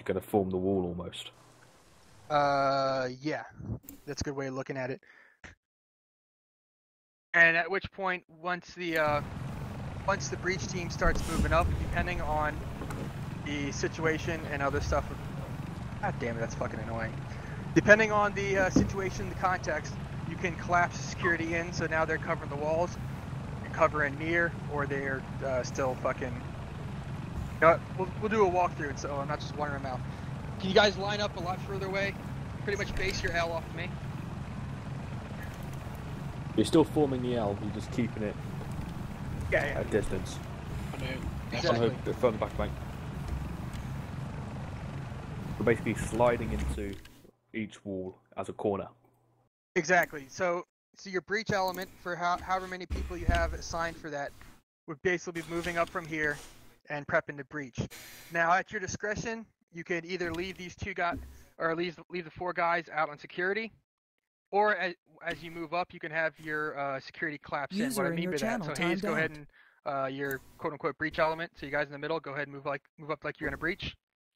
going to form the wall almost. Yeah, that's a good way of looking at it. And at which point, once the breach team starts moving up, depending on the situation and other stuff. God damn it, that's fucking annoying. Depending on the situation, the context, you can collapse security in, so now they're covering the walls, you cover in near, or they're still fucking. You know what? We'll do a walkthrough, so I'm not just wandering them out. Can you guys line up a lot further away? Pretty much base your L off of me. You're still forming the L, you're just keeping it Yeah. at distance. Exactly. Further back, mate. We're basically sliding into each wall as a corner. Exactly. So your breach element for however many people you have assigned for that would basically be moving up from here and prepping to breach. Now, at your discretion, you could either leave these two guys or leave the 4 guys out on security, or as you move up, you can have your security collapse in. What I mean by that, so Hayes, go ahead and your quote unquote breach element. So you guys in the middle, go ahead and move up like you're in a breach.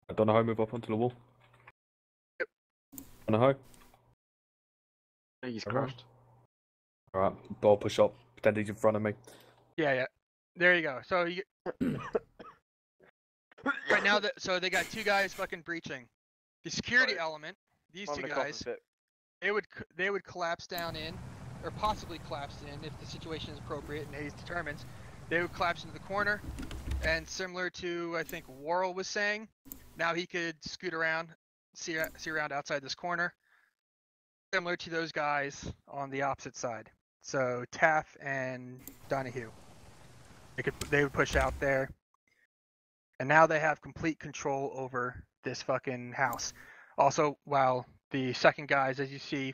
I don't know how to move up onto the wall. Yep. I don't know how. He's crushed. Alright, ball push up. Pretend he's in front of me. Yeah. There you go. So you right now, so they got 2 guys fucking breaching. The security element, these 2 guys, they would collapse down in, or possibly collapse in if the situation is appropriate and Hayes determines. They would collapse into the corner, and similar to I think Worrell was saying, now he could scoot around, see around outside this corner. Similar to those guys on the opposite side. So Taff and Donahue. They would push out there. And now they have complete control over this fucking house. Also, while the second guys, as you see,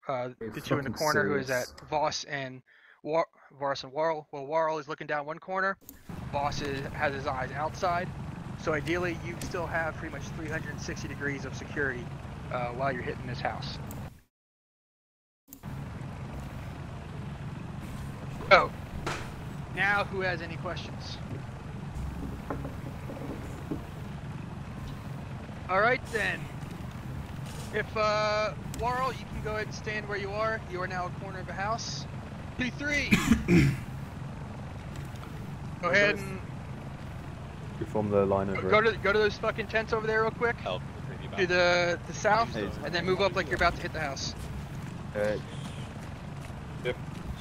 the 2 in the corner, who is at Voss and Worrell. Well, Worrell is looking down one corner. Voss has his eyes outside. So ideally, you still have pretty much 360 degrees of security while you're hitting this house. Oh, now who has any questions? All right then. If Worrell, you can go ahead and stand where you are. You are now a corner of a house. 2-3. Go ahead and You form the line over. go to those fucking tents over there real quick. Oh, To the south, and then move up like you're about to hit the house.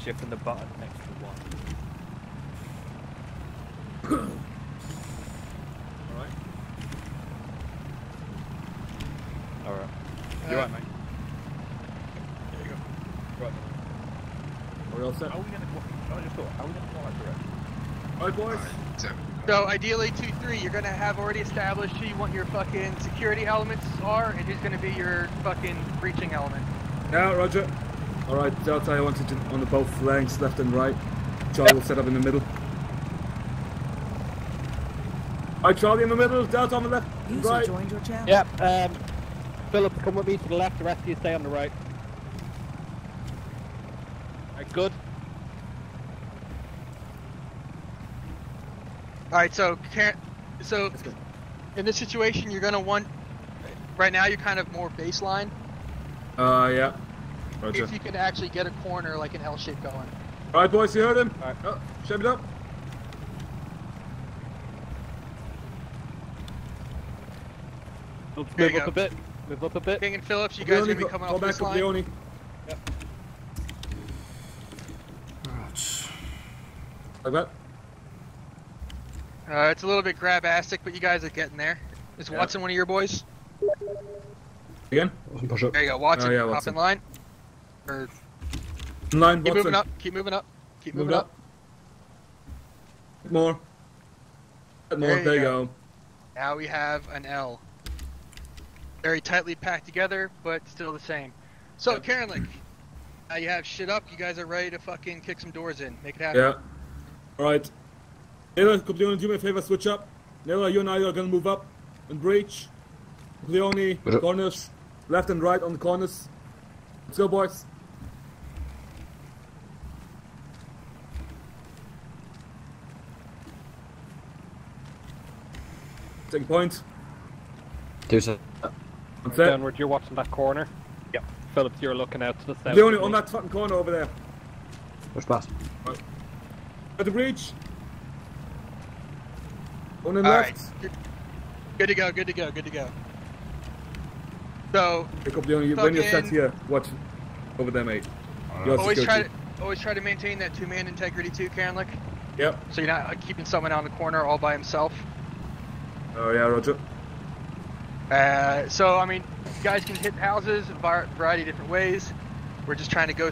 Shifting the button next to 1. Alright. You're right, mate. There you go. Right. Are we all set? How are we gonna fly through it? Alright, boys. So ideally 2-3, you're gonna have already established who you want your fucking security elements are, and who's gonna be your fucking breaching element. Yeah, roger. Alright, Delta, I want you to on the both flanks, left and right. Charlie will set up in the middle. Alright, Charlie in the middle, Delta on the left. User Right. joined your channel. Yep, Philip, come with me to the left, the rest of you stay on the right. Alright, good. Alright, so in this situation, you're gonna want. Right now, you're kind of more baseline. Yeah. Roger. If you can actually get a corner like an L shape going. Alright, boys, you heard him? Alright. Oh, shape it up. Move There you up go. a bit. Move up a bit. King and Phillips, you guys are gonna be coming off this line. Leone. Yep. Like that. It's a little bit grab-astic, but you guys are getting there. Is Watson one of your boys? Again? Push up. There you go, Watson. Oh, yeah, Hop Watson. in line. Or In line, keep Watson. moving up. Keep moving up. Keep moving up. More. More. There you go. Now we have an L. Very tightly packed together, but still the same. So, Karenlik, now you have shit up. You guys are ready to fucking kick some doors in. Make it happen. Yeah. Alright. Naylor, could you do me a favor, switch up? Naylor, you and I are gonna move up and breach. Leone, corners, left and right on the corners. Let's go, boys. Taking point. There's a... That's it. Downward, you're watching that corner. Yep. Phillips, you're looking out to the south. The only on that fucking corner over there. Push past. Right. At the breach. On the Alright. left. Good to go, good to go, good to go. So, Pick up the only when you're set here. Watch over there, mate. always try to maintain that two-man integrity too, Karenlik. Yep. So you're not keeping someone on the corner all by himself. Oh yeah, Roger. So I mean, you guys can hit houses a variety of different ways. We're just trying to go,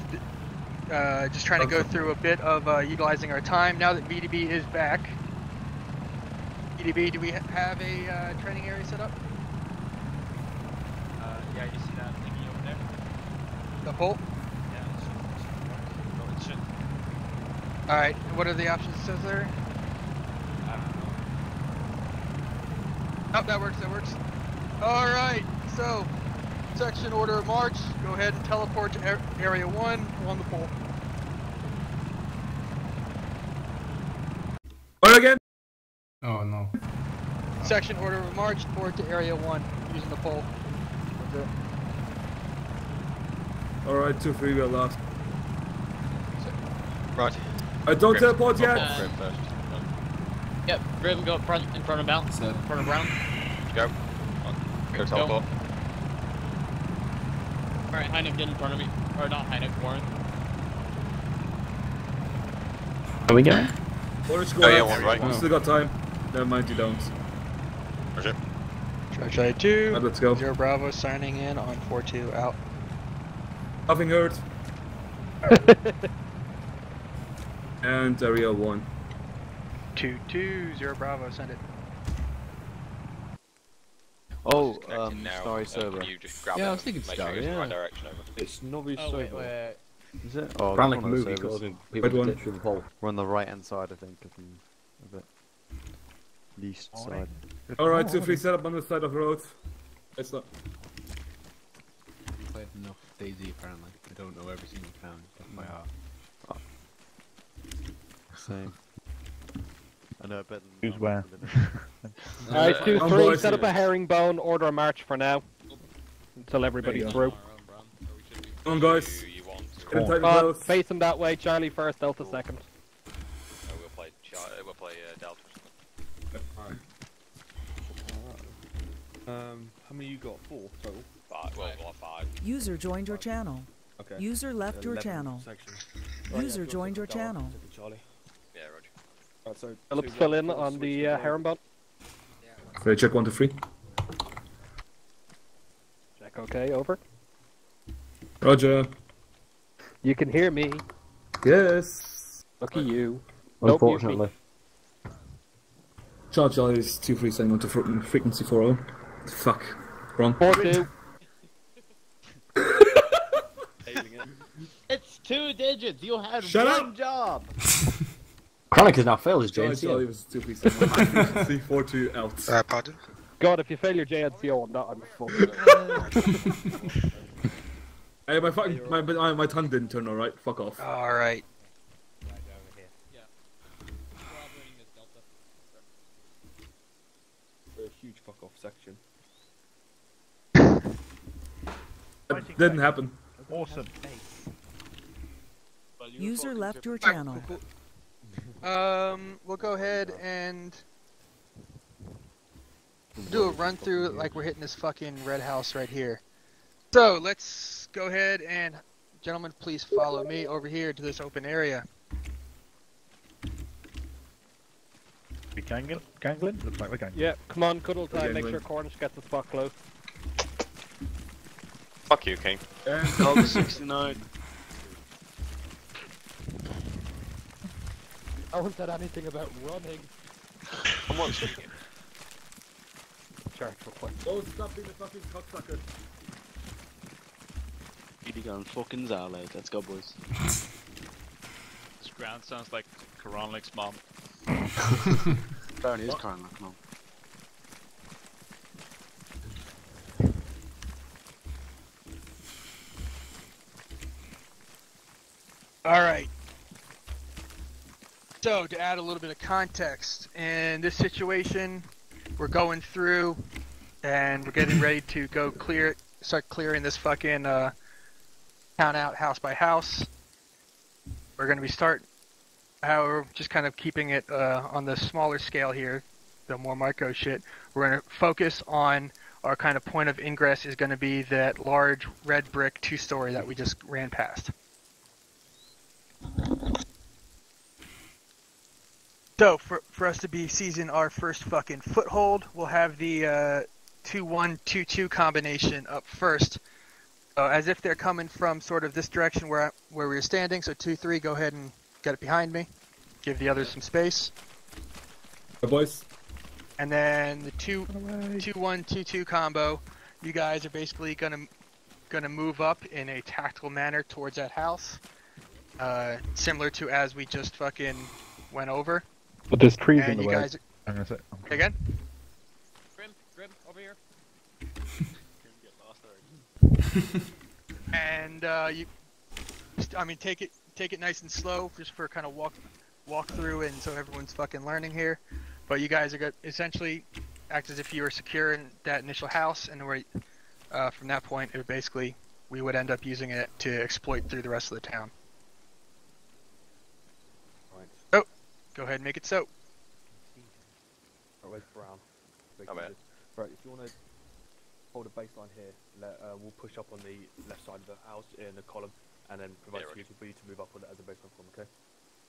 go through a bit of utilizing our time now that VDB is back. VDB, do we have a training area set up? Yeah, you see that thingy over there? The pole? Yeah, it should. Alright, and what are the options it says there? I don't know. Oh, that works, that works. Alright, so, section order of march, go ahead and teleport to area 1 on the pole. Fire again. Oh no. Section order of march, forward to area 1 using the pole. That's it. Alright, 2-3, we're last. Right. I don't teleport yet. Grim first. Yep, Grim, go up front, in front of Bounce, in front of Brown. Go. Go teleport. Alright, Heineck, get in front of me. Or not Heineck, Warren. Are we going? Orange score. Oh, yeah, one right. Still got time. Never mind, you don't. Roger. Charge 2, Right, let's go. 0 Bravo signing in on 4-2 out. Nothing hurt. And area 1. 2-2, 0 Bravo, send it. Oh, Connecting now. Starry server. Can you just grab Yeah, it I was thinking and make Starry, sure it's in the right yeah. direction over? It's Novi Oh, wait, Server. wait. Is it? Oh, Ran that's like a one of the movie servers. causing Red people to one. ditch through the pole. We're on the right hand side, I think, of it. Least side. Alright, 2-3, set up on the side of the road. It's not. I've played enough DayZ apparently. I don't know every single town by heart. Same. I know better than Who's where? Alright, 2-3, boys. set up a herringbone, order a march for now. Until everybody's There you through. Come on, guys. Do you want to? Get in tight and Come on, close. face them that way, Charlie first, Delta second. We'll play Delta. How many you got? 4 total. We'll have 5. User joined your channel. Okay. User left your 11 channel. section. User joined your channel. Charlie. Yeah, Roger. Right, so Phillips, two fill in left, on switch the to right. herringbone. Okay, check 1 to 3. Check okay, over. Roger. You can hear me. Yes. Lucky you. Nope, Unfortunately. Charge is 2-3, sending on to frequency 4-0. Fuck. Wrong. 4-2. It's 2 digits, you had Shut one up! job! Chronic has now failed his Charlie JNCO. was 2-3, sending on frequency 4-2 out. Pardon? God, if you fail your JNCO on that, I'm fucked. Hey, my tongue didn't turn alright. Fuck off. Alright. A huge fuck off section. It didn't happen. Awesome. User left your channel. We'll go ahead and do a run through like we're hitting this fucking red house right here. So let's go ahead and, gentlemen, please follow me over here to this open area. We gangling? Looks like we're gangling. Yeah, come on, cuddle time, Okay, make win. sure Cornish gets the spot close. Fuck you, King. And 69. No one said anything about running. Come on, speaking. Charge request. oh, stop being a fucking cocksucker. BD gun fucking Zala. Let's go, boys. This ground sounds like Koronlik's mom. Apparently is currently, come on. Alright. So, to add a little bit of context, in this situation, we're going through and we're getting ready to go start clearing this fucking town out house by house. We're gonna be just kind of keeping it on the smaller scale here, the more micro shit. We're gonna focus on our kind of point of ingress is gonna be that large red brick 2-story that we just ran past. So, for us to be seizing our first fucking foothold, we'll have the 2-1-2-2 combination up first. As if they're coming from sort of this direction where we were standing, so 2-3, go ahead and get it behind me. Give the others some space. Hey, boys. And then the 2-1-2-2 combo, you guys are basically gonna move up in a tactical manner towards that house. Similar to as we just fucking went over. But there's trees and in the you way. guys again? Grim, over here. And take it nice and slow, just for kind of walk through, and so everyone's fucking learning here. But you guys are gonna essentially act as if you were secure in that initial house, and from that point, we would end up using it to exploit through the rest of the town. Right. Oh, go ahead and make it so. Right, where's Brown? I'm in. Right, if you want to hold a baseline here, we'll push up on the left side of the house in the column, and then provide security for you to move up on it as a baseline form, okay?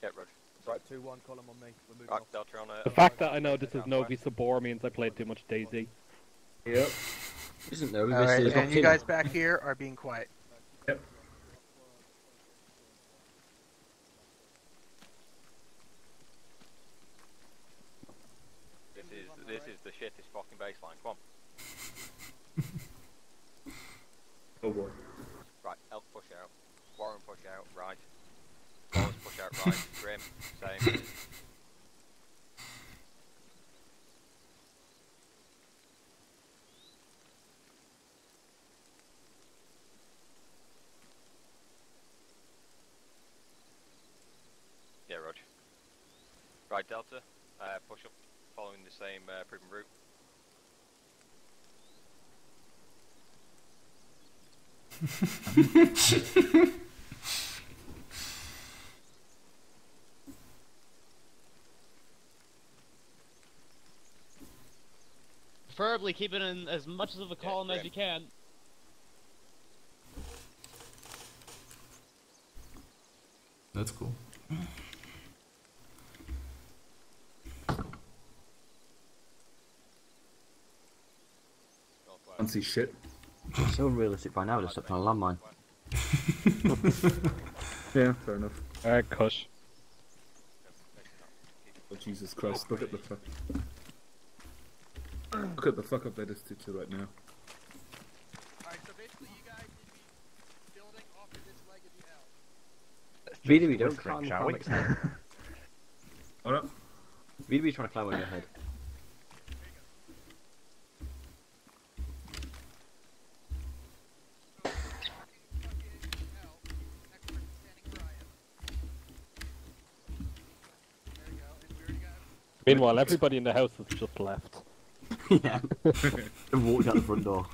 Yeah, Roger. Right, 2-1, column on me. We're moving Right, off. Delta on The fact that I know this is Novi Sabor means I played too much Daisy. Yep. Isn't there? Alright, and you guys back here are being quiet. Yep. This is the shittest fucking baseline. Come on. Oh boy. Right, Elk push out. Warren push out, right. Wallace push out, right. Grim, same. Yeah, Roger. Right, Delta, push up, following the same proven route. Preferably keep it in as much of a column as you can. That's cool. Can't see shit. It's so unrealistic by now, just up on a landmine. Yeah, fair enough. Alright, Kush. Oh Jesus Christ, look at the fuck. Look at the fuck up that is to right now. Alright, so basically you guys need to be building off of this leg of the L. VDB, don't climb on Mech's head. Alright. VDB's trying to climb on your head. Meanwhile, everybody in the house has just left. Yeah. And walked out the front door.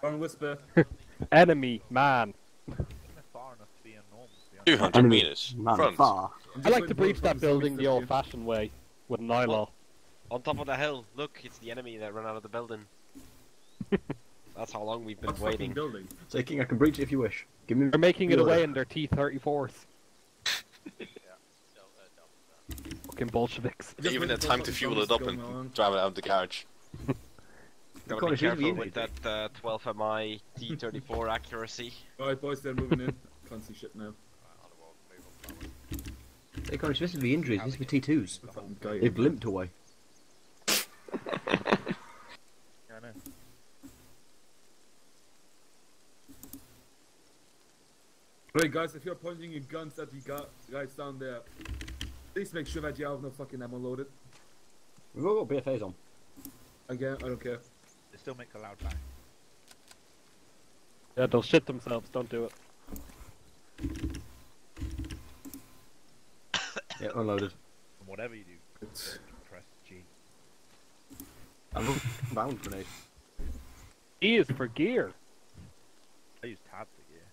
One whisper. Enemy, man. 200 meters. Man, far. I like to breach that building the old-fashioned way, with Nyla. On top of the hill, look, it's the enemy that ran out of the building. That's how long we've been waiting. Say, King, I can breach it if you wish. Give me. They're making it away in their T-34s. Fucking Bolsheviks. Even had time to fuel it up and drive it out of the garage. Gotta be careful with that 12 MI T-34 accuracy. Alright boys, they're moving in. Can't see shit now. They can't supposed to be injuries, these were T2s. They've limped away. Right guys, if you're pointing your guns at the guys down there, please make sure that you have no fucking ammo loaded. We've all got BFAs on. Again, I don't care. They still make a loud bang. Yeah, they'll shit themselves, don't do it. Yeah, unloaded. And whatever you do, press G. I'm bound grenade. E is for gear. I use tab for gear.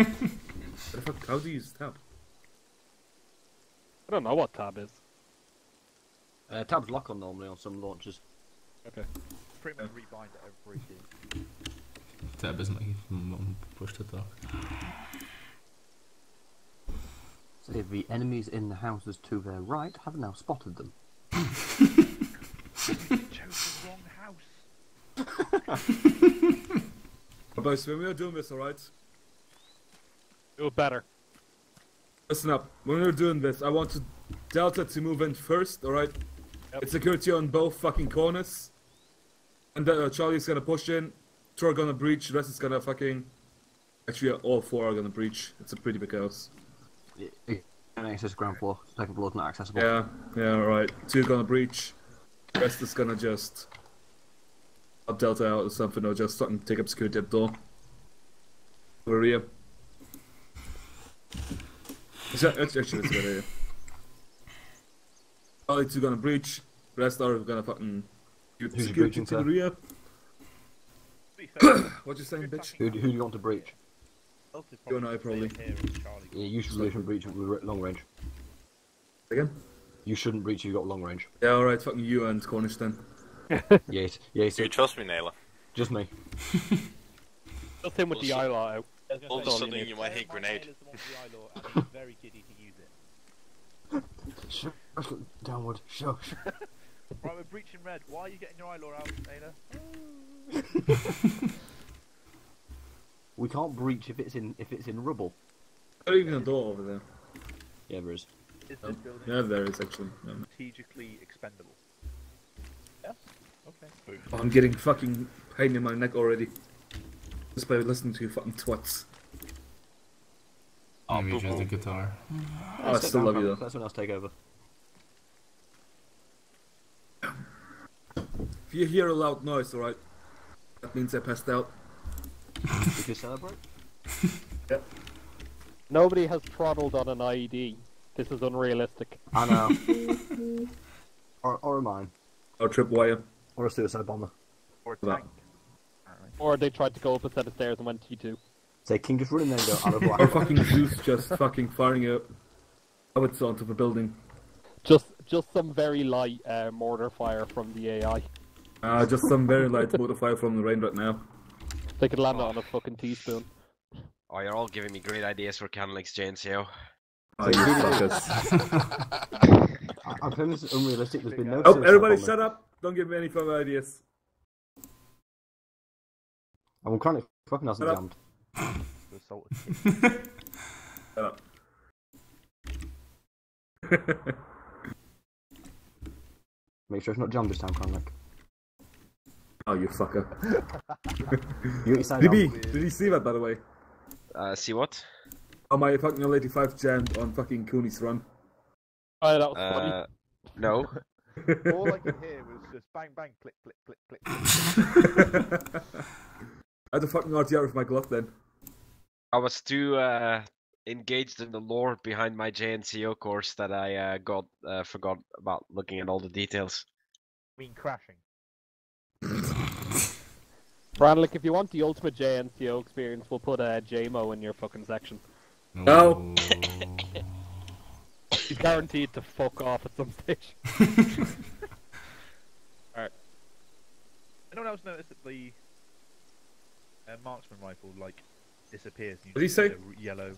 What the fuck? How do you use tab? I don't know what tab is. Tab's lock on normally on some launches. Okay. Pretty much rebind every key. Tab isn't like push to talk. So the enemies in the houses to their right have now spotted them. Chose the wrong house. Boys, when we are doing this, alright? Do it better. Listen up. When we're doing this, I want Delta to move in first, alright? Yep. It's security on both fucking corners. And Charlie's gonna push in. Two are gonna breach, the rest is gonna fucking... Actually, all four are gonna breach. It's a pretty big house. And access ground floor. Second floor is not accessible. Yeah, alright. Two are gonna breach. The rest is gonna just... up Delta out or something, or just fucking take up security at the door. Over here. Actually, it's a good idea. Charlie two gonna breach. The rest are gonna fucking... Who's security breaching, to the sir? rear. What you saying, bitch? Who do you want to breach? You and I probably. Yeah, you shouldn't breach with long range. Again? You shouldn't breach if you've got long range. Yeah, alright, fucking you and Cornish then. Yes. Do you trust me, Naylor? Just me. Just him with the eye law out. All of a sudden you might hit grenade. Very giddy to use it. Shush. Downward. Shush. Right, we're breaching red. Why are you getting your eye law out, Naylor? We can't breach if it's in rubble. Not even a door over there. Yeah, there is. Is this building Yeah, there is actually. Yeah. strategically expendable? Yes. Okay. Boom. Oh, I'm getting fucking pain in my neck already. Just by listening to you fucking twats. Maybe just the guitar. I still love you though. Let someone else take over. If you hear a loud noise, alright? That means I passed out. We can celebrate? Yep. Nobody has throttled on an IED. This is unrealistic. I know. or a mine. Or tripwire. Or a suicide bomber. Or a tank. Or they tried to go up a set of stairs and went T2. Say, King just run in there and go out of whack. Or fucking Zeus just fucking firing a howitzer onto the building. Just some very light mortar fire from the AI. Just some very light motor fire from the rain right now. They could land it on a fucking teaspoon. Oh, you're all giving me great ideas for Canon Exchange, yo. Oh, you fuckers. I'm feeling this is unrealistic. There's been no. Oh, everybody shut up! Don't give me any further ideas. I'm kind of fucking hasn't jammed. Shut up. Make sure it's not jammed this time, Connick. Oh, you fucker. You decide DB, did you see that by the way? See what? Oh, my fucking L85 jammed on fucking Cooney's run. Oh, that was funny. No. All I could hear was just bang, bang, click, click, click, click. I had to fucking RTR with my glove then. I was too engaged in the lore behind my JNCO course that I forgot about looking at all the details. I mean crashing. Branlick, if you want the ultimate JNCO experience, we'll put a JMO in your fucking section. No! He's guaranteed to fuck off at some stage. Alright. Anyone else notice that the marksman rifle, like, disappears? What did he say? Yellow.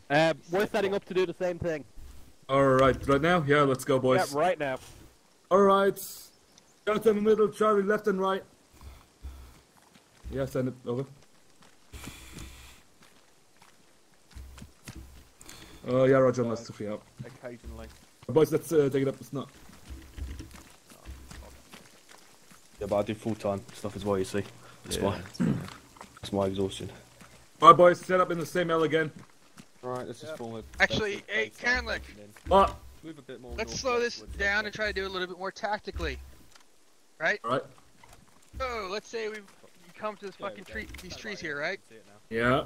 We're setting up to do the same thing. Alright, right now? Yeah, let's go, boys. Yeah, right now. Alright. Down to the middle, Charlie, left and right. Yeah, send it over. Oh, yeah, Roger, let's free out. Occasionally. Boys, let's take it up, it's not. Yeah, but I do full-time stuff as well, you see. That's why. That's my exhaustion. Alright, boys, set up in the same L again. Right, let's just forward. Actually, hey, Caronlick, What? Move a bit more. let's slow this down and try to do it a little bit more tactically. Right? Alright. So, let's say we come to this fucking tree, these trees here, right? Yeah.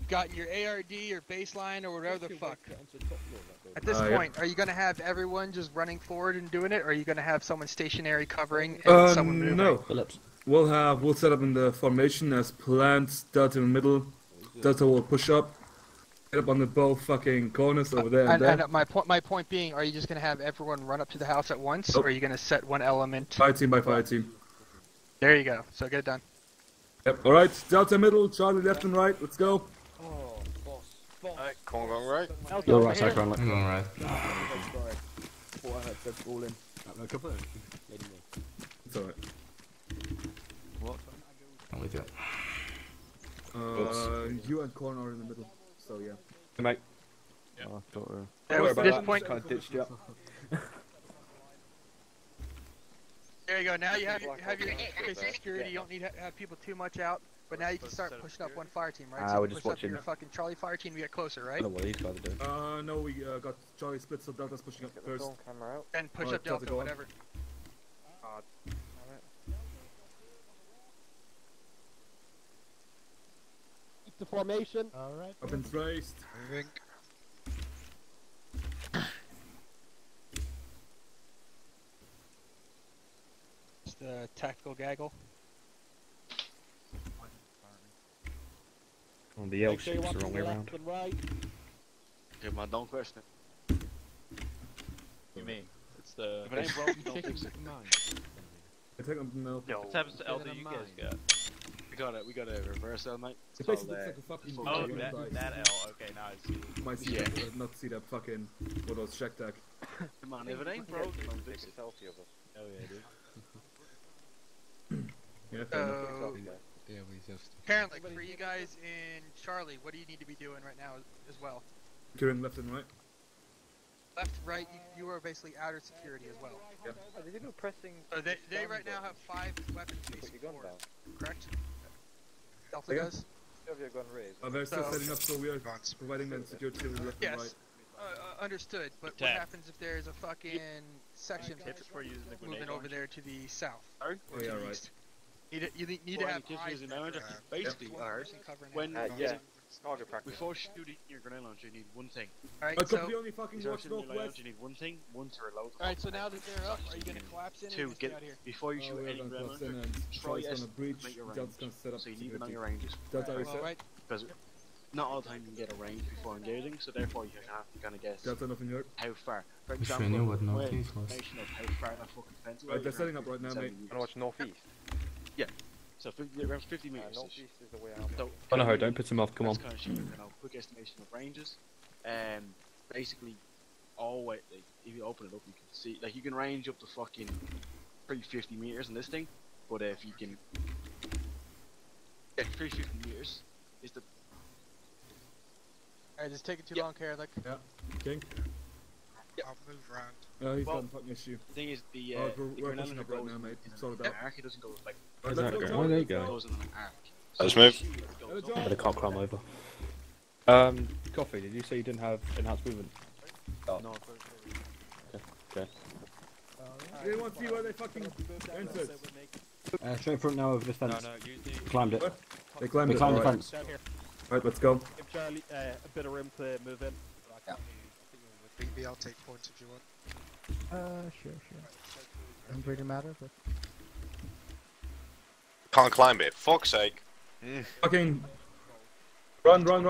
gotten your ARD or baseline or whatever the fuck. At this point, are you gonna have everyone just running forward and doing it, or are you gonna have someone stationary covering and someone moving? No. We'll set up in the formation as planned. Delta in the middle. Delta will push up. Get up on the both fucking corners over there and there. And my point being, are you just gonna have everyone run up to the house at once, or are you gonna set one element? Fire team by fire team. There you go. So get it done. Yep. All right. Delta middle. Charlie left and right. Let's go. Oh, boss. Alright, Corn going right. You're right, Cyclone. I'm going right. What I had said, all in. It's alright. What? I'm with you. You and Corn are in the middle, so yeah. Hey, mate. Yeah. Oh, At this point, kind of ditched you up. there you go. Now you have your basic security. You don't need to have people too much out. But now you can start pushing up one fire team, right? So we're you just push up watching. your fucking Charlie fire team to get closer, right? I don't know what these guys are doing. No, we got Charlie split, so Delta's pushing up first. And push Alright, up Delta, Delta, go on. whatever. Keep the formation. Alright. Up and traced. Just a tactical gaggle. On the L shapes the wrong way around. Right. Okay, man, don't question it. You mean? It's the... If it ain't broken, don't fix it. I take them no. What happens to LD you guys got? We got a reverse L, mate. It basically looks like a fucking Oh, that L. Okay, now I see. You might see that, not see that fucking what was shack tag. Come on, if it ain't broken, don't fix it. Oh yeah, dude. Yeah, fair enough. Yeah, we just. Apparently, for you guys in Charlie, what do you need to be doing right now as well? Securing left and right. Left, right, you are basically outer security as well. Yep. So they right now have 5 weapons facing forward, correct? Delta Yeah. does? They're still So- setting up, so we are providing them security to the left and right. Yes. Understood, but what happens if there's a fucking section moving over there to the south? Oh yeah, right. East? You need to have eyes there. Basically, when before shooting your grenade launcher, you need one thing. Alright, I so completely fucking Before watch shooting your northwest. launcher, you need one thing, one to reload. Alright, so now that they're up, are you gonna collapse in Two, and get out here? before you shoot Oh, any yeah, grenade that's in launcher, and try Charlie's yes, gonna breach. make your Delta's range. gonna set up So you need it on security. your ranges. Delta, are you set? Alright. Because not all the time you can get a range before engaging, so therefore you have to kind of guess Delta, nothing yet. how far. For Wish I example, knew what my northeast was. estimation of how far that fucking fence is. Right, they're setting up right now, mate. And watch northeast. Yeah. So around 50 meters. Northeast is the way out. So, Oh no, don't piss him off, come on. that's kind of shit, quick estimation of ranges. Basically, all way, like, if you open it up, you can see, like, you can range up to fucking 350 meters in this thing, but if you can, yeah, 350 meters is the. Alright, just take it too long, Carlick. Yeah. King. I'll move around. He's Well, got a fucking issue. The thing is, the we're grenade pushing up launcher right goes now, mate. in an Sort it out. arc, it doesn't go like. Right, Where's let's that go, going? Where they It go? goes in an arc. Let's move. But I can't climb over. Coffee, did you say you didn't have enhanced movement? Oh. No, Okay. They want to see where they fucking entered. Straight in front now of this fence. No, use the... Climbed it. They climbed They it. climbed the Alright, fence. Down here. let's go. Give Charlie a bit of room to move in. Maybe I'll take points if you want. Sure. Doesn't really matter, but... Can't climb it. Fuck's sake. Fucking run. Run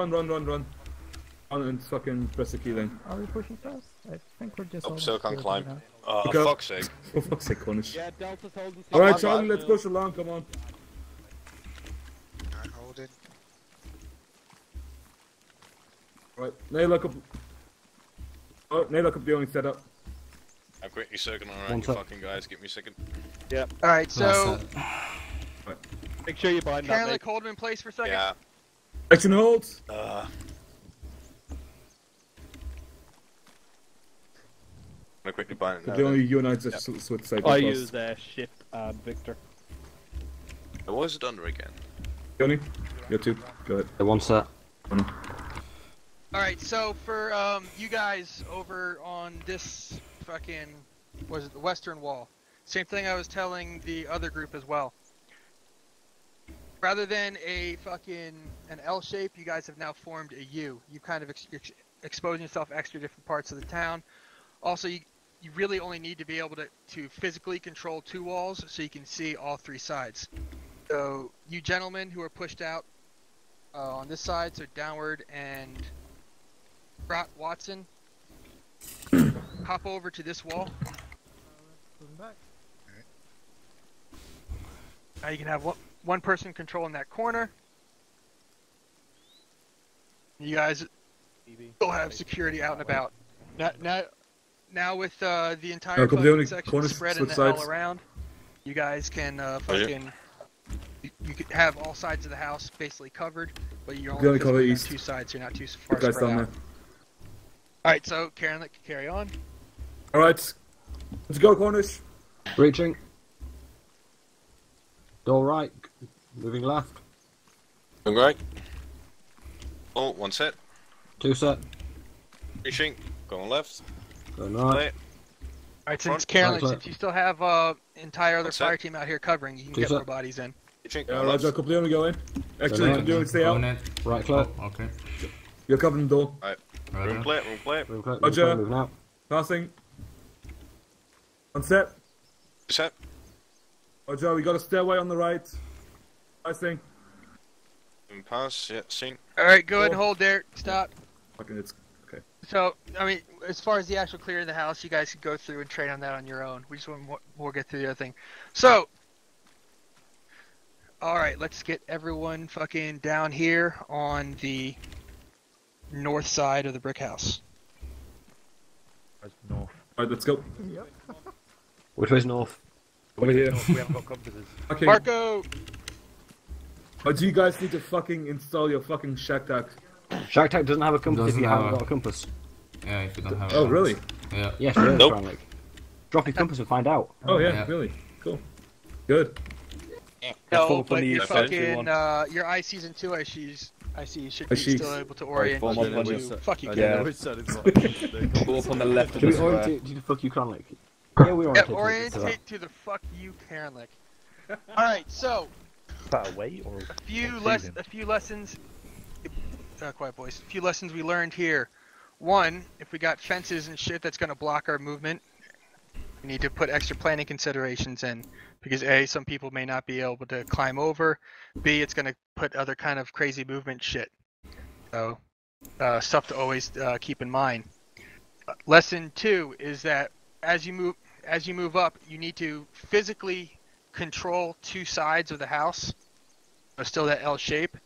and fucking press the key then. Are we pushing fast? I think we're just... Oh, holding so can't security climb. now. For fuck's sake. For fuck's sake, Cornish. Yeah, Delta's holding. Alright, Charlie, let's push along, come on. Alright, hold it. Right, nail look up. Oh, nail look up the only setup. I'm quickly circling One around you sec. fucking guys. Give me a second. Yep. Alright, so Make sure you bind that, Carlick, mate. hold him in place for a second. Yeah. Action hold. I'm quickly bind it now. The only you and I just switch side. I use Shift and Victor. then. What is it under again? Johnny, you two. Go ahead. The one set. Alright, so for you guys over on this fucking, was it the western wall? Same thing I was telling the other group as well. Rather than an L shape, you guys have now formed a U. You kind of exposing yourself extra different parts of the town. Also, you really only need to be able to physically control 2 walls so you can see all 3 sides. So you gentlemen who are pushed out on this side, so downward, and Watson, hop over to this wall. Moving back. Now you can have one person controlling that corner. You guys still have security out and about. Now with the entire section spread and all around, you guys can you could have all sides of the house basically covered, but you're only cover on east. 2 sides, so you're not too far spread out. Alright, so Karen, let you carry on. Alright, let's go, Cornish. Reaching. Door right. Moving left. Going right. Oh, 1 set. 2 set. Reaching. Going left. Going right. Alright, since Karen, since you still have entire other fire team out here covering, you can get more bodies in. Yeah, Roger, Coplione, go in. Actually, Coplione, stay out. Right click. Oh, okay. You're covering the door. Right. Room clear, room clear. Room clear. Roger. Moving out. Passing. On set. Set. Roger, we got a stairway on the right. Nice thing. Pass, yeah, seen. Alright, go ahead and hold there. Stop. Okay, it's okay. So, I mean, as far as the actual clearing of the house, you guys can go through and train on that on your own. We just want more get through the other thing. So, alright, let's get everyone fucking down here on the north side of the brick house. North. Alright, let's go. Yep. Which way's north? Over here. North, we haven't got compasses. Okay. Marco! Do you guys need to fucking install your fucking shack tack? Shack tack doesn't have a compass if you haven't got a compass. Yeah, if you don't have Oh, really? Yeah. Yes, it is, Nope. Frank. Drop your compass and find out. Oh, yeah, really? Cool. Good. No, but your fucking, your ICs and 2 ICs should be still able to orient you to... Fuck you, Yeah. Go up on the left of Should the we square. orientate to the fuck you Kranlik? Yeah, we orientate to the fuck you Karenlik. Alright, so... Is that a weight or a few lessons... quiet boys. A few lessons we learned here. 1, if we got fences and shit that's gonna block our movement, we need to put extra planning considerations in. Because A, some people may not be able to climb over. B, it's gonna put other kind of crazy movement shit. So, stuff to always keep in mind. Lesson 2 is that as you move up, you need to physically control 2 sides of the house. So still that L shape.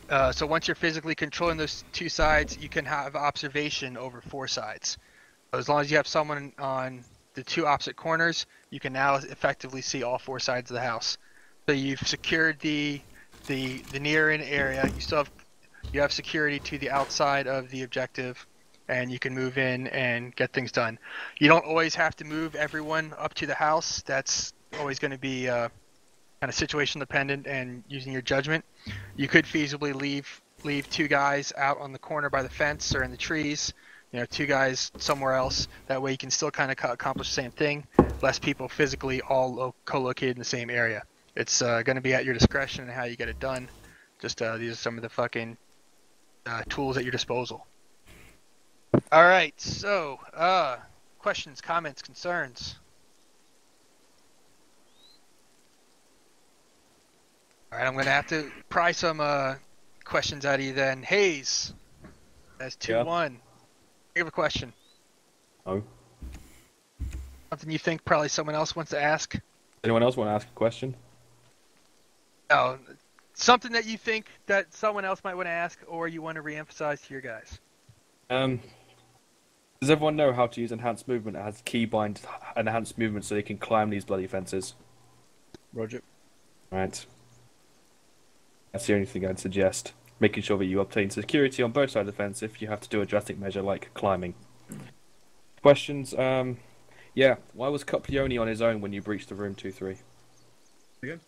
So once you're physically controlling those 2 sides, you can have observation over 4 sides. So as long as you have someone on the 2 opposite corners, you can now effectively see all 4 sides of the house. So you've secured the near-in area. You have security to the outside of the objective, and you can move in and get things done. You don't always have to move everyone up to the house. That's always going to be kind of situation dependent and using your judgment. You could feasibly leave 2 guys out on the corner by the fence or in the trees. 2 guys somewhere else. That way you can still kind of accomplish the same thing. Less people physically all co-located in the same area. It's going to be at your discretion and how you get it done. Just these are some of the fucking tools at your disposal. Alright, so, questions, comments, concerns? Alright, I'm going to have to pry some questions out of you then. Hayes, that's 2-1. You have a question. Oh. Something you think probably someone else wants to ask? Anyone else want to ask a question? No, something that you think that someone else might want to ask or you want to re-emphasize to your guys. Does everyone know how to use enhanced movement? It has keybind enhanced movement so they can climb these bloody fences. Roger. Right. That's the only thing I'd suggest. Making sure that you obtain security on both sides of the fence if you have to do a drastic measure like climbing. Questions? Yeah. Why was Coplione on his own when you breached the room 2-3? Again?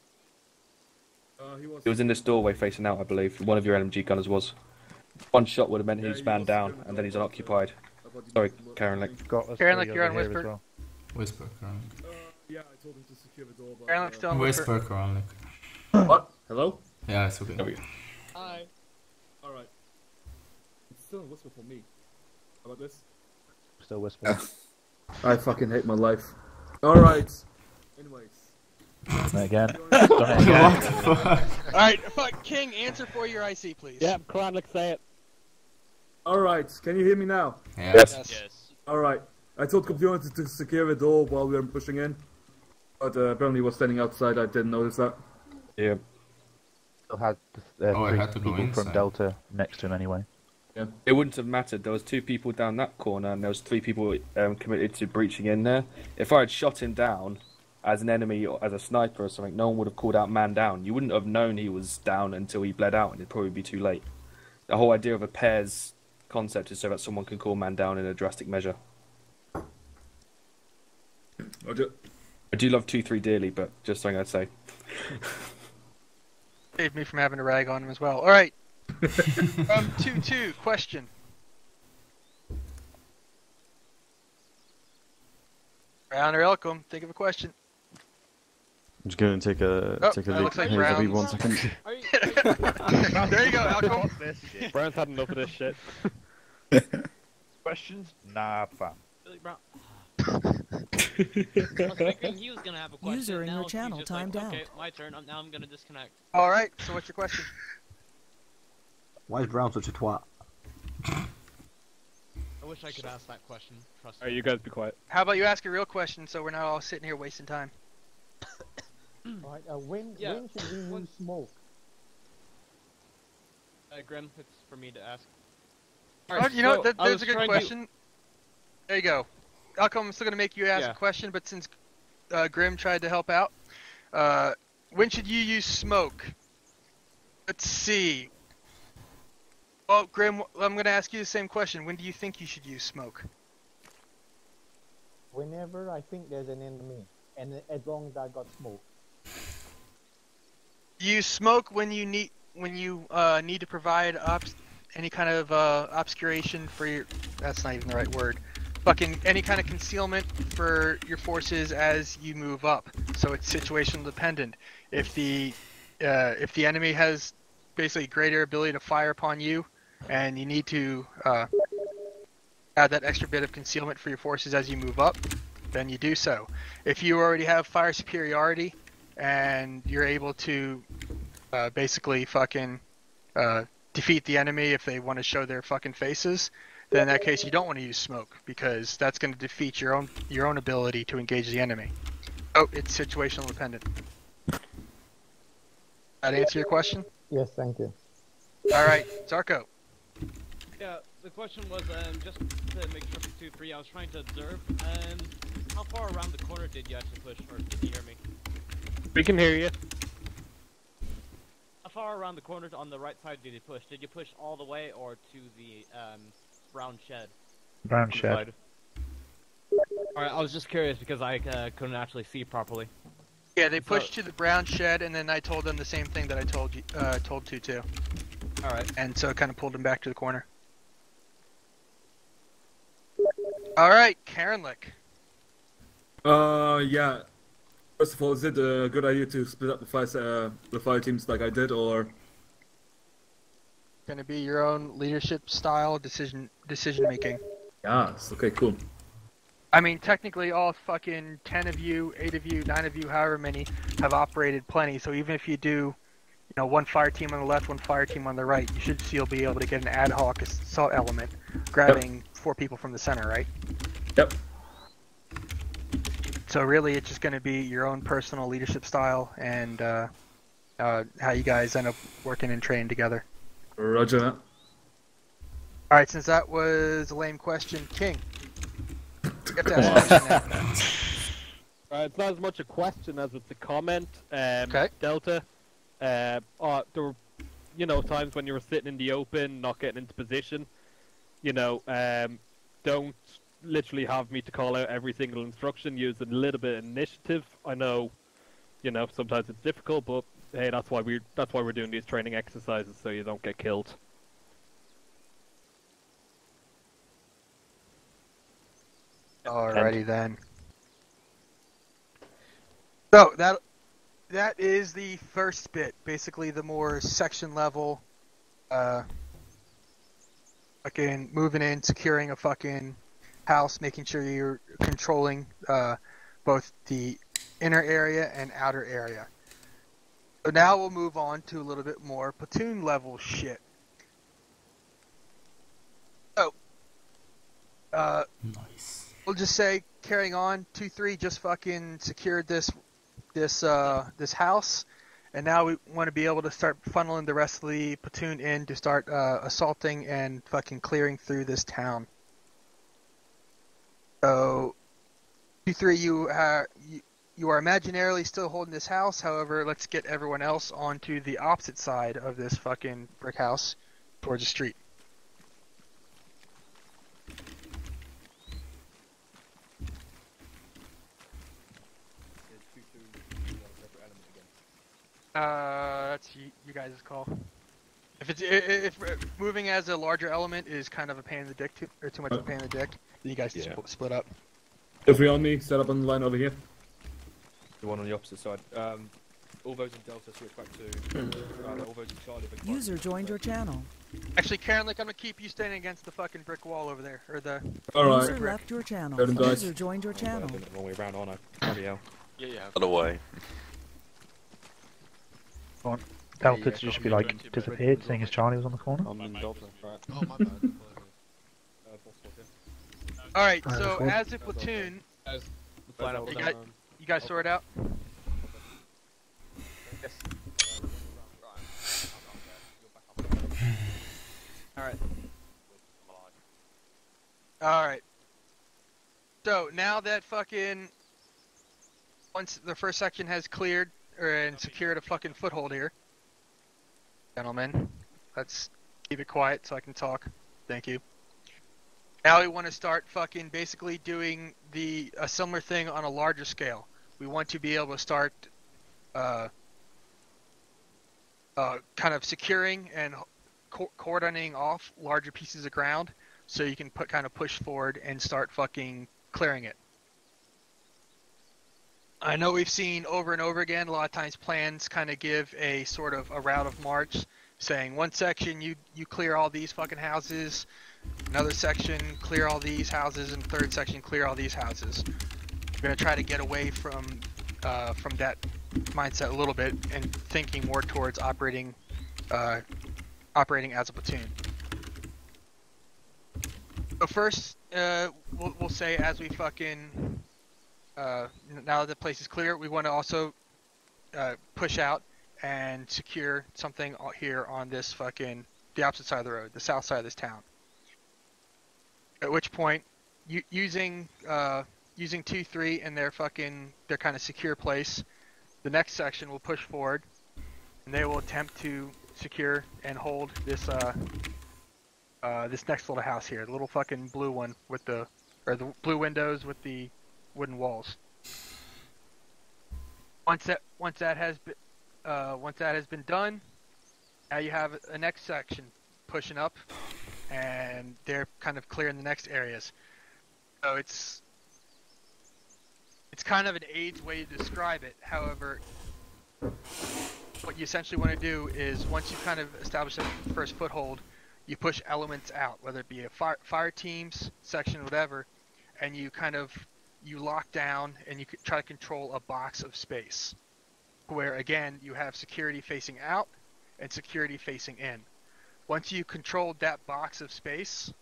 He was in this doorway facing out, I believe. One of your LMG gunners was. One shot would have meant he's manned down, and then he's unoccupied. Sorry, Karen. Karen, you're on Whisper. Whisper, Karen. Yeah, I told him to secure the door, but... Karen, still on Whisper. Whisper, Karen. What? Hello? Yeah, it's okay. There we go. Hi. Alright. It's still a whisper for me. How about this? Still whispering. I fucking hate my life. Alright. Anyways. Done it again. What the fuck? Alright, fuck, King, answer for your IC, please. Yeah, Kranlik, say it. Alright, can you hear me now? Yes. Yes. Alright. I told Computer to secure the door while we were pushing in. But apparently he was standing outside, I didn't notice that. Yeah. Still had I three had to go people from inside. Delta next to him anyway. Yeah. It wouldn't have mattered. There was 2 people down that corner, and there was 3 people committed to breaching in there. If I had shot him down as an enemy or as a sniper or something, no one would have called out man down. You wouldn't have known he was down until he bled out, and it'd probably be too late. The whole idea of a pairs concept is so that someone can call man down in a drastic measure. Roger. I do love 2-3 dearly, but just something I'd say. Saved me from having to rag on him as well. Alright. 2-2, question. Brown or Elcom, think of a question. I'm just going to take a Oh, take a that look. looks like Hey, Debbie, Brown's. 1 second. There you go, Elcom. Brown's had enough of this shit. Questions? Nah, fam. Billy Brown. I was thinking he was gonna have a question. User in now your he's channel just timed like, out. okay, my turn. Now I'm gonna disconnect. Alright, so what's your question? Why is Brown such a twat? I wish I could ask that question. Trust me. Alright, you guys be quiet. How about you ask a real question so we're not all sitting here wasting time? Alright, when should we use smoke? Grim, it's for me to ask. Oh, you know, there's a good question. There you go. Elcom, I'm still going to make you ask a question, but since Grim tried to help out, when should you use smoke? Let's see. Well, Grim, I'm going to ask you the same question. When do you think you should use smoke? Whenever I think there's an enemy, and as long as I got smoke. Use smoke when you need to provide any kind of obscuration for your. That's not even the right word. Fucking any kind of concealment for your forces as you move up. So it's situational dependent. If the enemy has basically greater ability to fire upon you, and you need to add that extra bit of concealment for your forces as you move up, then you do so. If you already have fire superiority and you're able to basically fucking defeat the enemy if they want to show their fucking faces, then in that case you don't want to use smoke because that's going to defeat your own ability to engage the enemy. Oh, it's situational dependent. That answer your question? Yes, thank you. All right, Zarko. Yeah, the question was just to make sure for 2-3, I was trying to observe. How far around the corner did you actually push, or did you hear me? We can hear you. How far around the corner on the right side did you push? Did you push all the way, or to the brown shed? Brown shed. Alright, I was just curious because I couldn't actually see properly. Yeah, they pushed to the brown shed, and then I told them the same thing that I told you, told Tutu. All right. And so it kind of pulled him back to the corner. All right, Karenlik. Yeah. First of all, is it a good idea to split up the fire teams like I did, or? Going to be your own leadership style decision making. Yes. Okay. Cool. I mean, technically, all fucking 10 of you, 8 of you, 9 of you, however many, have operated plenty. So even if you do, one fire team on the left, one fire team on the right, you should still be able to get an ad hoc assault element, grabbing 4 people from the center, right? Yep. So really, it's just going to be your own personal leadership style and how you guys end up working and training together. Roger that. All right, since that was a lame question, King. You have to ask a question now. It's not as much a question as it's a comment. Okay. Delta. There were, times when you were sitting in the open, not getting into position. Don't literally have me to call out every single instruction. Use a little bit of initiative. I know, sometimes it's difficult, but hey, that's why we're doing these training exercises so you don't get killed. Alrighty then. So that is the first bit, basically the more section level, fucking moving in, securing a fucking house, making sure you're controlling both the inner area and outer area. So now we'll move on to a little bit more platoon level shit. So, nice. We'll just say, carrying on, 2-3 just fucking secured this house, and now we want to be able to start funneling the rest of the platoon in to start assaulting and fucking clearing through this town. So, 2-3, you are imaginarily still holding this house. However, let's get everyone else onto the opposite side of this fucking brick house towards the street. That's you guys' call. If moving as a larger element is kind of a pain in the dick, or too much of a pain in the dick, then you guys split up. If we on me, set up on the line over here. The one on the opposite side. All those in Delta switch back to all those in Charlie. User joined your channel. Actually, Karen, like, I'm gonna keep you standing against the fucking brick wall over there, or the. Alright. User left your channel. User joined your channel. I'm the wrong way around, aren't I? Yeah. Other way. Want Delta to just be like disappeared, seeing as Charlie was on the corner. I'm in Delta, right. Oh my bad. Alright, so as a platoon, you guys sort it out? Alright. So, now that fucking... Once the first section has cleared, and secured a fucking foothold here. Gentlemen, let's keep it quiet so I can talk. Thank you. Now we want to start fucking basically doing a similar thing on a larger scale. We want to be able to start kind of securing and cordoning off larger pieces of ground so you can kind of push forward and start fucking clearing it. I know we've seen over and over again, a lot of times plans kind of give a sort of a route of march, saying one section you clear all these fucking houses, another section clear all these houses, and third section clear all these houses. We're going to try to get away from that mindset a little bit and thinking more towards operating as a platoon. So first, we'll say as we fucking... now that the place is clear, we want to also push out and secure something here on this fucking the opposite side of the road, the south side of this town. At which point, using 2-3 in their kind of secure place, the next section will push forward, and they will attempt to secure and hold this this next little house here, the little fucking blue one with the blue windows with the wooden walls. Once that has been done, now you have a next section pushing up, and they're kind of clearing the next areas. So it's kind of an AIDS way to describe it. However, what you essentially want to do is once you kind of establish that first foothold, you push elements out, whether it be a fire teams section, whatever, and you lock down and you try to control a box of space where, again, you have security facing out and security facing in. Once you controlled that box of space,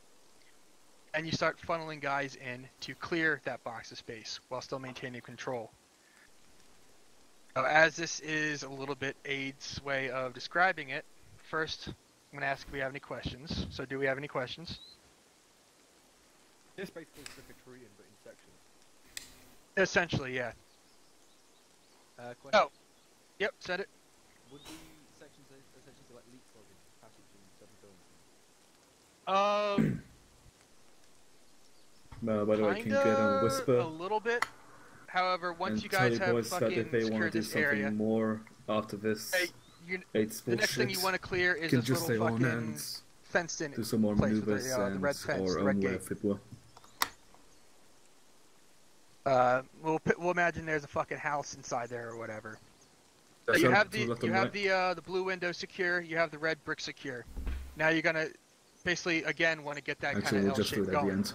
and you start funneling guys in to clear that box of space while still maintaining control. So as this is a little bit AIDS way of describing it, first I'm going to ask if we have any questions. So do we have any questions? It's basically Secretarian, but in sections. Essentially, yeah. Question? Oh, yep, said it. Would the sections essentially be like leapfrogging, passage and 7 by the way, can get a whisper. A little bit. However, once you tell guys the have boys that fucking if they want secured to do this something area, more after this, the next thing you want to clear is can this just little stay on fucking and fenced-in do some more place with maneuvers the red fence, or the red own way gate. if it were. We'll imagine there's a fucking house inside there or whatever. So you have the blue window secure. You have the red brick secure. Now you're gonna basically again want to get that kind of L shape going.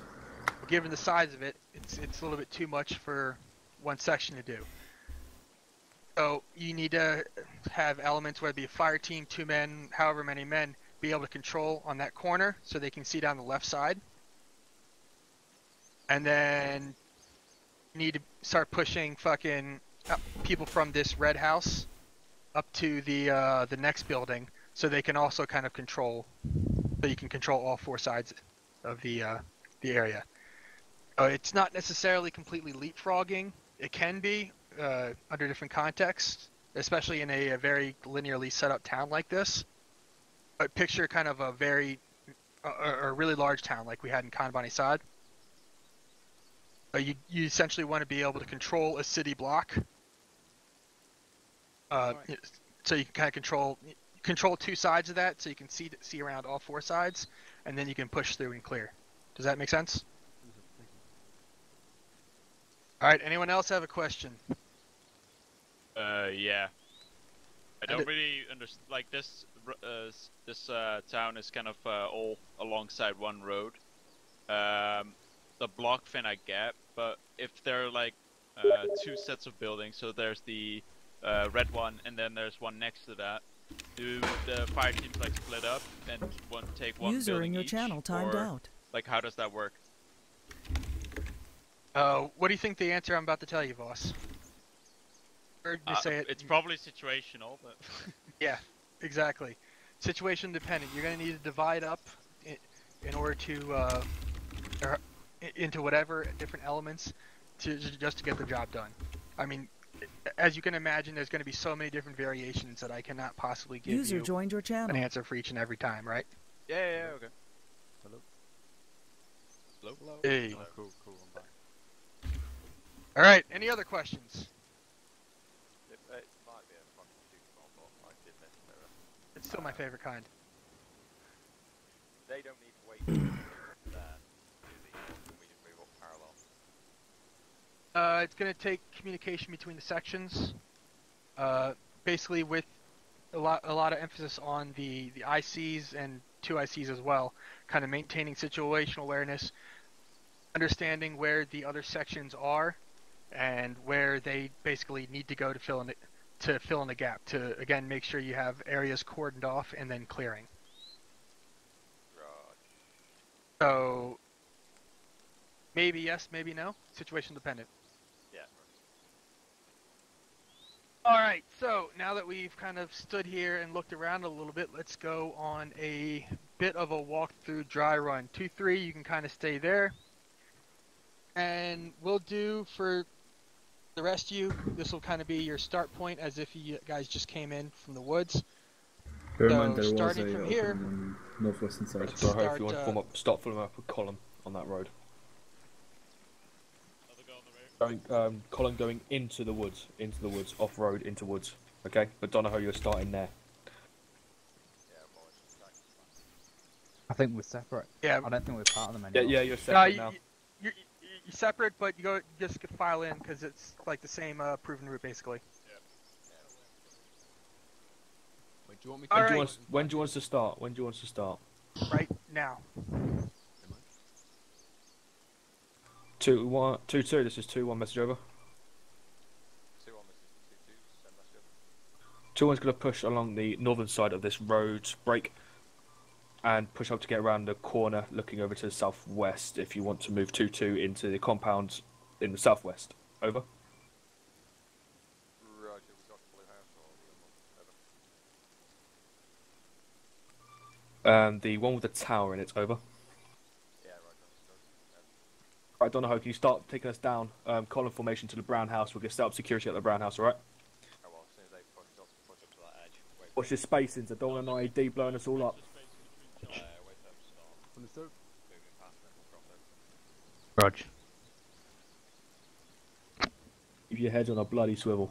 Given the size of it, it's a little bit too much for one section to do. So you need to have elements, whether it be a fire team, 2 men, however many men, be able to control on that corner so they can see down the left side. And then you need to start pushing fucking people from this red house up to the next building so they can also kind of control, so you can control all 4 sides of the area. It's not necessarily completely leapfrogging. It can be under different contexts, especially in a very linearly set up town like this. But picture kind of a really large town like we had in Kanbani Sad. You essentially want to be able to control a city block. So you can kind of control 2 sides of that, so you can see around all 4 sides, and then you can push through and clear. Does that make sense? All right. Anyone else have a question? Yeah. I don't really understand. Like this town is kind of all alongside one road. The block fin I get, but if there are like 2 sets of buildings, so there's the red one and then there's one next to that. Do the fire teams like split up and take one User building in your each, channel timed or, out. like, how does that work? What do you think the answer I'm about to tell you, boss? Heard me say it. It's probably situational, but yeah, exactly. Situation dependent. You're going to need to divide up in order to into whatever different elements just to get the job done. I mean, as you can imagine, there's going to be so many different variations that I cannot possibly give User joined your channel. an answer for each and every time, right? yeah, okay. Hello? Hey. Oh, cool, I'm back. All right. Any other questions? It might be a fucking too small, but I did miss there. It's still my favorite kind. They don't need to wait there, do they? Can we just move up parallel? It's going to take communication between the sections, basically with a lot of emphasis on the ICs and 2 ICs as well, kind of maintaining situational awareness, understanding where the other sections are, and where they basically need to go to fill in the gap. To again make sure you have areas cordoned off and then clearing. Right. So maybe yes, maybe no. Situation dependent. Yeah. All right. So now that we've kind of stood here and looked around a little bit, let's go on a bit of a walk-through dry run. 2-3, you can kind of stay there. And we'll do for the rest of you, this will kind of be your start point as if you guys just came in from the woods. Bear in mind, there was starting from here, northwestern side. So if you want to start filling up a column on that road. Column going into the woods, off road into woods. Okay, but Donahoe, you're starting there. I think we're separate. Yeah. I don't think we're part of them anymore. Yeah, you're separate now. You're separate, but you just file in because it's like the same proven route basically. Wait, do you want me When do you want us to start? When do you want us to start? Right now. 2-1, 2-2. This is 2-1. Message over. 2-1 send message over. 2-1's going to push along the northern side of this road break and push up to get around the corner, looking over to the southwest. If you want to move 2-2 into the compound in the southwest. Over. Roger, we got blue house or over. The one with the tower in it. Over. Yeah, Right, Donahoe, can you start taking us down column formation to the brown house? We're going to set up security at the brown house, alright? Oh, well, as soon as they push up to that edge. Watch this spacing, I don't want an IED blowing us all up. Wait for them to start. Understood. Moving past them, we'll cross over. Rog. Keep your head on a bloody swivel.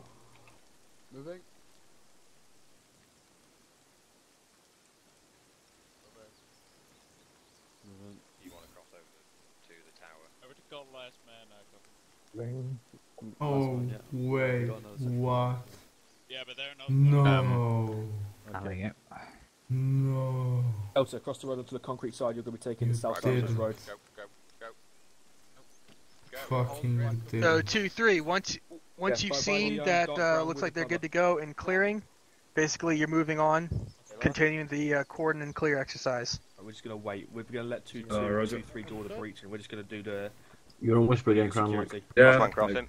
Moving. You want to cross over to the tower? Over to call last man, Ring. Oh, wait, what? Yeah, but they're not. No. Having it. No. Delta, across the road onto the concrete side, you're going to be taking the south side did. of this road. Fucking did. So 2-3. Once you've seen that looks like they're good to go in clearing, basically you're moving on, continuing the cordon and clear exercise. We're just going to wait. We're going to let 2-3 do the breach, and we're just going to do the. You're on whisper again, Crown. Yeah, got it.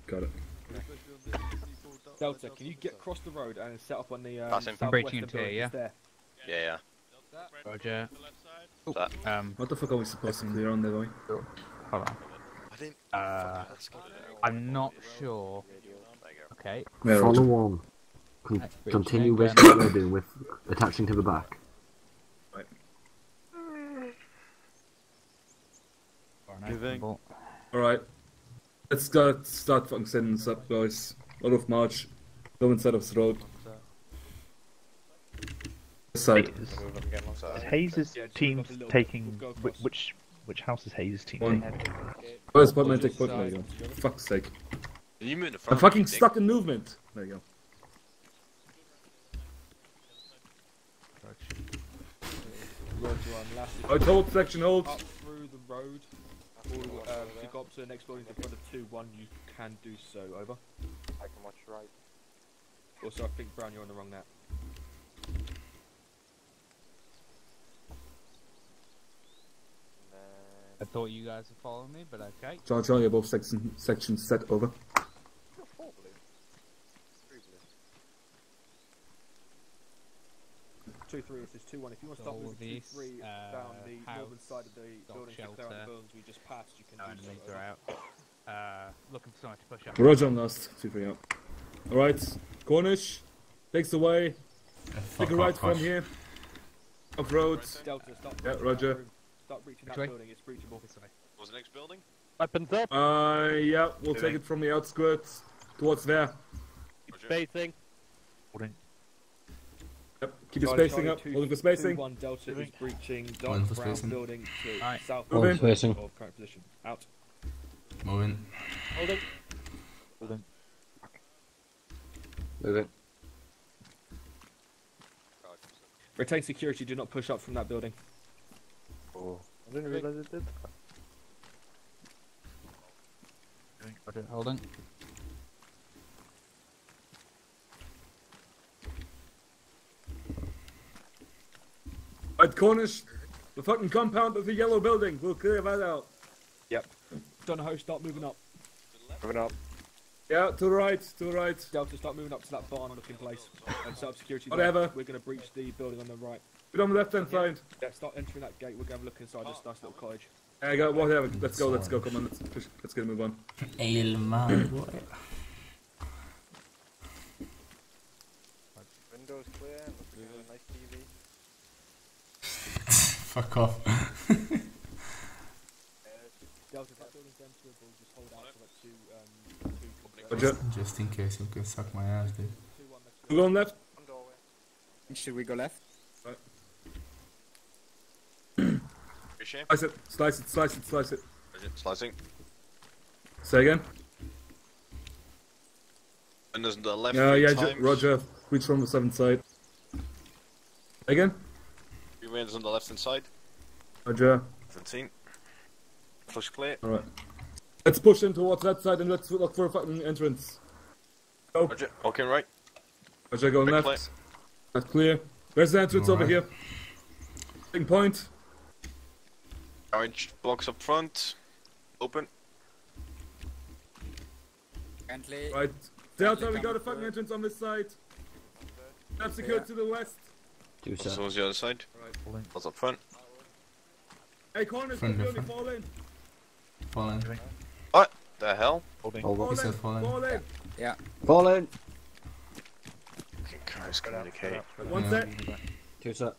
Delta, can you get across the road and set up on the I'm breaching into here, yeah? there? Yeah. Roger. What the fuck are we supposed to clear on there, boy? Hold on. I'm not sure. Okay. Follow on. Continue with what we're doing with attaching to the back. Alright. Let's start fucking setting this up, guys. Out of March. Go inside of the road. This side. Is Hayes' team taking which house is Hayes' team taking? Where's point take point? There you go. For fuck's sake. I'm fucking stuck in movement. There you go. Right, hold section, hold. Up through the road. Or, if you go up to the next building in front of 2-1, you can do so. Over. I can watch right. Also, I think Brown, you're on the wrong net. I thought you guys were following me, but okay. Charlie, above section set, over. 2-3, it's 2-1. If you want to start moving 2-3 down the northern side of the building to clear out the buildings we just passed, you can do so. Out. Looking for someone to push up. Roger on last. 2-3 out. Alright, Cornish takes away. Take a right from here. Off road. Delta, stop. Yeah, Roger. Start breaching that building, it's breachable. What's the next building? Weapons up. Yeah, we'll take it from the outskirts towards there. Spacing. Yep, keep your spacing up. Holding for spacing. 2-1 Delta is breaching dark brown building to south Moving. of current position. Out. Moving. Holding. Moving. Retain security, do not push up from that building. Oh, I didn't realize it did. Holding. Right, Cornish, the fucking compound of the yellow building. We'll clear that out. Yep. Donahoe, start moving up. Moving up. Yeah, to the right, to the right. Delta, start moving up to that barn looking place. And set up security there. Whatever. We're going to breach the building on the right. We're on the left hand side. Yeah, start entering that gate. We're going to look inside this nice little cottage. I got whatever. Let's go, come on, let's get a move on. Ailman. Windows clear, nice TV. Fuck off. Delta, that building's empty, we'll just hold out for that 2 Just in case you can suck my ass, dude. We're going left. Should we go left? Right. Slice it. Slicing. Say again. And there's the left. Yeah, Roger. Reach from the 7th side. Again. Remains on the left hand side. Roger. 17. Push clear. Alright. Let's push in towards that side and let's look for a fucking entrance. Go. Roger. Okay, right. Roger, going left. Clear. That's clear. Where's the entrance over here? Big point. Orange blocks up front. Open. Right. Delta, we got a fucking entrance on this side. Left secured to the west. So was the other side. Right. What's up front? Hey, corners, the building, fall in. Fallen. What the hell? He said fallen. Fall in. Yeah. Fall in. Fucking Christ, communicate. One set. 2 set.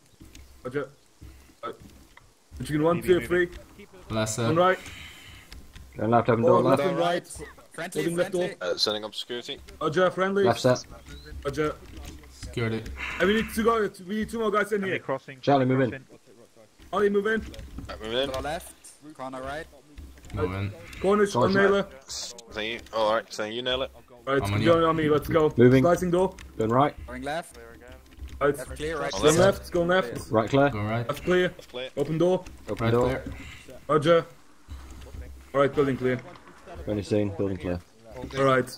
Roger. Right. Chicken 1, 2, 3. Last set. One right. Going left, open door left. Left and right. Friendly, Holding left door. Setting up security. Roger, friendly. Left set. Roger. Security. And we need 2 guys. We need 2 more guys in here. Crossing. Charlie, move in. Ollie, move in. Move in. Go left. Corner right. Moving. Cornish, on nailer. Saying you. Alright, saying you nail it. Right, I'm on going you. on me, let's go. Moving. Slicing door. Going right. Going left. Right. Left clear, right Going clear. left, going left. Right clear. Go right. Left clear. Open door. Open Right door. clear. Roger. Alright, building clear. Friendly scene. Building clear. Alright.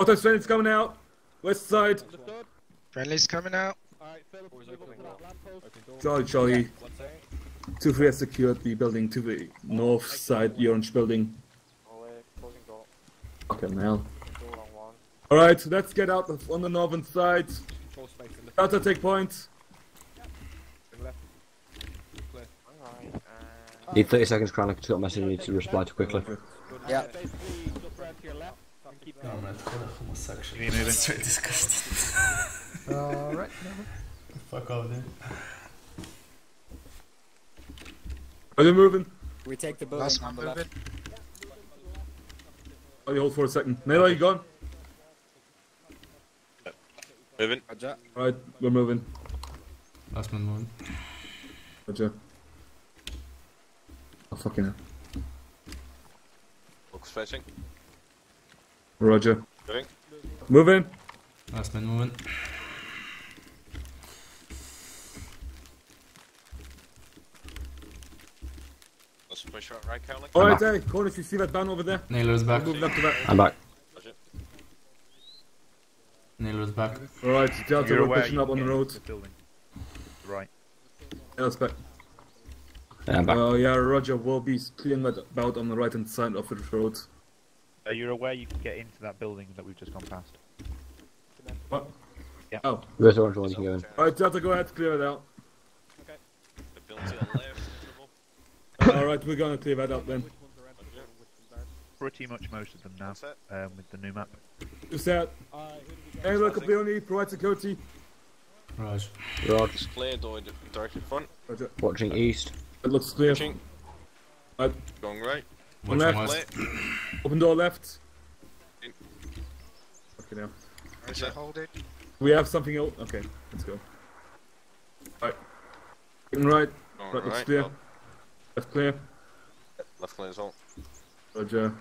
Auto friendly's coming out. West side. Friendly's coming out. Charlie. 2-3 has secured the building to the north side, the orange building. Fucking hell. Alright, let's get out on the northern side. Delta, take point. Need 30 seconds, Crown. I got a message you need to reply to quickly. Yeah. Oh man, it's got a full section. Keep moving. Straight disgusted. Alright. Fuck off, dude. Are you moving? We take the building on the left. Oh, you hold for a second. Nela, you gone? Moving. Roger. Alright, we're moving. Last man moving. Roger. Oh, fucking hell. Looks facing. Roger. Moving. Moving. Last man moving. Let's push right, Cowlick. Alright, hey, Corn, if you see that ban over there. Nailer's back. Moving up to that. I'm back. Nailer's back. Alright, Delta, You're we're aware pushing you up on the can get road. into the building. Right. Naila's back. Yeah, I'm back. Oh, yeah, Roger, we'll be clearing that about on the right hand side of the road. You're aware you can get into that building that we've just gone past. What? Yeah. Oh. There's orange one, you can go in. Alright, Delta, go ahead, clear it out. The building to the left. Alright, we're gonna clear that out then. Pretty much most of them now, with the new map. Just that. Hey, look, Leone, provide security. Raj. Raj. Clear door directly in front. Roger. Watching east. It looks clear. Pushing. Right. Going right. On Watching left. west. Open door left. In. Okay, now. Roger, hold it. We have something else. Okay, let's go. Right. Looking right. Going Right looks right. clear. Oh, Left clear. left clear as well. Roger.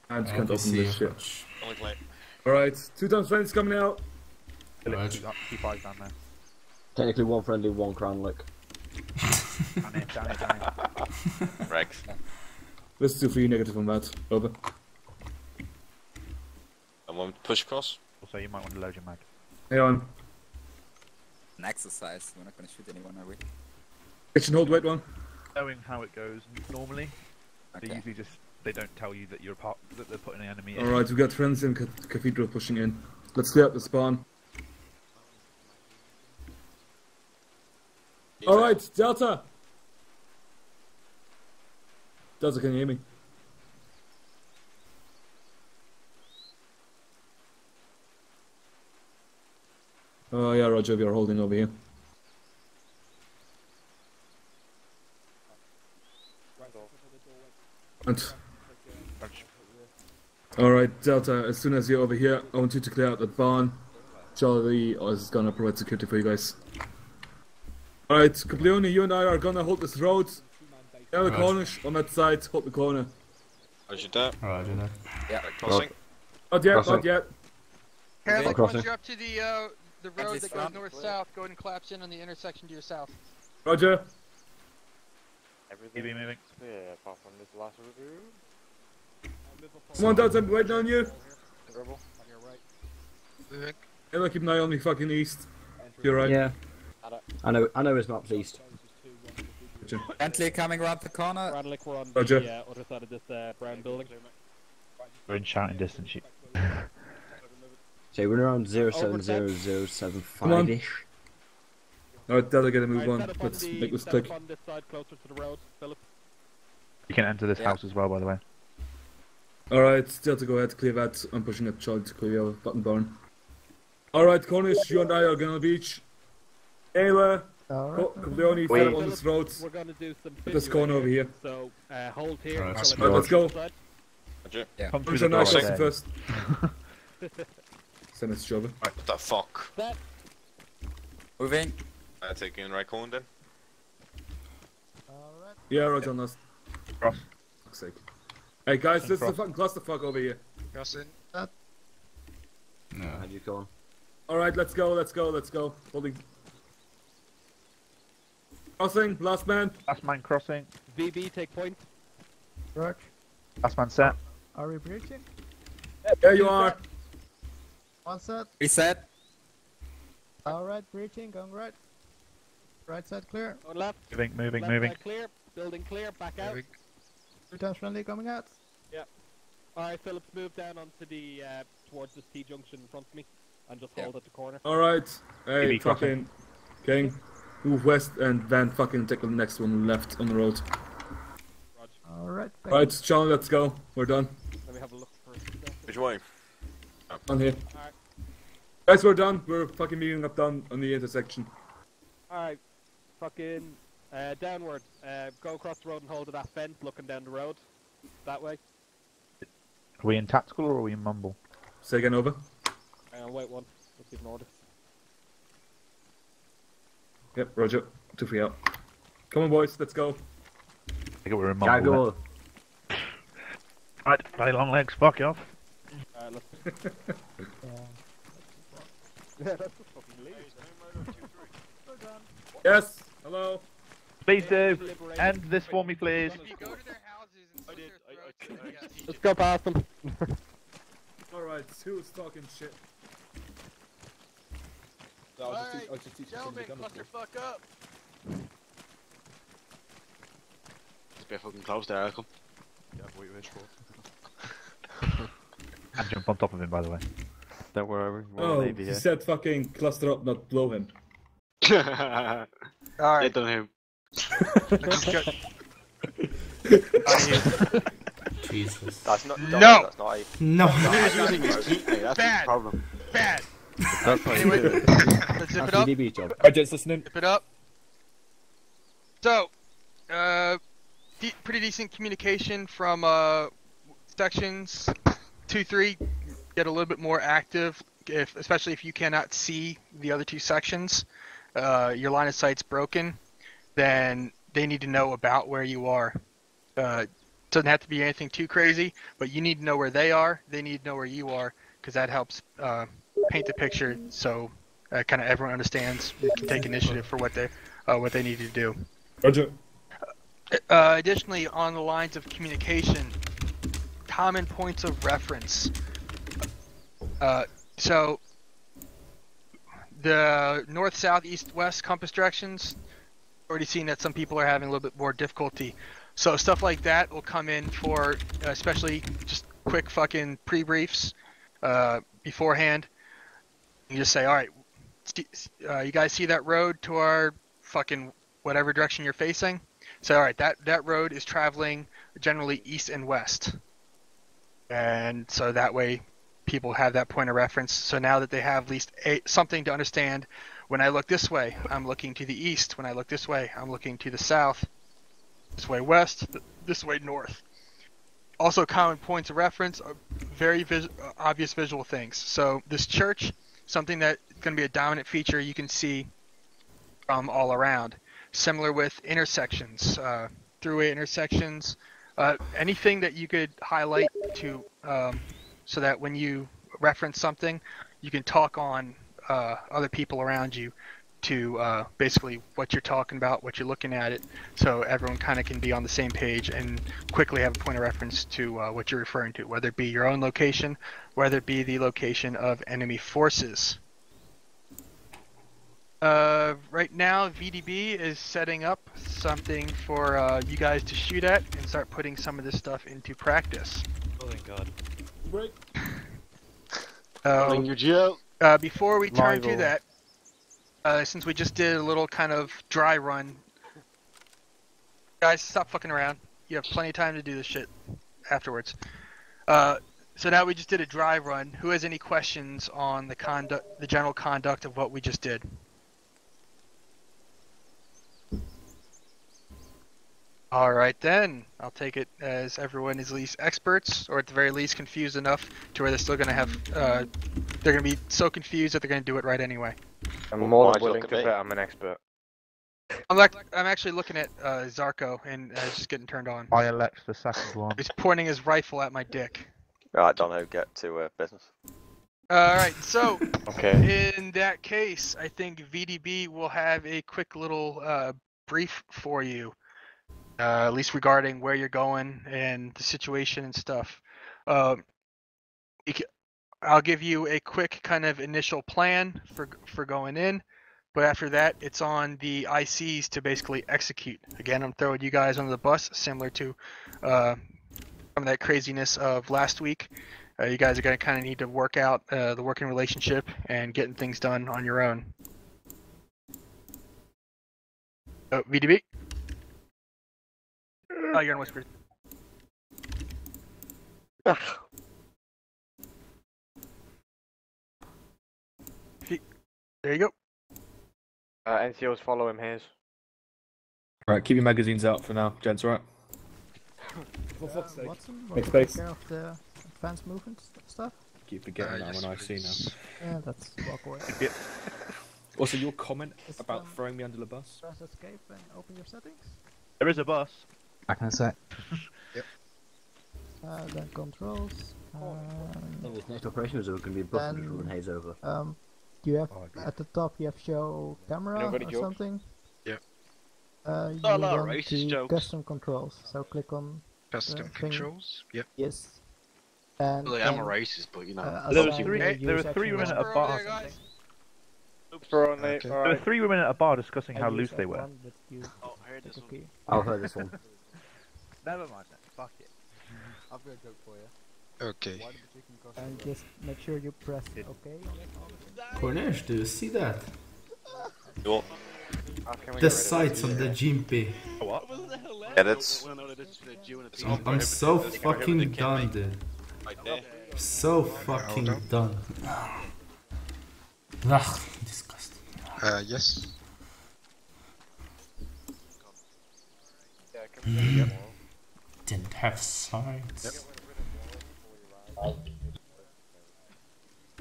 I just can't open LPC this shit. approach. Only clear. Alright, 2 times friends coming out. Raj. Keep eyes down there. Technically one friendly, one Crown lick. Down it. Rex. Let's do 3 negative on that. Over. And one push across. Also, you might want to load your mag. Hang on. An exercise. We're not gonna shoot anyone, are we? Kitchen hold, wait one. Knowing how it goes normally, they Okay. usually just they don't tell you that you're part that they're putting an enemy in. Alright, we got friends in Cathedral pushing in. Let's clear up the spawn. Alright, Delta! Delta, can you hear me? Oh yeah, Roger, we are holding over here. Alright, Delta, as soon as you're over here, I want you to clear out that barn. Charlie is gonna provide security for you guys. Alright, Caplione, you and I are gonna hold this road. Down the corner, on that side, hold the corner. Roger that. Roger that. Yeah. Crossing. Not yet, Crossing. not yet. Carolyn, crossing. once you're up to the road Friendly's that goes front. north-south, go ahead and collapse in on the intersection to your south. Roger. Keep it moving. Come on, Delta, I'm waiting on you. Moving. Hey, look, keep an eye on me fucking east. You're right. Yeah. I know his map's east. Friendly coming around the corner. Radlick, we're on Roger. the other side of this brown building. We're in shouting distance. So we're around 070075-ish. Alright, Delta, get a move Alright, on. set up Let's the- make this set quick. up on this side closer to the road, Philip. You can enter this house as well, by the way. Alright, Delta, go ahead, clear that. I'm pushing at Charlie to clear our button barn. Alright, Cornish, you and I are gonna beach. Ayla, Caplione, set up on this road. We're gonna do some At this corner over here. So hold here. Right, until Alright, let's go. Roger. Yeah. Come Push through on the nice door crossing then. first. Send us Jobber. What the fuck? Moving. I take in right corner then. Yeah, Roger on us. Cross. Fuck's sake. Hey guys, this is a Cross. fucking clusterfuck over here. Crossing. No. How'd you go on? Alright, let's go. Holding. Crossing, last man. Last man crossing. VB, take point. Roger. Last man set. Are we breaching? There you are. One set. Reset. Alright, breaching, going right. Right side clear. Go left. Moving. Left side clear. Building clear. Back out. 2 times friendly coming out. Yeah. Alright, Phillips, move down onto the towards this T junction in front of me, and just hold at the corner. Alright. Hey, BB fucking King. Move west and then fucking take the next one left on the road. Alright. Alright, Sean, let's go. We're done. Let me have a look for Which way? On here. Alright. Guys, we're done. We're fucking meeting up down on the intersection. Alright. Fucking downward. Go across the road and hold to that fence looking down the road. That way. Are we in tactical or are we in mumble? Say again, over. Wait one. Let's give an order. Yep, roger. 2-3 out. Come on, boys, let's go. I think we're in mumble. Right, bloody long legs, fuck you off. Let's... Yeah, that's the fucking lead. Yes, hello. Please do. End this for me, please. If you go to their houses and slit their throats, yes. Let's go past them. Alright, who's talking shit? Alright, gentlemen, cluster fuck up. It's a bit fucking close there, Malcolm. Yeah, what you wish for. And jump on top of him, by the way. Don't worry, we're Oh, Navy he here. said fucking cluster up, not blow him. Alright. Done him. Jesus. That's not. No! That's not a. No. He's using his key, mate. That's Bad. the problem. Bad. That's how you Anyway, do it. let's zip it up. DB job. Alright, gents, listening. Zip it up. So, pretty decent communication from sections 2-3. Get a little bit more active, especially if you cannot see the other 2 sections. Your line of sight's broken, then they need to know about where you are. Doesn't have to be anything too crazy, but you need to know where they are. They need to know where you are, because that helps paint the picture so kind of everyone understands and can take initiative for what they need to do. Roger. Additionally, on the lines of communication, common points of reference. So the north, south, east, west compass directions, already seen that some people are having a little bit more difficulty. So stuff like that will come in for especially just quick fucking pre-briefs beforehand. You just say, all right, you guys see that road to our fucking whatever direction you're facing? So all right, that road is traveling generally east and west. And so that way people have that point of reference. So now that they have at least something to understand, when I look this way, I'm looking to the east. When I look this way, I'm looking to the south. This way west, this way north. Also, common points of reference are very obvious visual things. So this church, something that's going to be a dominant feature you can see from all around. Similar with intersections, throughway intersections, anything that you could highlight to so that when you reference something, you can talk on other people around you to basically what you're talking about, what you're looking at it, so everyone kind of can be on the same page and quickly have a point of reference to what you're referring to, whether it be your own location, whether it be the location of enemy forces. Right now, VDB is setting up something for you guys to shoot at and start putting some of this stuff into practice. Oh thank God. Break. Your jail. Before we turn to that, since we just did a little kind of dry run, guys, stop fucking around. You have plenty of time to do this shit afterwards. So now we just did a dry run. Who has any questions on the general conduct of what we just did? All right then, I'll take it as everyone is at least experts, or at the very least confused enough to where they're still going to have, they're going to be so confused that they're going to do it right anyway. I'm more than willing to bet I'm an expert. I'm actually looking at Zarko, and it's just getting turned on. I elect the second one. He's pointing his rifle at my dick. Alright, Dono, get to business. Alright, so Okay. in that case, I think VDB will have a quick little brief for you, at least regarding where you're going and the situation and stuff. I'll give you a quick kind of initial plan for going in, but after that, it's on the ICs to basically execute. Again, I'm throwing you guys under the bus, similar to some of that craziness of last week. You guys are going to kind of need to work out the working relationship and getting things done on your own. Oh, VDB? Oh, you're on Whisper. There you go. NCOs follow him, Hayes. Right, keep your magazines out for now, gents, right? For fuck's sake. Watson, Make want to take space. care of the advanced movement stuff? Keep forgetting that yes, when I see please. now. Yeah, that's walk away. Also, your comment Just, about throwing me under the bus? Press escape and open your settings. There is a bus. Back in a sec. Then controls. In this next operation, is going to be a bus and just run Hayes over. Do you have at the top? You have show camera Nobody or joke? something. Yep. You Not a lot of want racist the jokes. custom controls. So click on Custom the thing. controls. Yep. Yes. And Well, I am a then, racist, but you know. There assign were the three use women action at a one bar. or something. Okay. There were three women at a bar discussing how I use loose they were. F1, but you Oh, I heard click this OK. I'll heard this one. Never mind then. Fuck it. I've got a joke for you. Okay. Why did the chicken cost And just make sure you press OK on it. Cornesh, do you see that? Cool. The sights on the Jimpy. What? Yeah, that's I'm so fucking done, dude. right there. So fucking done. Ugh, disgusting. Yes. Didn't have sights.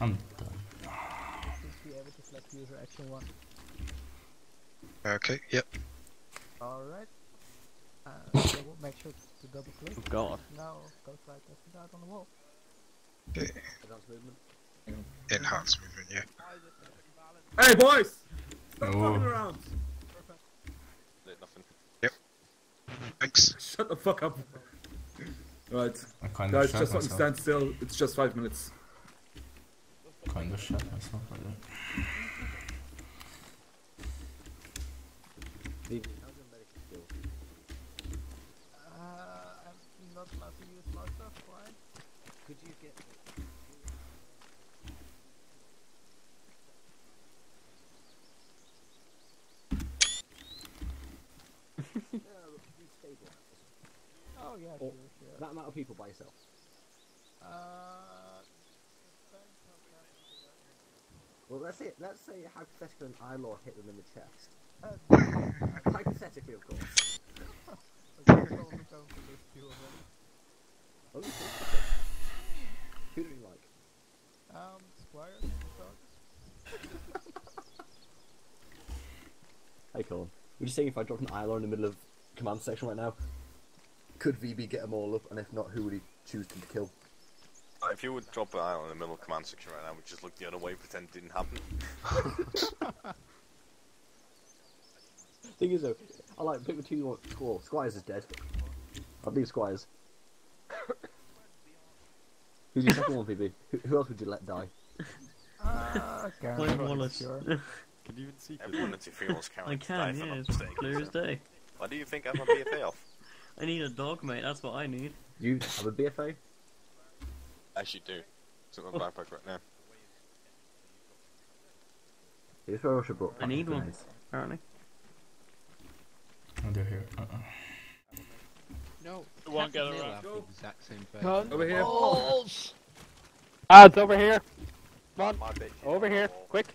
I'm done. Since we have it, just select user action 1. Okay. Yep. Alright. So we'll make sure to double click. Oh god. Now go slide that out on the wall. Okay. Advanced movement. Enhanced movement. Yeah. Hey, boys! Stop Oh. fucking around! Nothing. Yep. Thanks. Shut the fuck up. Right. I kind of Guys, shot just fucking myself. stand still. It's just 5 minutes. Kind of shot myself. I did. I'm not allowed to use my stuff. Why? Could you get... Oh yeah, Or sure. that amount of people by yourself. Well, let's say hypothetically an eyelaw hit them in the chest. Hypothetically, of course. Oh, who do you like? Squire. Hey, Colin. Would you say if I dropped an eyelaw in the middle of command section right now, could VB get them all up? And if not, who would he choose to kill? If you would drop an eye on the middle of command section right now, we'd just look the other way, pretend it didn't happen. Thing is though, I like pick the two you want. Cool. Squires is dead. I'll leave Squires. Who's your second one, VB? Who else would you let die? Karen Wallace. Sure. Can you even see? Everyone at your funeral's I carrying can, yeah, it's clear as day. Why do you think I'm a BFA off? I need a dog, mate, that's what I need. You have a BFA? I actually do. It's in my backpack right now. Here's where I should brought. I need one, apparently. Oh, they're here. No. It won't get around. Have the exact same face. Over here. Balls! Ads over here. Come on. Over here, quick.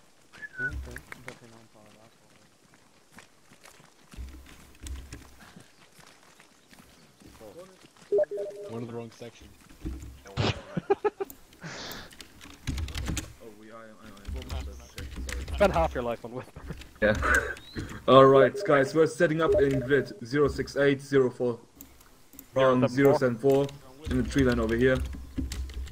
One in the wrong section. Spend half your life on Whisper. Yeah. Alright, guys, we're setting up in grid 06804 from 074 in the tree line over here.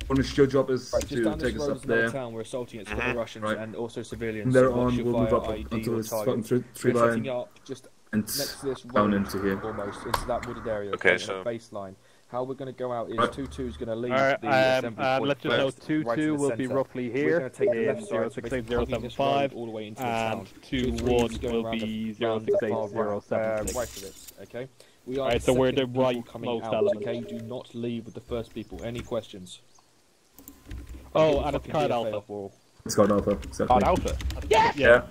Cornish, your job is Right, just to down this take us road up is another there. town we're assaulting. It's full of Russians Right. and also civilians. From there so once on, you we'll move fire up IED until or this fucking target, tree we're setting line up just and next to this down road into here. almost into that wooded area. Okay, Okay, so- a baseline. How we're going to go out is Right. 2-2 is going to leave Alright, the assembly point let's just know first, right in 2-2 the will be centre. roughly We're here going to take the in left side, so basically hugging this 06805, road all the way into the and town. 2-1 2-3 is going will around be round the far 06807. right of it. Okay. We are Alright, the so we're the second people right coming most out. element. Okay, do not leave with the first people. Any questions? Oh, and it's Fucking card DFA alpha. off wall. It's called Alpha. Exactly. Card alpha? Yes! Yeah.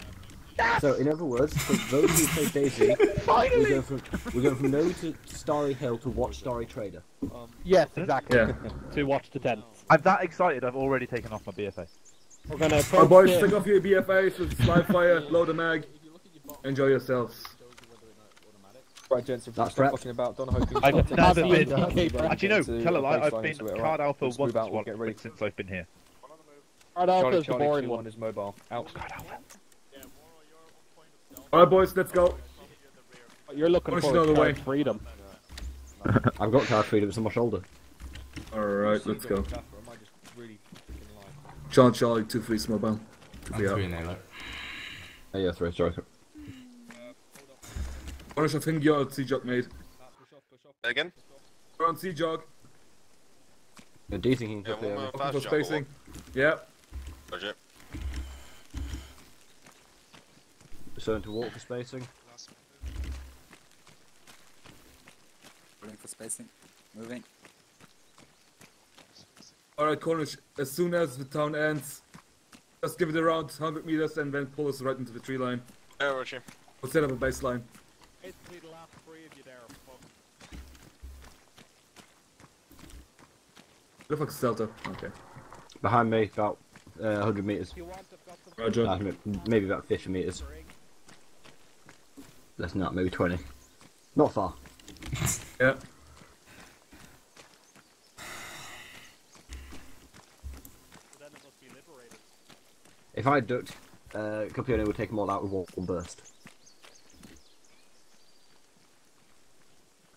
So, in other words, for those who play Daisy, we're going from no to Starry Hill to watch Starry Trader. Yes, exactly. Yeah. To watch the tents. I'm that excited. I've already taken off my BFA. We're gonna Alright, approach boys, the- take off your BFAs with slide fire, load a mag. Enjoy yourselves. Right, gents, if we That's stop prep. fucking about, don't hope I've never been. Okay, Actually, no. to Tell a a lie. I've baseline been into it, card right? alpha Let's once move out, we'll get ready. since I've been here. Card alpha Charlie, is the Charlie, boring 2-1 one. is mobile. Out. Alright, boys, let's go. You're looking Push for another way. card freedom. I've got card freedom, it's on my shoulder. Alright, let's go. Am I just really freaking lying? Charlie, Charlie, 2-3 mobile. I'm 3 nailer. Oh, yeah, 3, sorry. Cornish, I think you're on C-Jog, mate. Again? We're on C-Jog. Yeah, do you think you can Yeah, clear one it? more fast For jog. spacing. Yeah. Roger. So into walk for spacing. Rolling for spacing. Moving. Alright, Cornish, as soon as the town ends, just give it around 100 meters and then pull us right into the tree line. Yeah, Roger. We'll set up a baseline. Basically, the last 3 of you there are fucked. Look like Delta. Okay. Behind me, about 100 meters. Roger. Maybe about 50 meters. Less than that, maybe 20. Not far. Yeah. If I ducked, Capione would take them all out with one burst.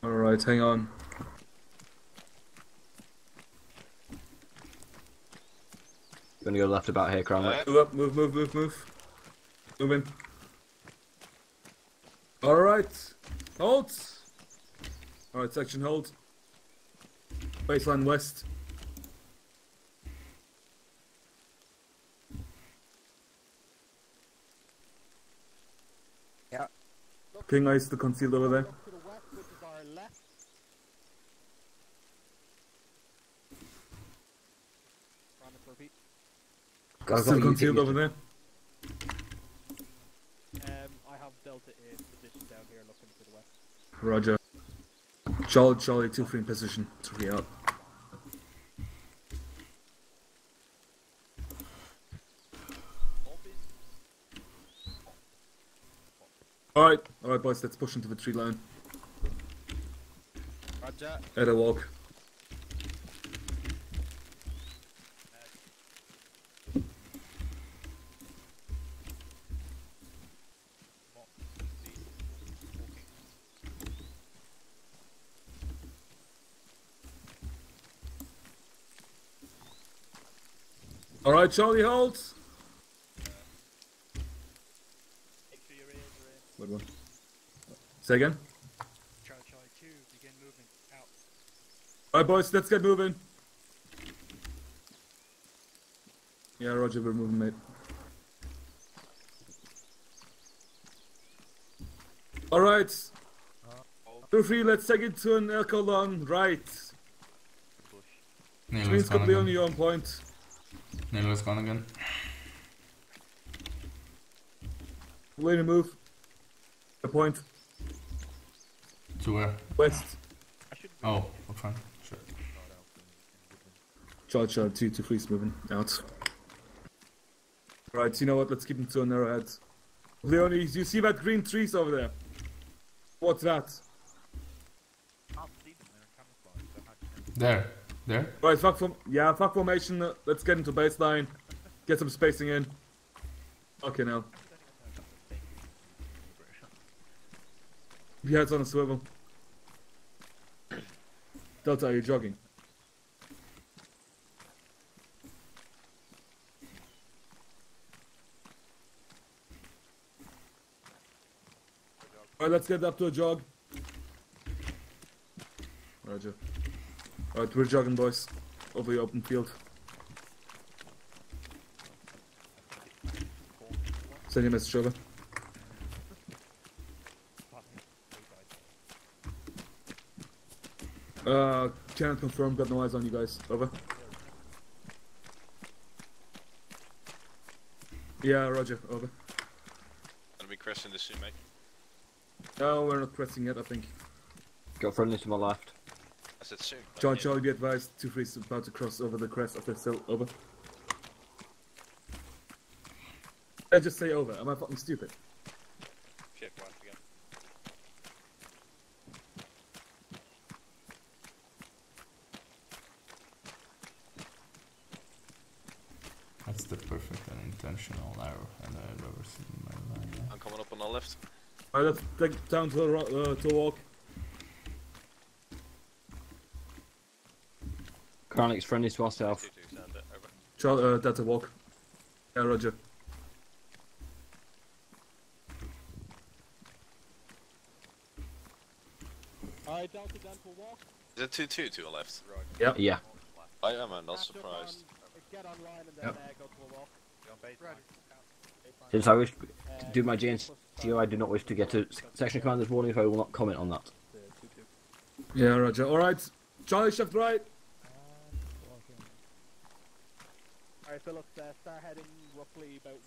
Alright, hang on. Gonna go left about here, Cranley. Move up, move. Moving. Alright. Hold! Alright, section hold. Baseline west. Yeah. King Ice the concealed over there. To the west, which is our left. Round it for repeat. Still concealed over there. I have Delta in position down here looking to the west. Roger. Charlie 2-3 in position. 3 out. Alright, boys, let's push into the tree line. Roger. At a walk. Alright, Charlie, hold! Good one. Say again? Charlie 2, begin moving. Out. Alright, boys, let's get moving. Yeah, Roger, we're moving, mate. Alright. 2-3, let's take it to an Elkolon right. Nailer's Screen's gone completely again. on point. Nailer's gone again. Way to move. The point. To where? West. Oh, we're fine. Sure. Charlie 2-3's moving out. Right, you know what? Let's keep them to an arrowhead. Leonie, do you see that green trees over there? What's that? There. There? Right, fuck formation. Let's get into baseline. Get some spacing in. Okay, now. Your head's on a swivel. Delta, are you jogging? Alright, let's get up to a jog. Roger. Alright, we're jogging, boys. Over the open field. Send your message over. Cannot confirm, got no eyes on you guys. Over. Yeah, roger, over. Gonna be cresting this soon, mate. No, we're not pressing yet, I think. Got friendly to my left. I said soon. John, Charlie, be advised, 2-3 is about to cross over the crest of the hill. Over. I just say over. Am I fucking stupid? Shit, once again. That's the perfect and intentional error, and I've ever seen in my life. I'm coming up on the left. Alright, let's take down to a walk. Karnik's friendly to our south. Over. That's a walk. Yeah, roger. Alright, Delta down for walk. Is it 2-2 to the left? Right. Yep. Yeah. I am, I'm not surprised. Get online and then go to a walk. Since I wish to do my JNCO, I do not wish to get a section commander's warning, so I will not comment on that. Yeah, roger. Alright, Charlie, shift right. Alright, Phillips, start heading roughly about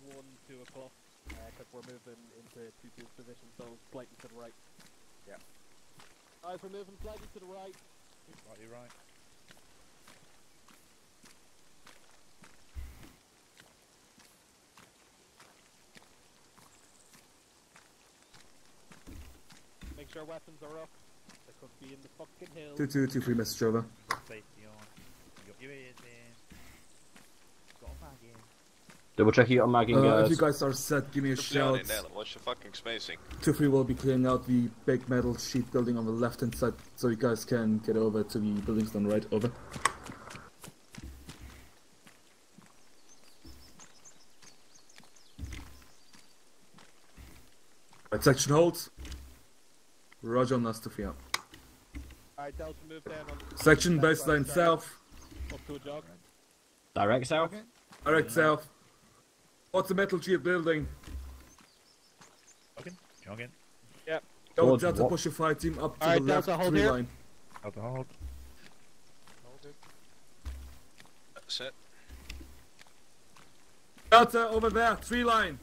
1-2 o'clock, because we're moving into 2-2's position, so slightly to the right. Yeah. Alright, we're moving slightly to the right. Slightly right. Make sure weapons are up. They could be in the fucking hill. 2-2, 2-3 message over. Safety on. You got your ears in. Got a mag in. Double check you got magging, guys. If you guys are set, give me a shout. What's your fucking spacing? 2-3 will be clearing out the big metal sheet building on the left hand side, so you guys can get over to the buildings on the right. Over. Right, section hold. Roger on us to field. Alright, Delta, move down on Section baseline south. up to a jog. Direct south? Direct south. What's the metal sheet building? Jogging. Yep. Go Delta, push your fire team up to the left Delta, hold 3 here. line. Hold. Hold it. Set. Delta, over there, 3 line.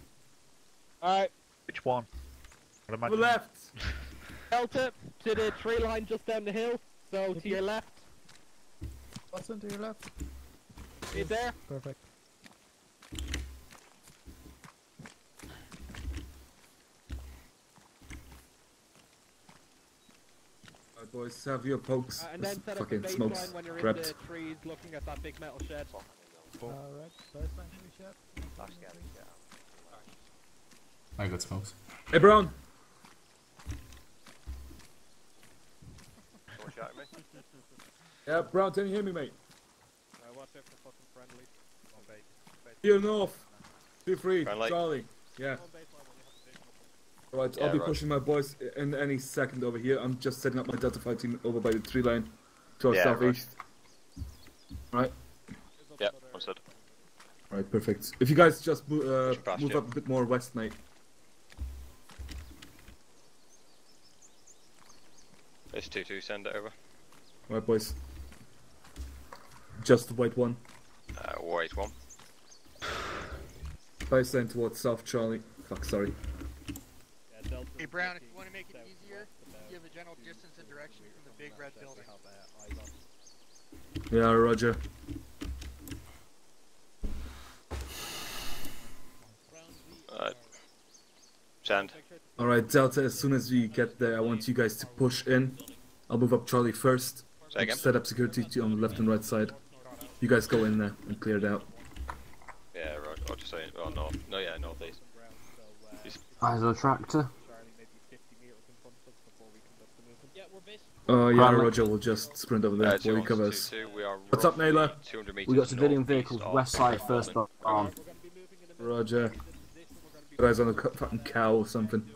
Alright. Which one? To the left. Delta, to the tree line just down the hill, so to your left. Watson, to your left. You there? Perfect. Alright, boys, have your pokes. And then set up a Fucking smokes. baseline when you're in Prepped. the trees looking at that big metal shed. Alright, baseline, heavy shot. I got smokes. Hey, Brown. Don't shout at me. Yeah, Brown, can you hear me, mate? Watch out for fucking friendly. Here north. 2-3, Friendly. Charlie. Yeah. Right, I'll be right. pushing my boys in any second over here. I'm just setting up my Delta Fight team over by the tree line to our southeast. Right. Yep, understood. Right, perfect. If you guys just move past up you. a bit more west, mate. It's 2-2, send it over. Right, boys. Just the white one. White one. Baseline towards south, Charlie. Fuck, sorry. Hey Brown, if you want to make it easier, give a general distance and direction from the big red building. Yeah, roger. Send. Alright, Delta, as soon as we get there, I want you guys to push in. I'll move up Charlie first. Say again? Set up security on the left and right side. You guys go in there and clear it out. Yeah, right. I'll just say, oh no. No, yeah, northeast. Eyes on a tractor. Oh yeah, Grandma. Roger will just sprint over there while he covers. We are What's up, Naylor? 200 meters We got civilian northeast vehicles, of west side, first arm. Roger. Guys on a fucking cow or something.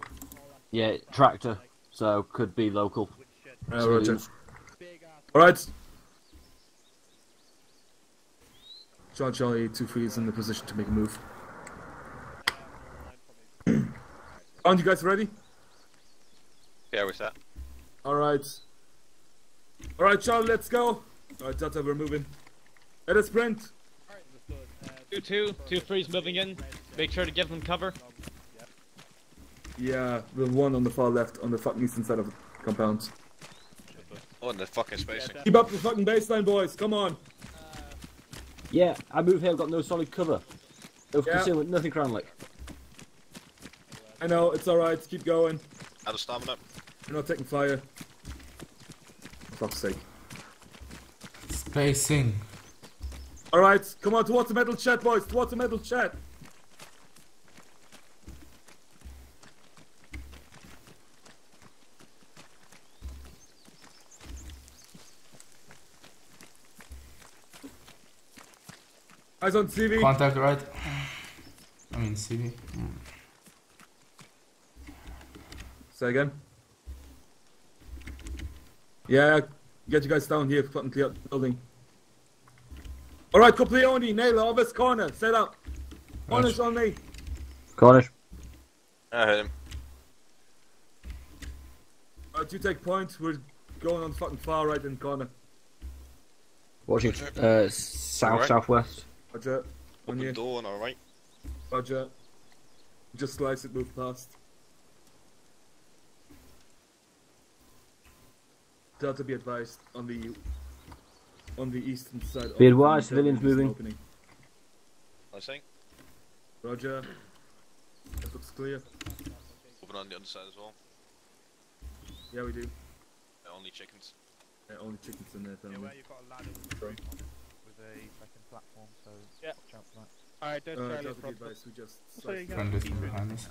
Yeah, tractor. So could be local. Roger. Alright. Charlie 2-3 is in the position to make a move. Aren't you guys ready? Yeah, we're set. Alright. Alright, Charlie, let's go. Alright, Delta, we're moving. At a sprint. 2-2, 2-3's moving in. Make sure to give them cover. Yeah, the one on the far left, on the fucking eastern side of the compound. Oh, and the fucking spacing. Keep up the fucking baseline, boys. Come on. Yeah, I move here. I've got no solid cover. No concealment, nothing crown like. I know, it's alright. Keep going. Out of stamina. We're not taking fire. For fuck's sake. Spacing. Alright, come on, towards the metal shed, boys. Towards the metal shed. Eyes on CV. Contact right. I mean CV. Say again. Yeah, get you guys down here, fucking clear up the building. Alright, Coplioni, Naylor, office corner, set up. Cornish on me. Cornish. I hit him. Alright, you take point, we're going on the fucking far right in corner. Watching southwest. Roger. On you. Door on our right. Roger. Just slice it, move past. Delta, be advised on the eastern side. Be advised, civilians moving. Opening. I think. Roger. That looks clear. Open on the other side as well. Yeah, we do. Only chickens. Yeah, only chickens in there. Yeah, where you've got a ladder with a second platform, so watch out for that. Alright, don't Charlie Delta, be front. advised, we just So you sliced got Friendly's people behind us.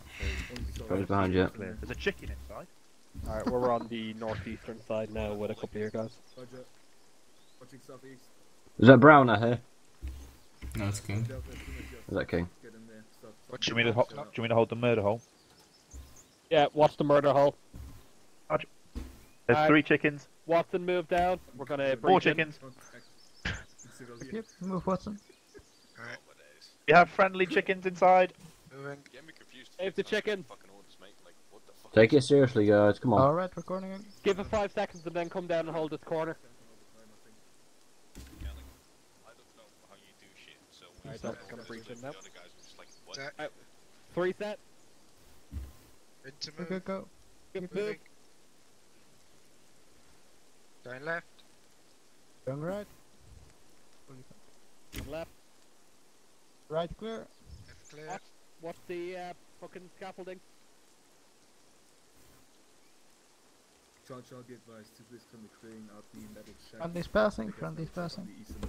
Friendly's behind you. There's a chicken inside. Alright, we're on the northeastern side now with a couple of your guys. Roger. Watching southeast. Is that Brown I hear? No, it's King. Delta, as soon as you're- Is that King? get in there, start Do you mean to hold the murder hole? Yeah, watch the murder hole. There's 3 chickens. Watson, move down. We're gonna More breach in. chickens. Yep, move Watson. You have friendly chickens inside. Save the chicken. Take it seriously, guys. Come on. Alright, recording again. Give it 5 seconds and then come down and hold this corner. Alright, that's gonna breach in now. Alright, 3 set. Go. Good move. Going left. Going right. Left. Right clear. Left clear. What's the fucking scaffolding? Charlie, be advised to please come clearing out the metal shed. Friendly's passing, friendly's passing. On the eastern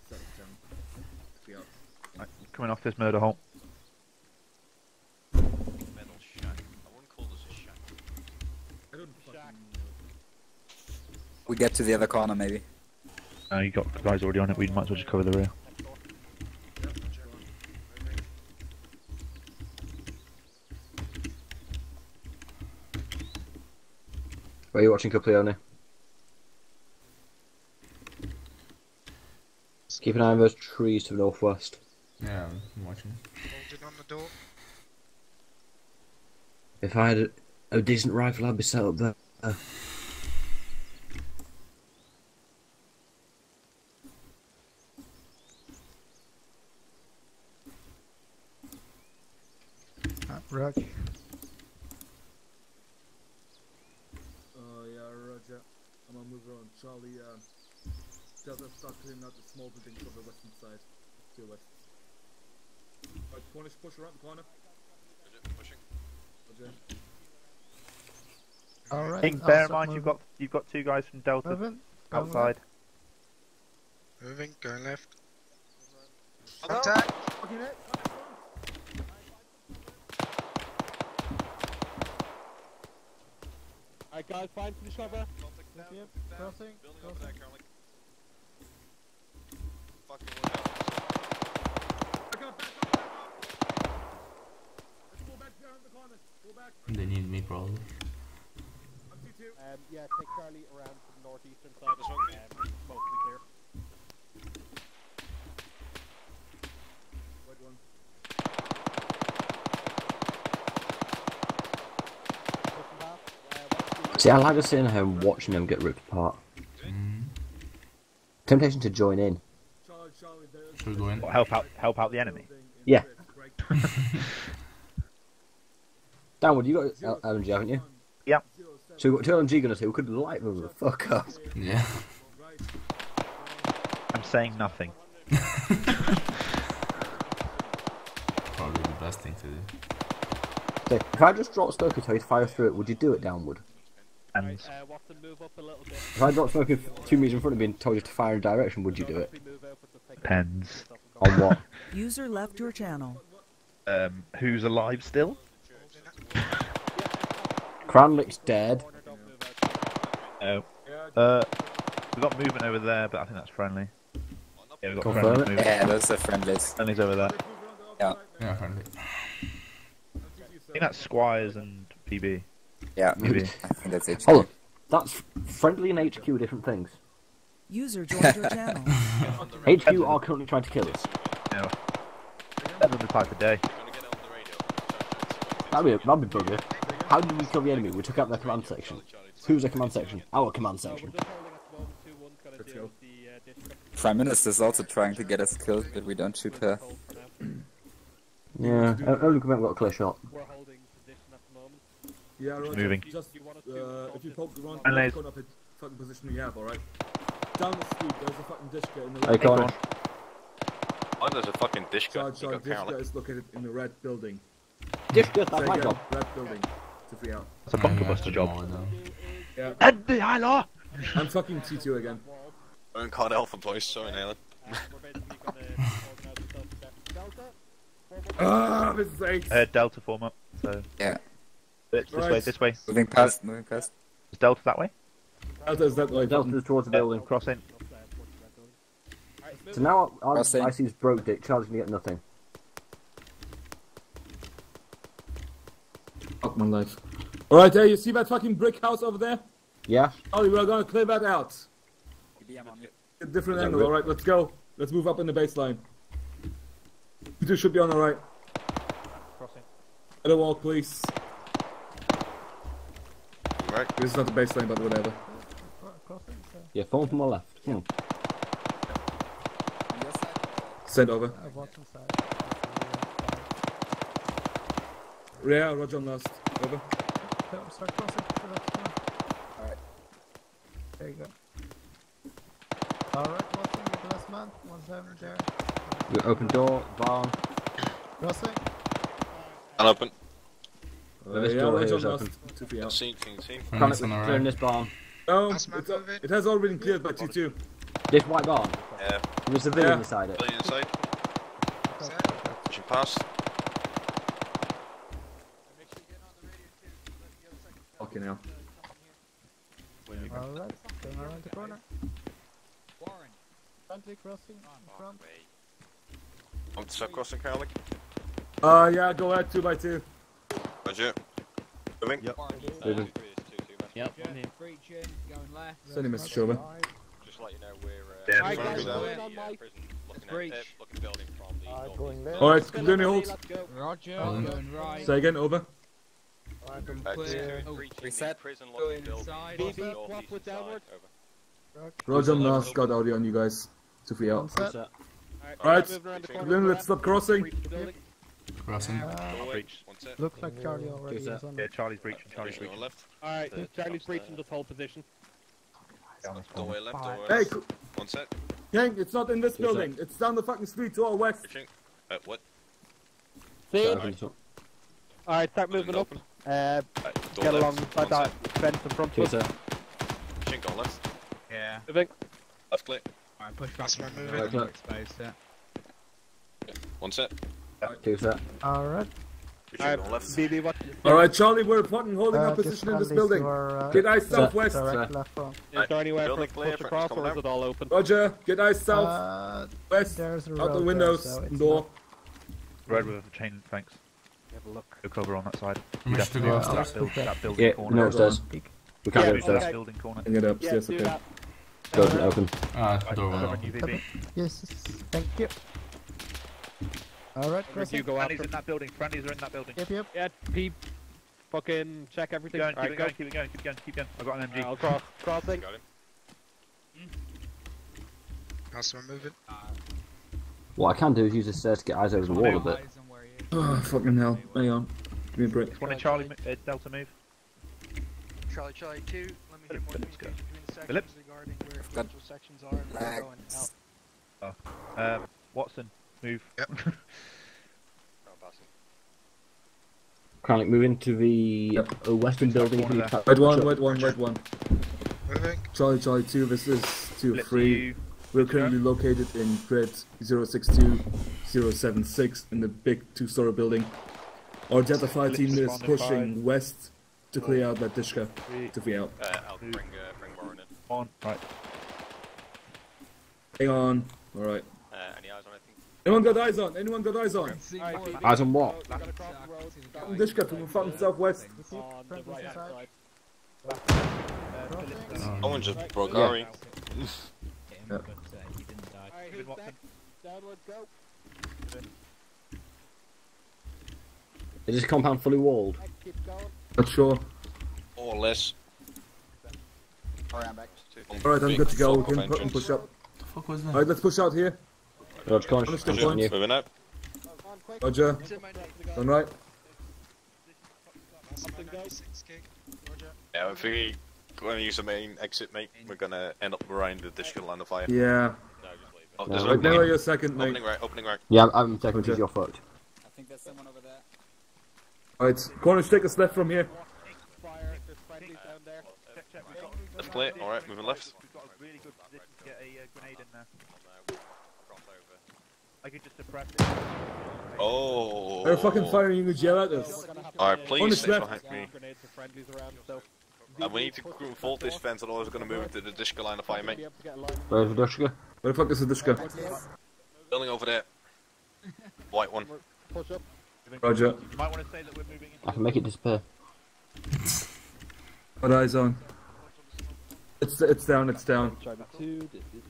side of town. Clear out. Right, coming off this murder hole. Metal shack. I wouldn't call this a shack. I don't fucking We get to the other corner, maybe. No, you got guys already on it. We might as well just cover the rear. Where are you watching Coplioni? Keep an eye on those trees to the northwest. Yeah, I'm watching. Holding on the door. If I had a decent rifle, I'd be set up there. Roger. yeah, Roger. I'm gonna move around. Charlie, Delta, start clearing out the small buildings on the western side. To your west. Right, Cornish, push around the corner. Pushing. Roger. Alright. King, bear in mind you've got 2 guys from Delta Moving. outside. Moving. Going left. Contact. Alright guys, find some cover. Yep, crossing. Building over there, Carly. Fucking Back up. Let's go back behind the corner. Go back. They need me probably. Yeah, take Charlie around to the northeastern side as well. Mostly clear. See, I like just sitting at home watching them get ripped apart. Temptation to join in. Should we go in? What, help out the enemy? Yeah. Downward, you got LMG, haven't you? Yeah. So we've got 2 LMG gunners here, we could light them the fuck up. Yeah. I'm saying nothing. Probably the best thing to do. So, if I just drop smoke and tell you to fire through it, would you do it downward? And Watson, move up a little bit. If I drop smoke 2 meters in front of me and told you to fire in direction, would you do it? Depends. On what? User left your channel. Who's alive still? Cranlick's dead. Oh. We've got movement over there, but I think that's friendly. Yeah, we've got Confirm friendly it. movement. Yeah, those are friendlies. Friendly's over there. Yeah. Yeah, friendly. I think that's Squires and PB. Yeah, PB. I think that's HQ. Hold on. That's friendly and HQ are different things. User joined your channel. HQ are currently trying to kill us. No. 700 pipe a day. That'd be bugger. How did we kill the enemy? We took out their command section. Who's their command section? Our command section. Prime Minister's also trying to get us killed, but we don't shoot her. Yeah, only we haven't got a clear shot. Yeah, right. Moving. Just, if you poke around And the corner of the fucking position we have, alright? Down the street, there's a fucking Dishka in the Hey, red Connor. Oh, there's a fucking Dishka. Charge, Dishka is located in the red building. Dishka, that's Say my again, job. Red building. To free out. That's a bunker buster job. Yeah. And the Hilo! I'm fucking T2 again. I'm called Alpha Boys, sorry, Nailen. This is 8. Delta form up, so... Yeah. This way. Moving past. Is Delta that way? Delta is that way. Delta is towards the building. Crossing. So now our Crossing. IC's broke dick. Charlie's gonna get nothing. Fuck my life. Alright, there, you see that fucking brick house over there? Yeah? Ollie, we're gonna clear that out. A different Is that angle, good? alright, let's go. Let's move up in the baseline. You two should be on the right. Crossing. At the wall, please. Right. This is not the baseline, but whatever. Yeah, phone from my left. Send over. Yeah, Roger on last. Over. Start crossing. Alright. There you go. Alright, Watson, you're the last man. 1-7 there. We open door, barn. Crossing. Unopen. This Yeah, door Roger here on is last. open. 2 feet out. Seen. Can't clear in this barn. No, it has already been cleared by T2. This white barn. Yeah. There's a civilian Yeah. inside it. Billion inside. She passed. Okay, now. Alright, going around the corner. Friendly crossing in front. I'm stuck crossing, Carlick. Yeah, go ahead, 2x2. Roger. Moving. Yep. Moving. Yep, I'm here. Breaching, going left. Send a message over. Just to let you know we're Yeah, going guys, to go the in on prison, looking Breach. at looking building from the northeast. Going there. Alright, continue hold. Roger, going right. Say again, over. Clear. Oh, Reset. Prison looking building inside. from the BB, northeast side. Over. Roger on last, got audio on you guys. 2 feet out. Set. Alright, then let's stop crossing. Crossing. Breach. One set. Looks like Charlie already is on. Yeah, Charlie's breaching. Charlie's Breaching on breaching. left. Alright, Charlie's breaching this whole position. Doorway left, doorway Hey, left. One set. Gang, it's not in this building. It's down the fucking street to our west. Breaching. What? See? Alright. Alright, start moving up. Door Get left, along one by that set. fence in front Two, of us. sir. Breaching, go left. Yeah. Moving. Left click. Alright, push back. That's my moving. Right, look. Exposed, yeah. One set. Two, sir. Alright. Breaching, go left. BB, what? Alright, Charlie, we're fucking holding our just position in this friendlies building. to our, Get eyes southwest. direct left front. Is there anywhere for Building us to clear, push for- across, come or is down. it all open? Roger, get eyes south. West. There's a Out road the there, windows so and it's door. Road with a chain, thanks. Have a look. No cover on that side. How much to go upstairs? That building Yeah, corner. no upstairs. We can't go upstairs. That building corner. I can get upstairs, okay. Door isn't open. Door will Cover open. UVB. Yes, thank you. Alright, You go Friendlies after. in that building. Friendlies are in that building. Yep. Yeah, Pete. Fucking check everything. Keep going, keep Alright, it going, keep it going, keep it going, keep going. I've got an MG. I'll crossing. Got him. How's someone moving? What I can do is use the stairs to get eyes over the wall a bit. Oh, fucking hell. Hang on. Give me a break. Just one in Charlie, Delta move. Charlie 2, let me get more Phillips, go. communication between the sections Phillips. regarding where individual sections are and where they're going out. Watson, move. Yep. Cranlick, move into the western building. Corner there. Red one, red one, red one. Moving. Charlie 2, this is 2 Let's 3. you. We're currently located in grid 062-076 in the big 2-story building. Our Delta 5 team is Responding pushing five. west to clear out that Dishka to free out. I'll bring Warren in. On, right. Hang on. Alright. Any eyes on anything? Anyone got eyes on? Anyone got eyes on? Eyes on what? Dishka from fucking southwest. On the right hand side. Someone just broke Ari. Yeah. Alright, who's next? Downward, go. Is this compound fully walled? Keep going. Not sure. Or less. Alright, I'm back. Alright, I'm good to go. We can push up. The fuck was that? Alright, let's push out here. Roger, Cornish, Understood, I'm on you. Moving out. Roger. On right. Yeah, if we going to use the main exit, mate, we're gonna end up behind the Dishka line of fire. Yeah. Oh, there's No. Right opening. now, you're second, mate. Opening right, opening right. Yeah, I'm taking Roger. you're fucked. I think there's someone over there. Alright, Cornish, take us left from here. Fire, there's friendlies down there. Left clear, alright, moving left. We've got a really good position to get a grenade in there. I could just suppress it. Oh. They're fucking firing UGL at us. Alright, please Cornish stay left. behind me. Grenades for friendlies around, so. And we need to vault this fence, otherwise we're going to move into the Dishka line of fire, mate. Where's the Dushka? Where the fuck is the Dishka? Building over there. White one. Push up. Roger. You might want to say that we're moving into I can make it disappear. What eyes on? It's down, it's down. Charlie 2, this is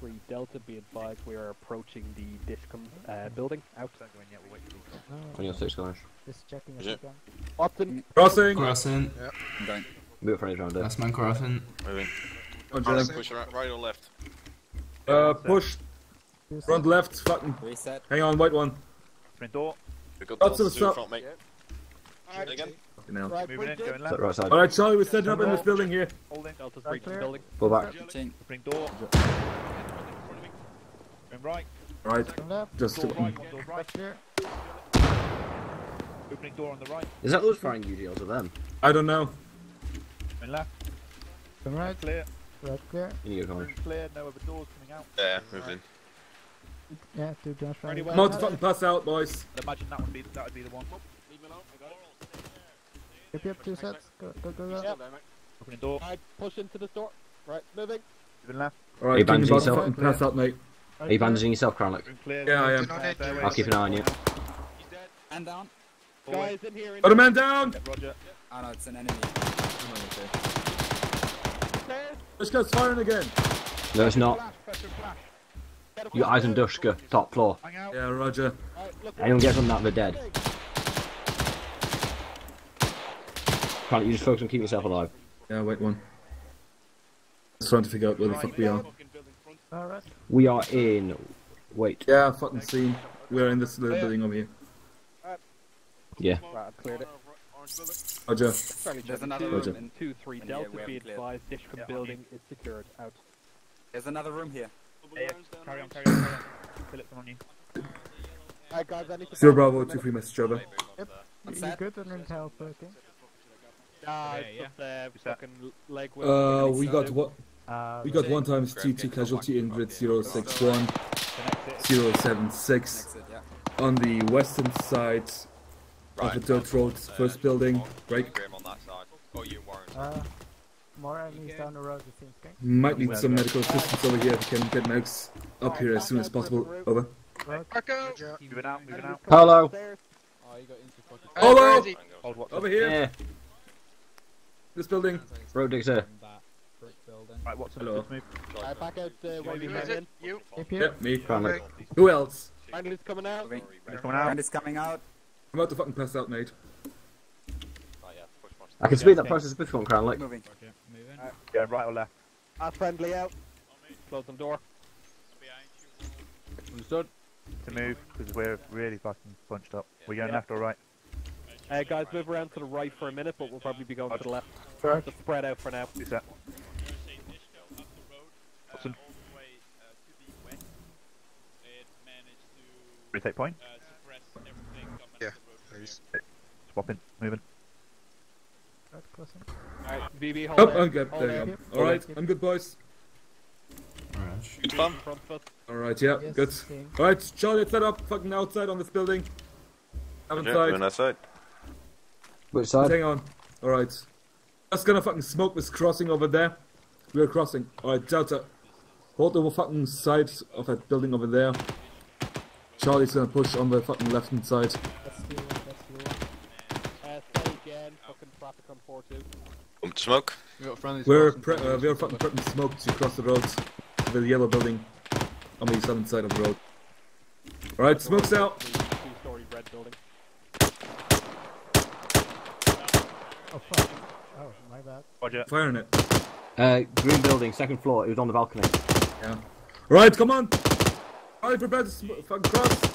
2-3 Delta, be advised we are approaching the Discom building. Out. On your 6, Cornish. Just checking Is if it? you can. Watson. Crossing! Crossing. I'm going. Move it for any round there. Last man crossing. Moving. Roger. Push right or left. Push. Front left, fucking. Reset. Hang on, white one. front door. We've got Lots of doors to the stuff. front, mate. Again. Fucking hell. Right, Moving in, bridge going Is that left. right side? Alright, Charlie, we're setting up in this building here. Holding. Delta's breaching the building. Pull back. Breaching. Opening door. Going right. Alright, Left. just. Door right. One door right. Left here. Opening door on the right. Is that those firing UGLs or them? I don't know. Going left. Come right. Clear. Right clear. In you go, Cornish. Room clear. No other doors coming out. Yeah, moving. Yeah, 2 Josh right. Anyway, I'm out to fucking pass out, boys. I'd imagine that would be the one. Yep, 2 sets. Go. Opening door. Alright, push into the door. Right, moving. Moving left. Alright, Are you King, bandaging about to yourself? fucking pass out, mate. Are you bandaging yourself, Cranlick? Room clear. Yeah, I am. Fairway. I'll keep an eye on you. And down. Guys in here. Got a man down! Yeah, Roger. Oh no, it's an enemy. This guy's firing again. No, it's not. Flash. Pressure flash. You got eyes on Dushka, top floor. Hang out. Yeah, Roger. Anyone gets on that, they're dead. Cranlick, you just focus on keeping yourself alive. Yeah, wait one. Just trying to figure out where the fuck we are. Alright. We are in. Wait. Yeah, fucking see. We're in this little building over here. Yeah. Right, I've cleared it. Roger. There's another Roger. room. 2-3 Yeah, Delta, we have be it cleared. advised Discom building is secured. Out. There's another room here. Yeah, carry on. Phillips, I'm on you. Alright, guys, I need to. 0 Bravo 2-3 message over. Yep. What's You that? good on intel 13? It's just fucking leg whip. We got what? We got 1 times T2 casualty in grid 061, 076 Exit, yeah. on the western side of the dirt road, first building. Break. Grim on that side. Oh, you and Warren. More enemies down the road, it seems, okay? Might need some medical assistance over here if we can get Noakes up here as soon as possible. Over. Marco! Moving out. Hello. Oh, you got into fucking. Hold where on! is he? Hold what? Over here! Yeah. This building. Road digger. That brick building. Right, what's Hello. let's move. Back out where we Who came is in. it? You? Yep, me. Cranley. Who else? Finally, it's coming out. It's coming out. And it's coming out. I'm about to fucking pass out, mate. I can speed that process a bit from Cranley. Moving. Okay, moving. Yeah, right or left? Friendly out. Closing door. Understood. To move, because we're really fucking bunched up. We're going left or right? Guys, move around to the right for a minute, but we'll probably be going to the left. Sure. Just spread out for now. Do that. Watson. Retake point. Yeah, please. Swapping, moving. Alright, BB, hold Oh, there. I'm good. Hold There you go. Alright, I'm good, boys. Alright. Good fun. Front foot. Alright, yeah, Yes, good. same. Alright, Charlie, set up fucking outside on this building. I'm Yeah, inside. doing that side. Which side? Hang on. Alright. Just gonna fucking smoke this crossing over there. We're crossing. Alright, Delta. Hold the fucking side of that building over there. Charlie's gonna push on the fucking left hand side. Let's do it. Stay again. Fucking traffic on 4-2. Pump to smoke. We got friendlies We're crossing. fucking prepping smoke to cross the road to the yellow building on the southern side of the road. Alright, smoke's out. The two-story red building. Oh fuck. Oh, my bad. Roger. Firing it. Green building, second floor. It was on the balcony. Yeah. Right, come on. Alright, prepare to fucking cross.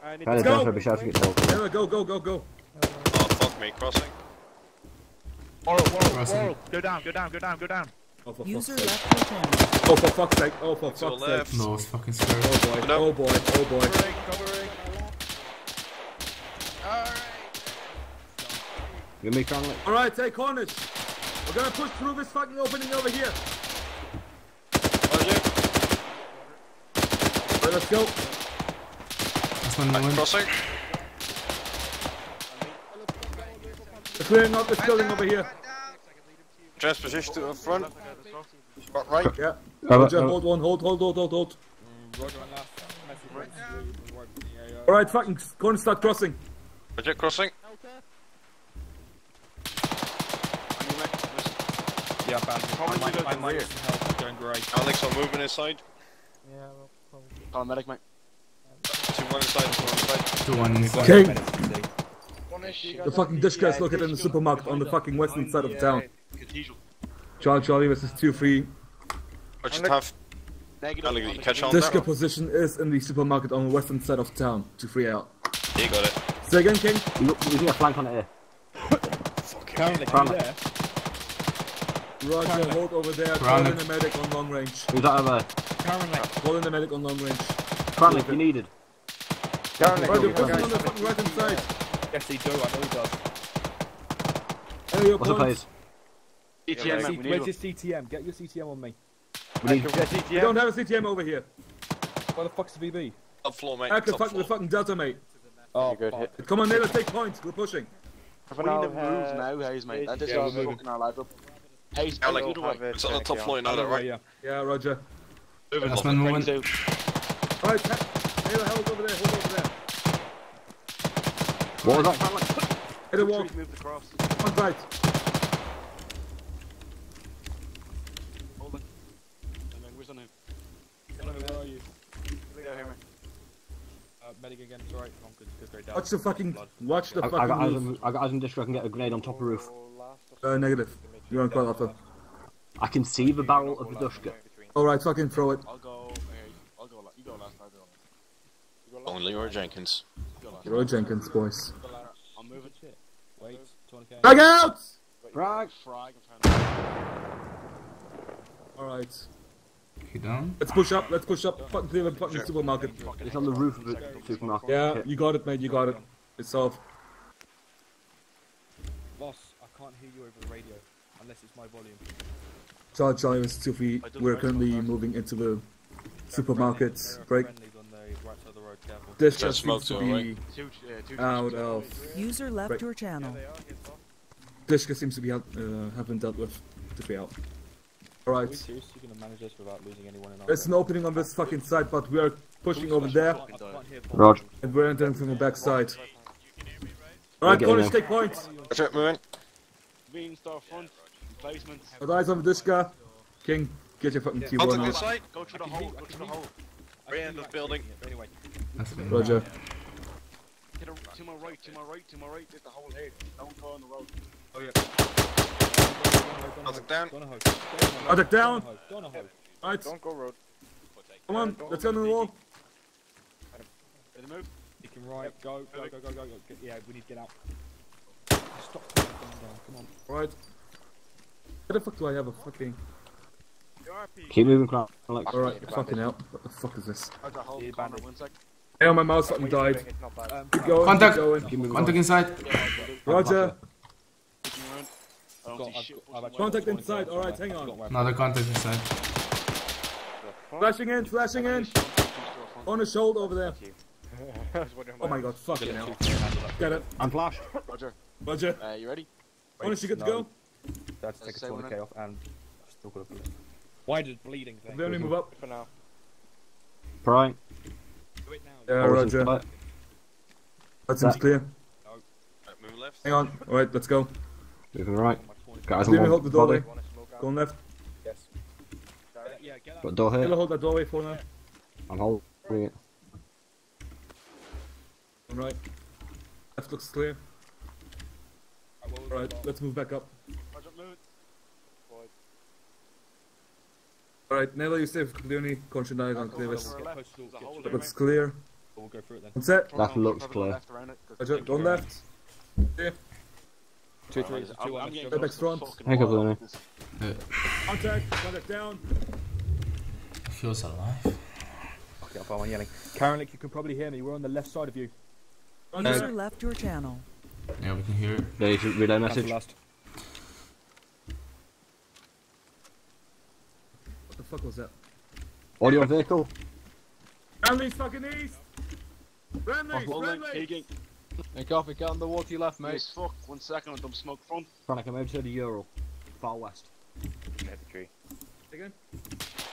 Alright, Kind of go. down, so I'll be shouting at the balcony. Yeah, go. Oh, fuck me, crossing. Warrell, Crossing. Warrell. Go down. Oh, for User fuck's sake. left your channel. Oh, for fuck's sake. Oh, for To the fuck's sake. left. No, it's fucking scary. Oh boy, oh boy, oh boy. Covering. Alright. You me, Cranley? Alright, take corners. We're gonna push through this fucking opening over here. Roger. Right, let's go. That's one moving. Crossing. We're clearing out this building over here. Transposition to the front. Spot right. Yeah. Robert, Roger, hold one, hold. Alright, fucking corners start crossing. Roger, crossing. Yeah, I might need some help. Doing great. Alex, I'm moving inside. Yeah, well, probably. Call medic, mate. 2-1 inside, 2-1 inside. 2-1 inside. King. The fucking dish guy's located in the supermarket on the fucking western side of town. Charlie versus 2-3. Roger, tough. Alex, you catch on Dishka there? position is in the supermarket on the western side of town. 2-3 out. You got it. Say again, King. We need a flank on it here. Cranley. Roger, hold over there. Call in the medic on long range. Who's that over? Call in the medic on long range. Cranley, you needed. Roger, pushing on the fucking right hand side. Yes, he do. I know he does. Area What's the points. place? CTM, man. We need Where's one. your CTM? Get your CTM on me. We need... We don't have a CTM over here. Where the fuck's the VB? Top floor, mate. Heck, the Top fucking floor. Delta, mate. Oh, Good fuck. hit. Come on, Naylor, take points. We're pushing. We need to move now, Hayes, mate. That just is fucking our life up. Hayes, go Alex, the other way. it's on the top floor, you know that, right? Yeah. Yeah, Roger. Moving. That's one moving. Alright, Naylor, hold over there, hold over there. What was that, Cranley? Hit a wall. Move the cross. On right. Hold it. Where's the name? Where are you? Here, mate. Medic again. Sorry. I'm good. Straight down. Watch the fucking I got eyes move. on, I got eyes on dish, I can get a grenade on top of the roof. Negative. You're on quite alpha. I can see the barrel of the Dushka. Alright, fucking throw it. I'll go. You go last. Only Leroy Jenkins. Roy Jenkins, boys. I'm moving. Wait. 20k. Back out! Frag! Frag in front Alright. Okay, down. Let's push up. Fucking clear the fucking supermarket. It's on the roof of the supermarket. Yeah, you got it, mate. You got it. It's solved. Boss, I can't hear you over the radio unless it's my volume. Charlie was 2-3. We're currently moving into the supermarket break. Friendlies on the right side of the road. Careful. This Yeah, just seems to smoke's be two out of. User left Right. your channel. Dishka seems to be have been dealt with. To be out. Are we Alright. seriously going to manage this without losing anyone in our There's an opening on this fucking side, but we are pushing over there. Roger. And we're entering from the back side. Alright, We're getting corners, take points. Roger, moving. Being star front. Placements. Got eyes on the Dishka. King, get your fucking Q1 Contact out. this side. Go through the hole. Go through the hole. Right end of the building. Anyway. Roger. To my right. To my right. To my right. There's the hole here. Don't go on the road. Oh yeah. Contact down. Contact down. Right. Don't go road. Come on, let's go on the wall. Ready to move? You can right. Go. Yeah, we need to get out. Stop putting the thing down. Come on. Right. Where the fuck do I have a fucking... Keep moving, crap. Alright, fucking hell. What the fuck is this? How's that hole? Corner, 1 sec. Hey, my mouse fucking died. Keep going, Contact! keep going. Contact inside! Roger. Contact Contact inside, alright, hang on. Another contact inside. Flashing in, flashing in. On his shoulder over there. Oh my god, fucking hell. Get it. I'm flashed. Roger. Roger. You ready? Honest, you good to go? That's take a 20k off and I've still got a bullet. Why did bleeding thing? Then we move up. For now. Prime. Yeah, Roger. That seems clear. Move left. Hang on. Alright, let's go. Moving right. Guys, Let me on hold the one body. doorway. Going left. Yes. Got a door Gonna here. hold that doorway for now. I'm holding it. Alright. Left looks clear. Alright, let's move back up. Roger, move. Alright, Nella, you safe. Clearly, Conscious Eye on clear this. There's a hole That there, looks mate. clear. We'll go through it then. One set. That looks Probably clear. left around it, 'cause Roger, go left. Yeah. 2 3 2 I'm 1. getting Step back close to the front. fucking Hang up, wall. Lenny. Contact down. Feels alive. Okay, I'll follow on yelling. Karenlik, you can probably hear me. We're on the left side of you. User left your channel. Yeah, we can hear it. Yeah, you should relay message. Last. What the fuck was that? Audio vehicle. Ramley's fucking east! Ramley's! Peeking. Hey, Coffee, get on the wall to your left, mate. Nice fuck. 1 second, I'm smoke front. Frank, I'm over to the Euro. Far west. Again?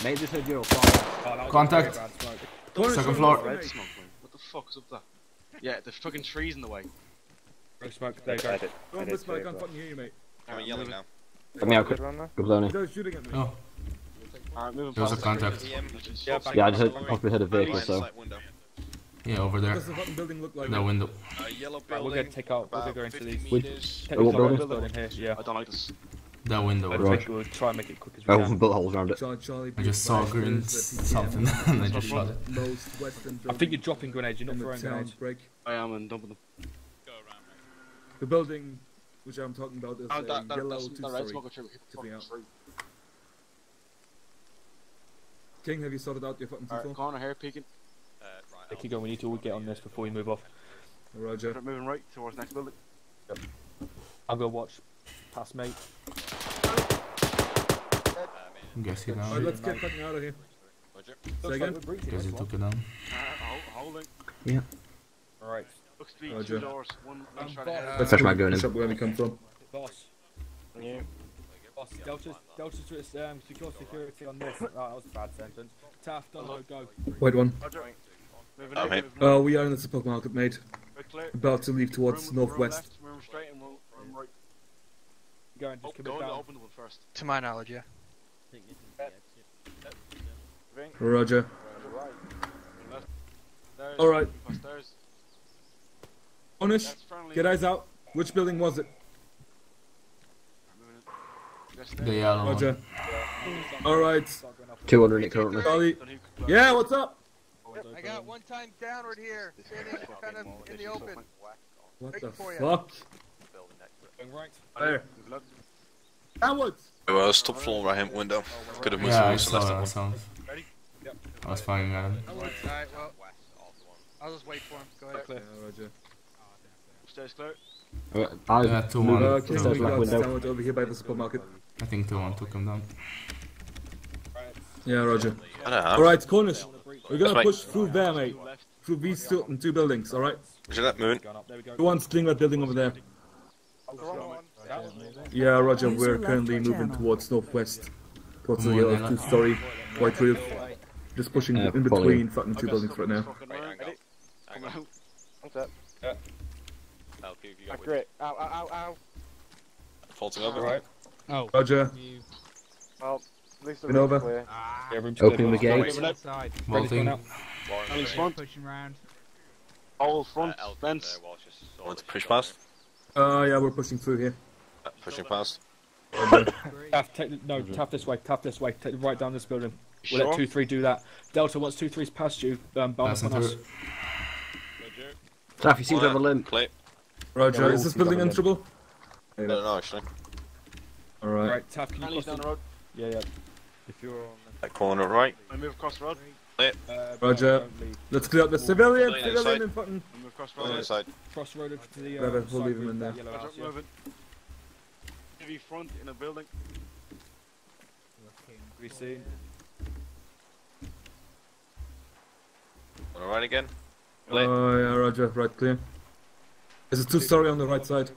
Maybe this is Euro. Far west. Contact. Second floor. Red smoke, man. What the fuck's up there? Yeah, the fucking trees in the way. Red smoke, there you go. Don't whisper, I can't fucking hear you, mate. I'm yelling now. Let me out, quick. Good learning. They're shooting at me. Oh, Alright, moving there was a past. contact. Yeah, I just possibly hit a vehicle, so. Yeah, over What there. does the fucking building look like? That window. Yellow Right, we're going to take out. We're going to go into these. Which? Take What the building? building here. Yeah. I don't like this. That window. We'll try and make it quick as we Oh, can. built holes around it. Charlie, I just saw green something and I just shot it. most western I think you're dropping grenades. You're not in the throwing town grenades. break. I am and dumping them. The building which I'm talking about is Oh, a that yellow red two-story. smoke or hit the Tipping fucking out. tree. King, have you sorted out your fucking Alright, people? corner here, peeking. Hey, keep going. We need to all get on this before we move off. Roger. Moving right towards next building. I'll go watch past mate. Guess he Alright, down. let's get fucking out of here. Roger. Say again? Guess he took it down. Holding. Yeah. Alright. Looks to be Roger. 2 doors. One straight ahead. Let's fetch my gun in. Shop where we come from. Boss. Yeah. Boss. Delta's to secure security on this. Oh, that was a bad sentence. Taft, go. Wait one. Roger. Moving I'm right, here. moving right. We are in the supermarket, mate. We're clear. About to leave towards Room northwest. left, room straight and room right. Go and just Go commit and down. open the one first. To my knowledge, yeah. Roger. Left. Stairs. Alright. Stairs. Onish, That's friendly. get eyes out. Which building was it? Moving in. Just there. The yellow one. Roger. Alright. 200 in it currently. Charlie. Yeah, what's up? I got one time downward here, sitting kind of in the open. What Waiting the for ya. fuck? Going right. There. Downwards! Well, top floor right hand window. Could have moved Yeah, I some saw left. that sound. Ready? Yep. I was firing at him. Alright, well, I'll just wait for him. Go ahead. Yeah, Roger. Stairs clear. I Yeah, 2-1. Okay, Stairs we back got window. downward over here by the supermarket. I think 2-1 took him down. Yeah, Roger. I don't know. Alright, Cornish. We're gonna Wait. push through there, mate. Through these two buildings, alright? Roger that, moving. Who wants to clean that building over there? Yeah, Roger, User we're left currently your moving channel. towards northwest. What's the yellow two-story white roof? Just pushing in between fucking two buildings right now. Hang on. What's up? Yeah. LP, if you got Great. Ow, ow, ow, ow. Faulting over. Right. Oh. Roger. Well, at least the Been room's over. clear. Yeah, room's Opening clear. the gate. Side. Vaulting. Pushing round. All front, fence. Want to push past? Yeah, we're pushing through here. Pushing past. Taff, Taff this way, Taff this way, take right down this building. We'll Sure. let 2-3 do that. Delta, once 2-3's past you, bound up Passing on us. through. Taff, you seem to have a limp. Play. Roger, Yeah, is this building enterable? I don't know actually. Alright. Right, Taff, can you cross down the road. Yeah, yeah. If you're on That corner right. I move across the road. Play. Roger. Let's clear up the civilian! Play Civilian inside. in fucking... I move across the On the road. side. Crossroaded to the Whatever, we'll side leave him room, in there. that yellow Roger, house, yeah. moving. Heavy front in a building. We see. Alright again. Oh yeah, Roger, right clear. There's a two-story on the right side.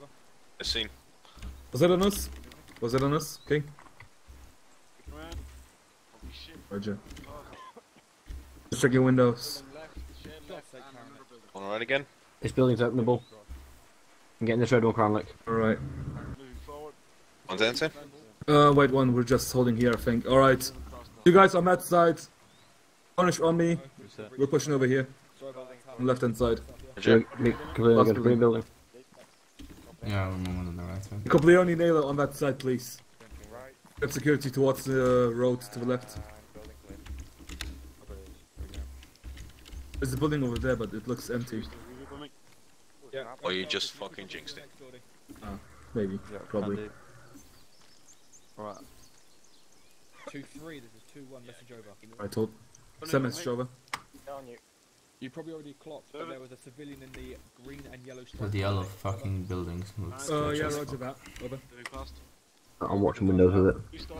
I seen. Was that on us? Was that on us, King? Roger. Just check your windows. Alright again. This building's openable. I'm getting this red one, Cranlick. Alright. One's answer. Wait one, we're just holding here, I think. Alright. You guys on that side. Punish on me. We're pushing over here. On the left hand side. Green building. Yeah, we're moving on the right side. Coplioni Naylor on that side, please. Get security towards the road to the left. There's a building over there, but it looks empty. Or you just fucking jinxed it. Maybe, probably. Alright. 2-3, this is 2-1 message over. I told. Send message over. You probably already clocked, but there was a civilian in the green and yellow So the yellow fucking buildings looks sketchy Yeah, as roger fuck. that. Over. I'm watching windows with it.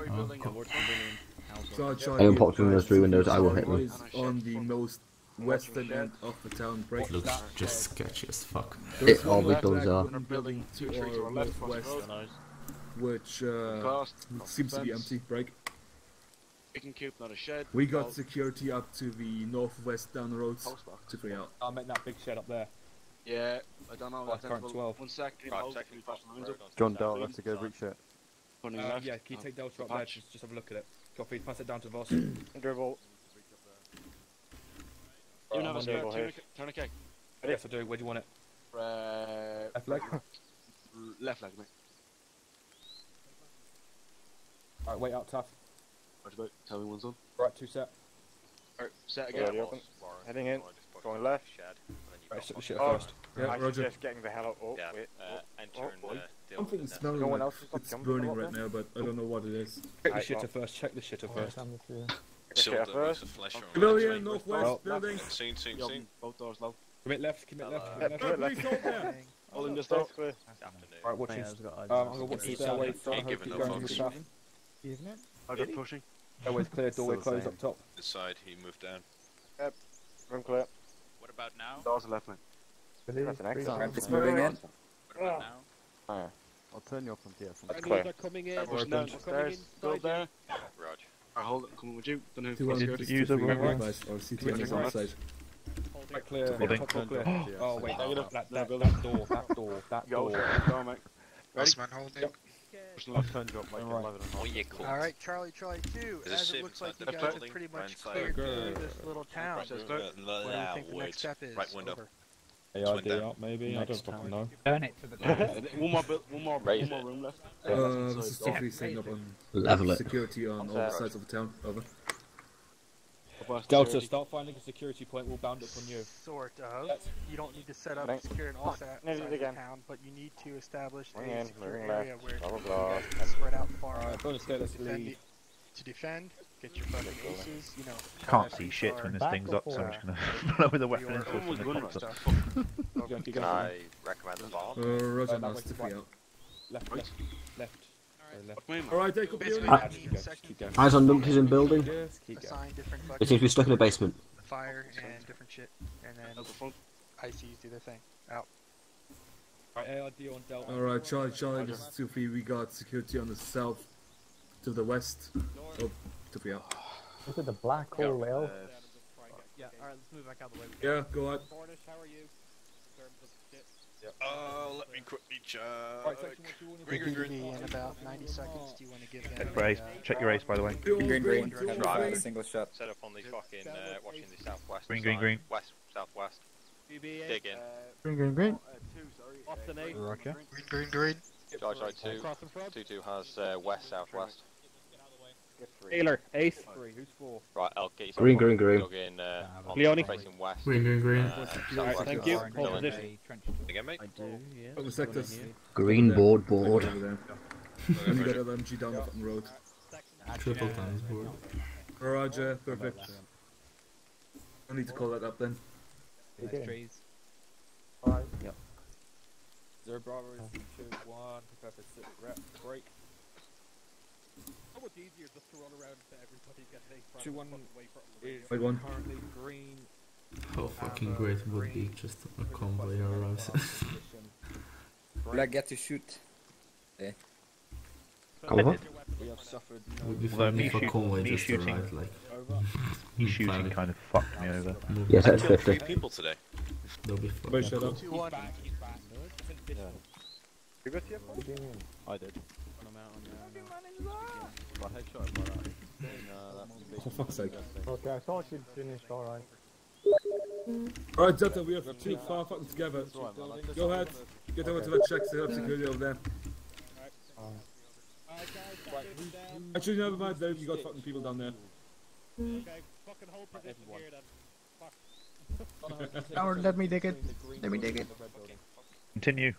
Oh, cool. I unpopped those 3 windows, I will hit them. Is on the most western end of the town break. Looks just sketchy as fuck. All big buildings are. Building to our northwest, which seems to be empty. Break. Chicken coop, not a shed. We got security up to the northwest down the roads. 2-3 out. I meant that big shed up there. Yeah, I don't know. Like current 12. 1 second. John Dale, let's go reach it. Yeah, can you take Delta up there? Just have a look at it. Copy, pass it down to Voss. Dribble. You have a spare tourniquet. Yes, I do. Where do you want it? Left leg? Left leg, mate. Alright, wait out, Tough. Right about, tell me one's on. Right, 2 set. Alright, set again. Heading in. Going left. Right, set the shit Oh, first. Yeah, I Roger. suggest getting the hell out. Oh, wait. Something's smelling No one like else is it's jumping burning up right there? now, but I don't know what it is. Check the shitter first, check the shitter first. Silver with the flesh on. Civilian, northwest building. Seen. Both doors low. Commit left, commit left, Commit left. All in just Stay off. clear. Alright, watch this. I'm gonna watch the stairway front, Ain't hope giving you no go into the fucks. staff. I got pushing. Stairway's clear, doorway closed up top. This side, he moved down. Room clear. What about now? Doors are left, mate. That's an excellent. It's moving in. What about now? Alright. I'll turn you off on TF. That's clear. They're coming in. Pushing down the stairs. Go there. Rog. I hold it. Coming with you. Don't know Two who's on security. or CT on the outside. Right, clear, top door clear. Oh wait, that door, that door. Go, mate. Ready? Man holding. I've turned you up like 11 and a half. Yeah, cool. Alright, Charlie 2, There's a as ship it looks like you inside the guys have building, pretty much inside. cleared through this little town. Right, What do you think the next step is? Right window. Over. AID up maybe, I don't fucking know. Turn it to the left. One more room left. This is Sophie setting up on Level it. security on all the sides of the town. Over. Delta, start finding a security point, we'll bound up on you. Sort of. You don't need to set up secure in all sides of the town, but you need to establish a secure area where you guys can spread out far bonus state, let's lead. to defend, get your fucking aces, you know. Can't see shit when this thing's up, so I'm just gonna blow with a weapon into it when it pops up. Can I recommend a bomb? Roger, now Sophie out. Left. Alright, take up the Eyes on numpties in building. Assign different It seems to be stuck in a basement. fire and different shit, and then ICs do their thing. Out. Right, AID on Delta. Alright, Charlie, this is Sophie. We got security on the south to the west. Oh, to the out. Look at the black hole, Lil. Yeah, alright, let's move back out of the way. Yeah, go on. Cornish, how are you? Let me quickly check. Green. In about 90 seconds. Do you want to give them? Race. Check your race, by the way. Green. Right, Single shot. Set up on the fucking, watching the southwest. Green. West, southwest. Dig in. Green. What's the name? Roger. Green. Charge right 2. 2 has west, southwest. Taylor, Ace. 3, who's 4? Right, LK. Green. Plug in, Leone. facing west. Green. Southwest. Thank you. Hold position. Again, mate? I do, yeah. Open sectors. Green board. Over there. And you got LMG down the fucking road. Triple times board. Roger, perfect. I need to call that up then. Trees. Alright. Yep. 0 Bravo, 2, 1, prepare for sit, rep, break. How much easier just to run around to everybody get a 2, 1 is Wait, one. currently green. How fucking great would it be just a convoy arrives. Will I get to shoot? Yeah. What? We have suffered Would be Although fun me if a shoot- convoy me just shooting- arrived like. Me shooting kind of fucked me over. Yeah, that's Killed 50. 3 people today. They'll be Wait, fucking shut up. 2-1. I did. For fuck's sake. Okay, I thought you'd finished, alright. Alright, Delta, we have 2 far fucking together. Go ahead. Get over to that check, set up security over there. Actually, never mind, there you got fucking people down there. Okay, fucking hold position here then. Fuck. Howard, let me dig it. Let me dig it. Continue.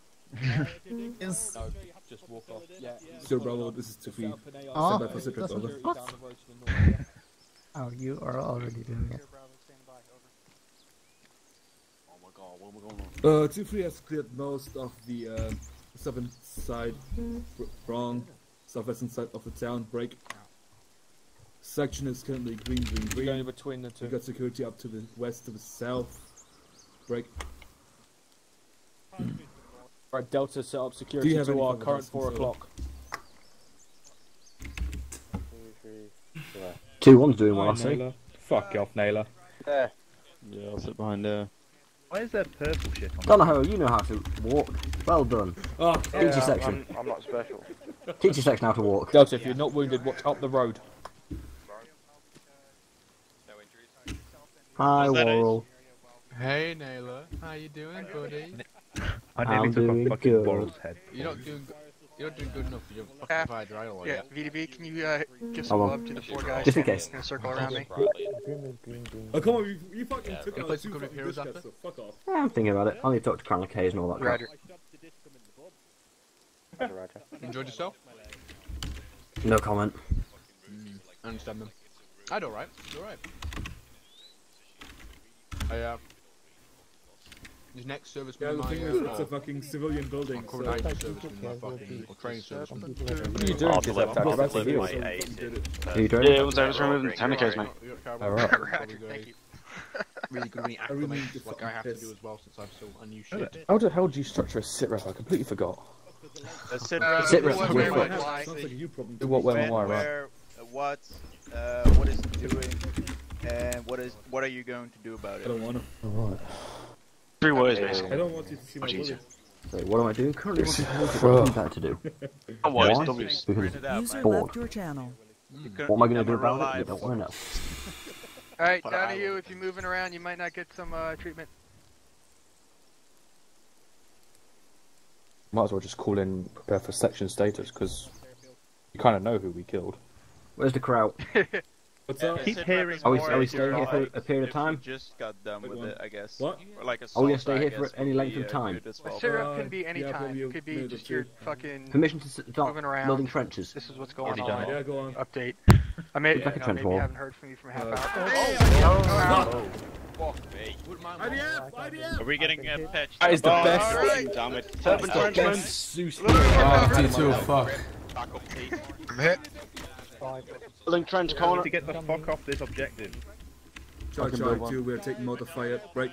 Yes. No, just walk off. Yeah. 0 Bravo, this is to feed. Oh, Stand by for sit rep, over. what? Oh, you are already doing it. Oh my god, what am I going on? 2-3 has cleared most of the southern side, wrong, southwestern side of the town, break. Section is currently green. Going between the two. We got security up to the west, to the south, break. Right, Delta set up Do security you have to any our further current questions, 4 sir? o'clock. 2-1's doing well, I see. Fuck off, Naylor. Yeah, I'll sit behind there. Why is there purple shit on? Donahoe, you know how to walk. Well done. Oh, Teach your section. I'm not special. Teach your section how to walk. Delta, if you're not wounded, watch up the road. Hi, Worrell. Hey Naylor, how you doing, buddy? I nearly I'm took doing a fucking good. Worrell's head. You're not doing good enough for your fucking fired idol, are Yeah, you? VDB, can you give some Hold love on. to the 4 guys Just in case. in a circle around me? Oh, come on, you fucking took You out play 2 some fucking heroes dish after? so fuck off. Yeah, I'm thinking about it. I need to talk to Colonel K's and all that crap. Roger. Enjoyed yourself? No comment. I understand them. I do alright, alright. This next service Yeah, in the my thing is, it's a fucking civilian building, I'm so... current active service in my fucking or training service. What are you doing? I'll Because deliver, I'm I'll about to deliver heal. my 8. Are you doing? Yeah, I was removing the tourniquets, mate. Alright. Roger, thank you. Really good at I really need acclimates, to like I have to fucking do as well since I'm still a new shit. How the hell do you structure a sit rep? I completely forgot. Sit who, rep. what, with where, foot. when, why. Sounds like a you problem. Do what, when, and why, right? Where, what is it doing, and what are you going to do about I it? don't wanna. Alright. 3 ways, basically. I don't want you to see my Much bullet. easier. Wait, what am I doing? Currently, what better to do? Wise, Why? W's. Because User bored. left your channel. What am I going to do about it? You don't want to know. Alright, down to you. If you're moving around, you might not get some treatment. Might as well just call in, prepare for section status, because you kind of know who we killed. Where's the crowd? What's up? Keep hearing. Are we staying here for a period of time? Just got done with it, I guess. What? Or like a Are we going to salsa, stay I here for guess, any would length be, of time? good as A well. syrup can be any yeah, time. probably It could be minute or just your two. fucking Permission to start moving around. building trenches. This is what's going Already on. done. Yeah, go on. Update. I may, Back at trench maybe wall. haven't heard from you from half hour. Fuck me. IDF! IDF! Are we getting patched? That is the best. Alright, damn it. Zeus. T2, fuck. Back up, Pete. I'm hit. Building trench We corner. need to get the fuck off this objective. Charlie 2, we're taking motor fire. Break.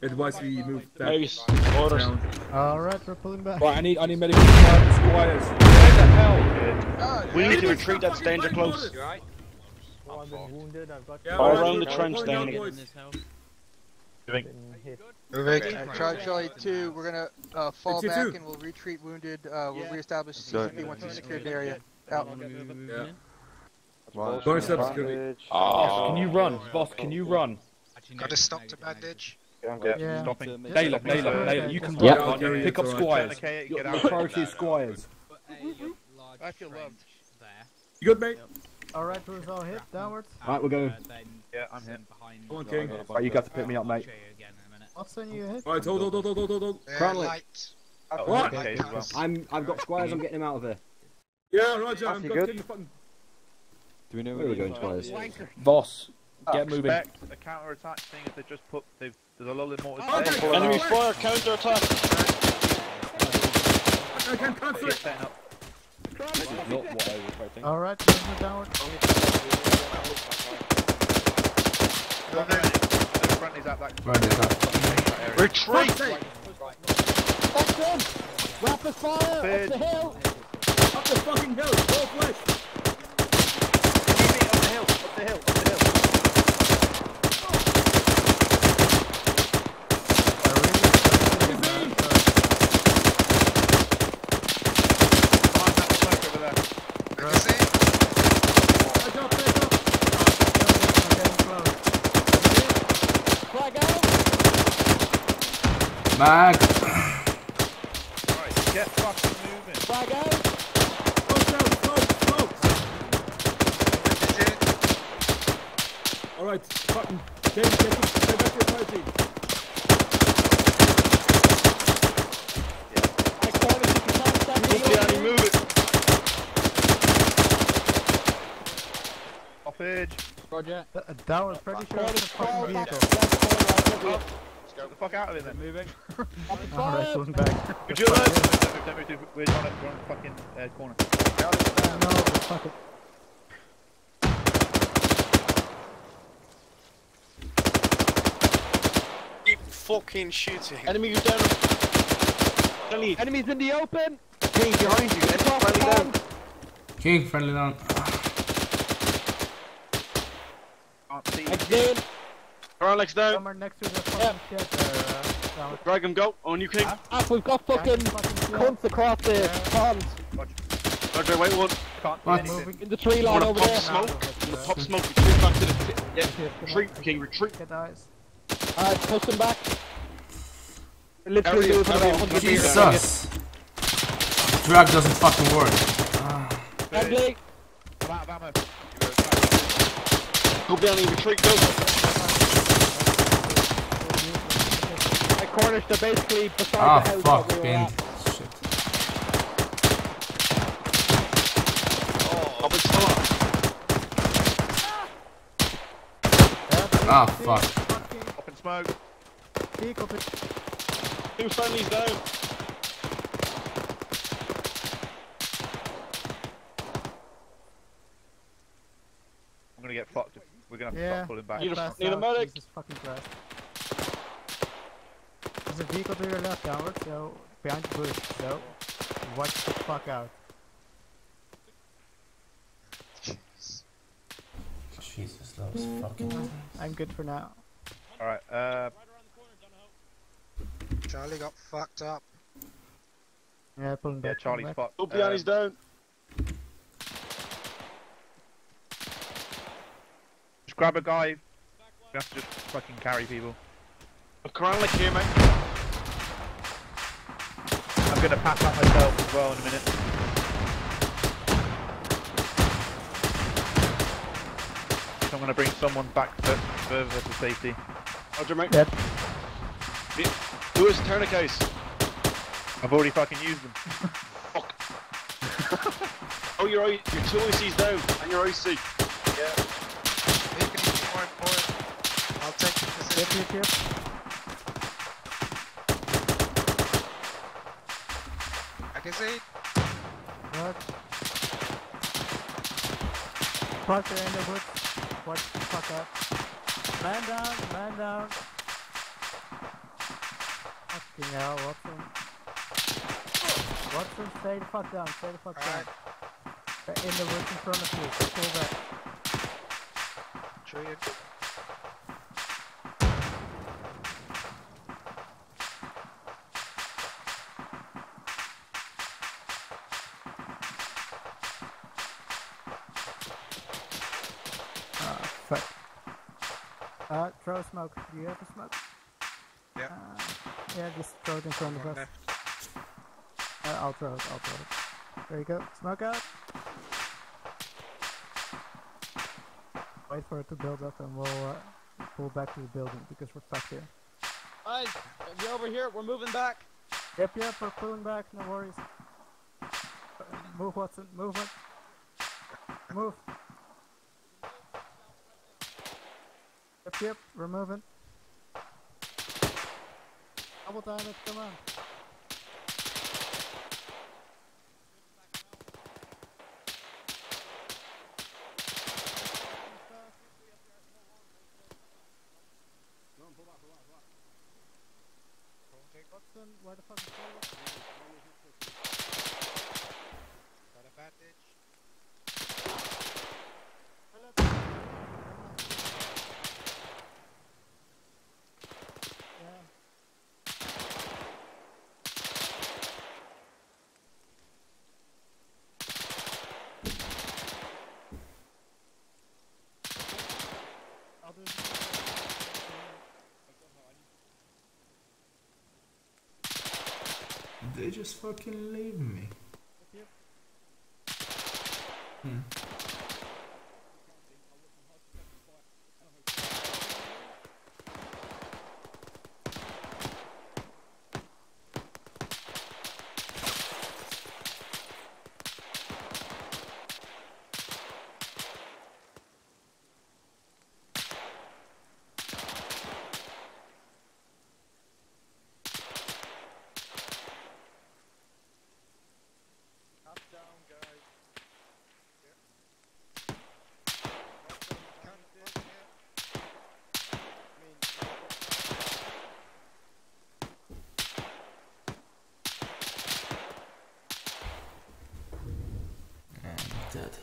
Advise we move back. Mace, orders. Alright, we're pulling back. Right, I need medical squires. Where the hell? We need to retreat, that's danger close. Oh, I've been wounded, I've got... All around the trench down here. Charlie 2, we're gonna fall back and we'll retreat wounded. We'll reestablish CCP once we secured the area. Out. Yeah. Can you run? Boss, can you run? Got to stop to bandage. Yeah. Stopping. Naylor, you can run. Yeah, Pick up squires. Your priority is squires. I feel loved. You good, mate? Alright, who's all hit? Downwards? Alright, we're going. Yeah, I'm hit. Come on, King. Right, you got to pick me up, mate. What's on you hit? Alright, hold. Cranley. What? Okay, as well. I've got squires, I'm getting him out of here. Yeah, Roger, I'm getting the fucking... Do we know where we're going, squires? Boss, get moving. Expect a counter attack thing if they just put. There's a lull in mortars. Enemy fire, counter attack. I can cancel it. Setting up. This is not what I was expecting. Alright, moving downward. Friendly's at that. Retreat! That's them! Rapid fire! Up the hill! Up the fucking hill! Northwest! Up the hill! Mag! Alright, get fucking moving. Flag out! Alright, fucking James, get back to your fire team. Move it. Off edge. Roger. That was pretty sure it's a fucking vehicle. Get the fuck out of it then. Moving. Alright, pulling back. Vigilance! We're on the fucking corner. No, fuck it. Keep fucking shooting. Enemy down. Enemies in the open! King behind you, friendly down. King, friendly down. Can't see. Exit. Alex down. Somewhere next to the fucking shed there. Drag him, go. On you, King. We've got fucking cunts across the pond. Roger, wait one. Can't What? see anything. In the tree line over Pop there. smoke. Pop smoke. Retreat back to the... Retreat, King, retreat. Get eyes. Alright, push them back. Literally moving about 100 meters. Jesus! Drag doesn't fucking work. Friendly. I'm out of ammo. Go down and retreat, go. My corners, they're basically beside Ah, the house fuck, that we were pinned. at. Shit. Up and stop. Ah, fuck. Up in smoke. Vehicle to... Two friendlies down. I'm gonna get fucked. We're gonna have to Yeah. stop pulling back. Need a Fast need a out. medic. Jesus fucking Christ. There's a vehicle to your left downward, so behind the bush, so watch the fuck out. Jesus, that was fucking... I'm good for now. Alright, Charlie got fucked up. Yeah, pulling yeah, back. Charlie's back. fucked. Up behind, he's down. Just grab a guy. You have to just fucking carry people. Corralic here, mate. I'm gonna pass out myself as well in a minute. So I'm gonna bring someone back further to safety. Roger, mate. Yep. Who is tourniquets? I've already fucking used them. Fuck. Oh, your two IC's down, and your IC. Yeah. Beacon is more important. I'll take the position. Yep. I can see. What? Parker in the woods. Watch the fuck out. Man down, man down. Fucking hell, Watson. Watson, stay the fuck down, stay the fuck down. They're in the woods in front of you, pull back. Tree. Fuck. Throw smoke. Do you have a smoke? Yeah. Yeah, just throw it in front of us. I'll throw it, I'll throw it. There you go. Smoke out. Wait for it to build up and we'll pull back to the building because we're fucked here. Guys, you're over here. We're moving back. Yep, we're pulling back. No worries. Move, Watson. Move it. Move. Yep, we're moving. Double time it, come on. Watson, where the fuck is Taylor? Got advantage. Yeah. I'll do it. They just fucking leave me. Yep. Up, down, guys. Yeah. I'm dead.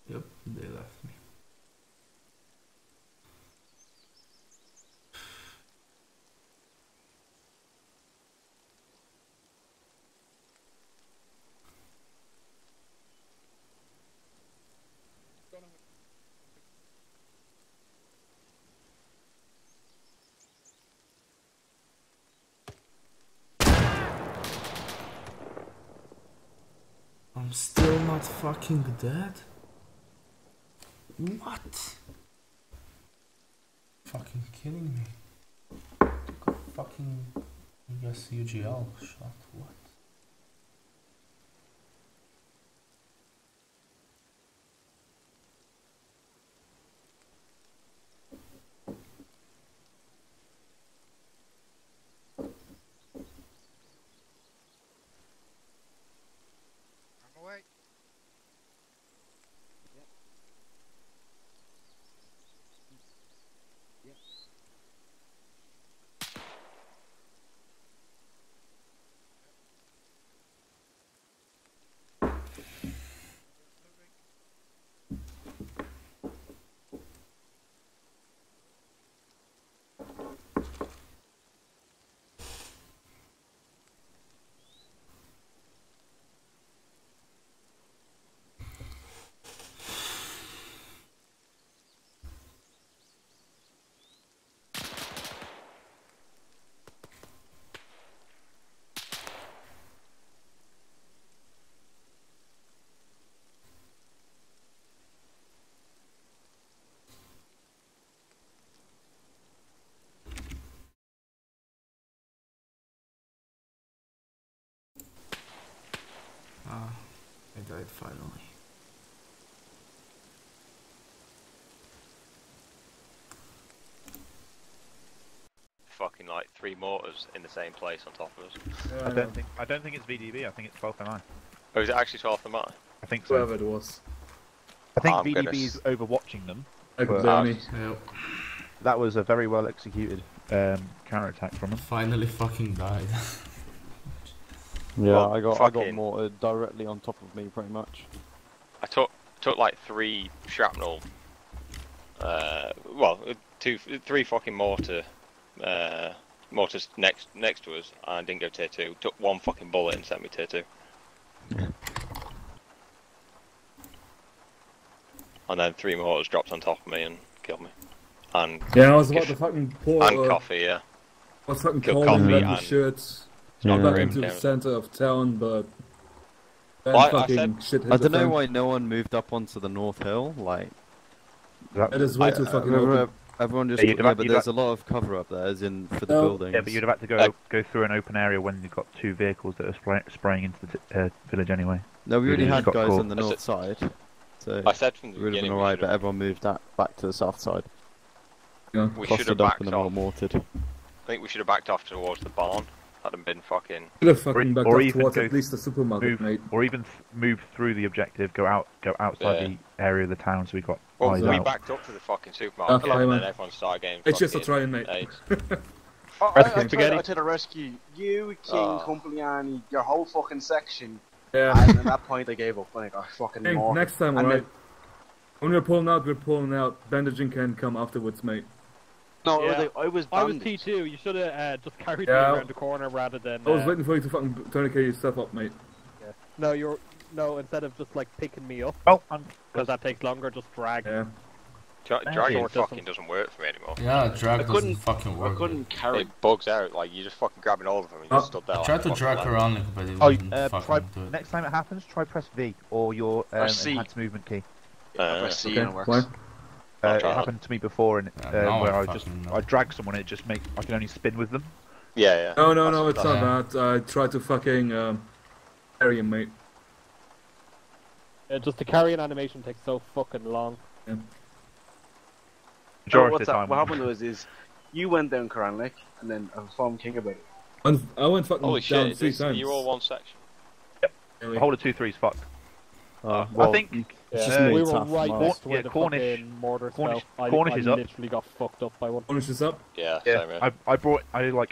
Yep, they left me. I'm still not fucking dead? What? Fucking kidding me. Took a fucking, I guess, UGL shot. What? I'm away. Ah, I died finally. Fucking like 3 mortars in the same place on top of us. I don't think it's VDB. I think it's 12th MI. Oh, is it actually 12th of mine? I think so. Whoever it was. I think I'm VDB gonna is overwatching them. That was a very well executed counter attack from them. Finally fucking died. Yeah, Well, I got fucking- mortared directly on top of me, pretty much. I took like 3 shrapnel. Well, 3 fucking mortars next to us, and I didn't go tier 2. Took 1 fucking bullet and sent me tier 2. And then 3 mortars dropped on top of me and killed me. And yeah, I was about to fucking pour. And coffee, yeah. I was fucking Killed calling coffee them the and shirts. Yeah. Back into the center of town, but then Well, I fucking shit hit I the don't know fan. why no one moved up onto the North Hill. Like, That is way too fucking open. Everyone just. Yeah, you'd Yeah, have- but you'd there's have- a lot of cover up there, as in for the No. buildings. Yeah, but you'd have had to go through an open area when you've got 2 vehicles that are spraying into the village anyway. No, we already You'd had got guys caught. on the north side. So I said from the it would have been beginning we alright, should but have- everyone moved that back to the south side. Yeah. We should have Clustered up backed and then all off. mortared. I think we should have backed off towards the barn. That'd have been fucking. Should have fucking backed or up even towards go at least the supermarket, mate. Or even move through the objective, go outside the area of the town, so we got Well, eyes we out. backed up to the fucking supermarket, Okay, and man. then everyone started getting. It's just a fucking try, mate. AIDS. I tried Spaghetti. to rescue you, King, Compliani, your whole fucking section. Yeah. And at that point, they gave up. Like, fucking Hey, more. next time, And alright? When we're pulling out, we're pulling out. Bandaging can come afterwards, mate. No, Yeah. I was I was bandaged. T2. You should have just carried Yeah. me around the corner rather than. I was waiting for you to fucking tourniquet your stuff up, mate. No, instead of just like picking me up. Oh, because that takes longer. Just drag. Yeah. Dragging Short fucking distance. doesn't work for me anymore. Yeah, drag doesn't couldn't- fucking work. I couldn't carry. It bugs out. Like you just fucking grabbing all of them and you just stood there. I like tried a to fucking drag lamb. around it, but it Oh, wouldn't try, fucking do it. next time it happens, try press V or your Or C. enhanced movement key. Press C Okay, and it works. why? It happened to me before, and Yeah, now where I I just fucking know. I drag someone, and it just I can only spin with them. Yeah. No, it's not that. I tried to fucking carry him, mate. Just to carry an animation takes so fucking long. Yeah. Majority of the time. What happened was you went down Karanlik and then I informed King about it. I went fucking Holy down shit! 3 times. You're all one section. The whole of 2-3 is fucked. Well, I think it's just we me were tough, right man. next to where Yeah, the Cornish- fucking mortar Cornish- fell. Cornish I is up. literally got fucked up by one. Cornish is up. Yeah. Yeah, Same here.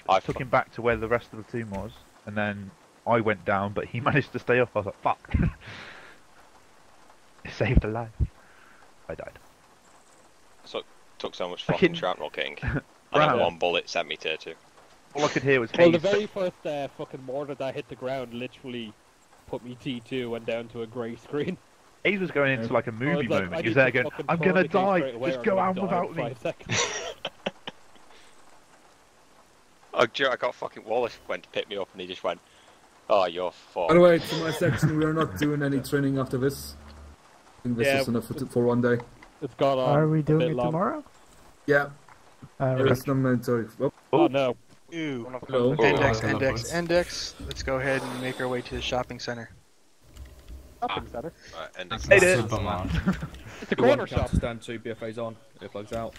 I took him back to where the rest of the team was, and then I went down, but he managed to stay up. I was like, fuck. It saved a life. I died. So took so much fucking shrapnel, King. And then Brown. 1 bullet sent me tier 2. All I could hear was Well, the Hayes. very first fucking mortar that hit the ground literally put me T2 and down to a grey screen. Hayes was going into like a I was movie like, moment. I He was need there to going, fucking I'm gonna tourniquet die. straight away or Just I'm go gonna out die in without me. 5 seconds. I got fucking Wallace went to pick me up and he just went, "Oh, you're fucked." By the way, to my section, we are not doing any training after this. I think this Yeah. is enough for one day. It's got on. Are we a doing bit it long. tomorrow? Yeah. Right. It's not mandatory. Oh, Oh no. Ooh. hello. Index. Let's go ahead and make our way to the shopping center. Shopping center. Right, ending. Hey, dude. Supermarket. It's a corner shop. Stand 2, BFA's on. It plugs out.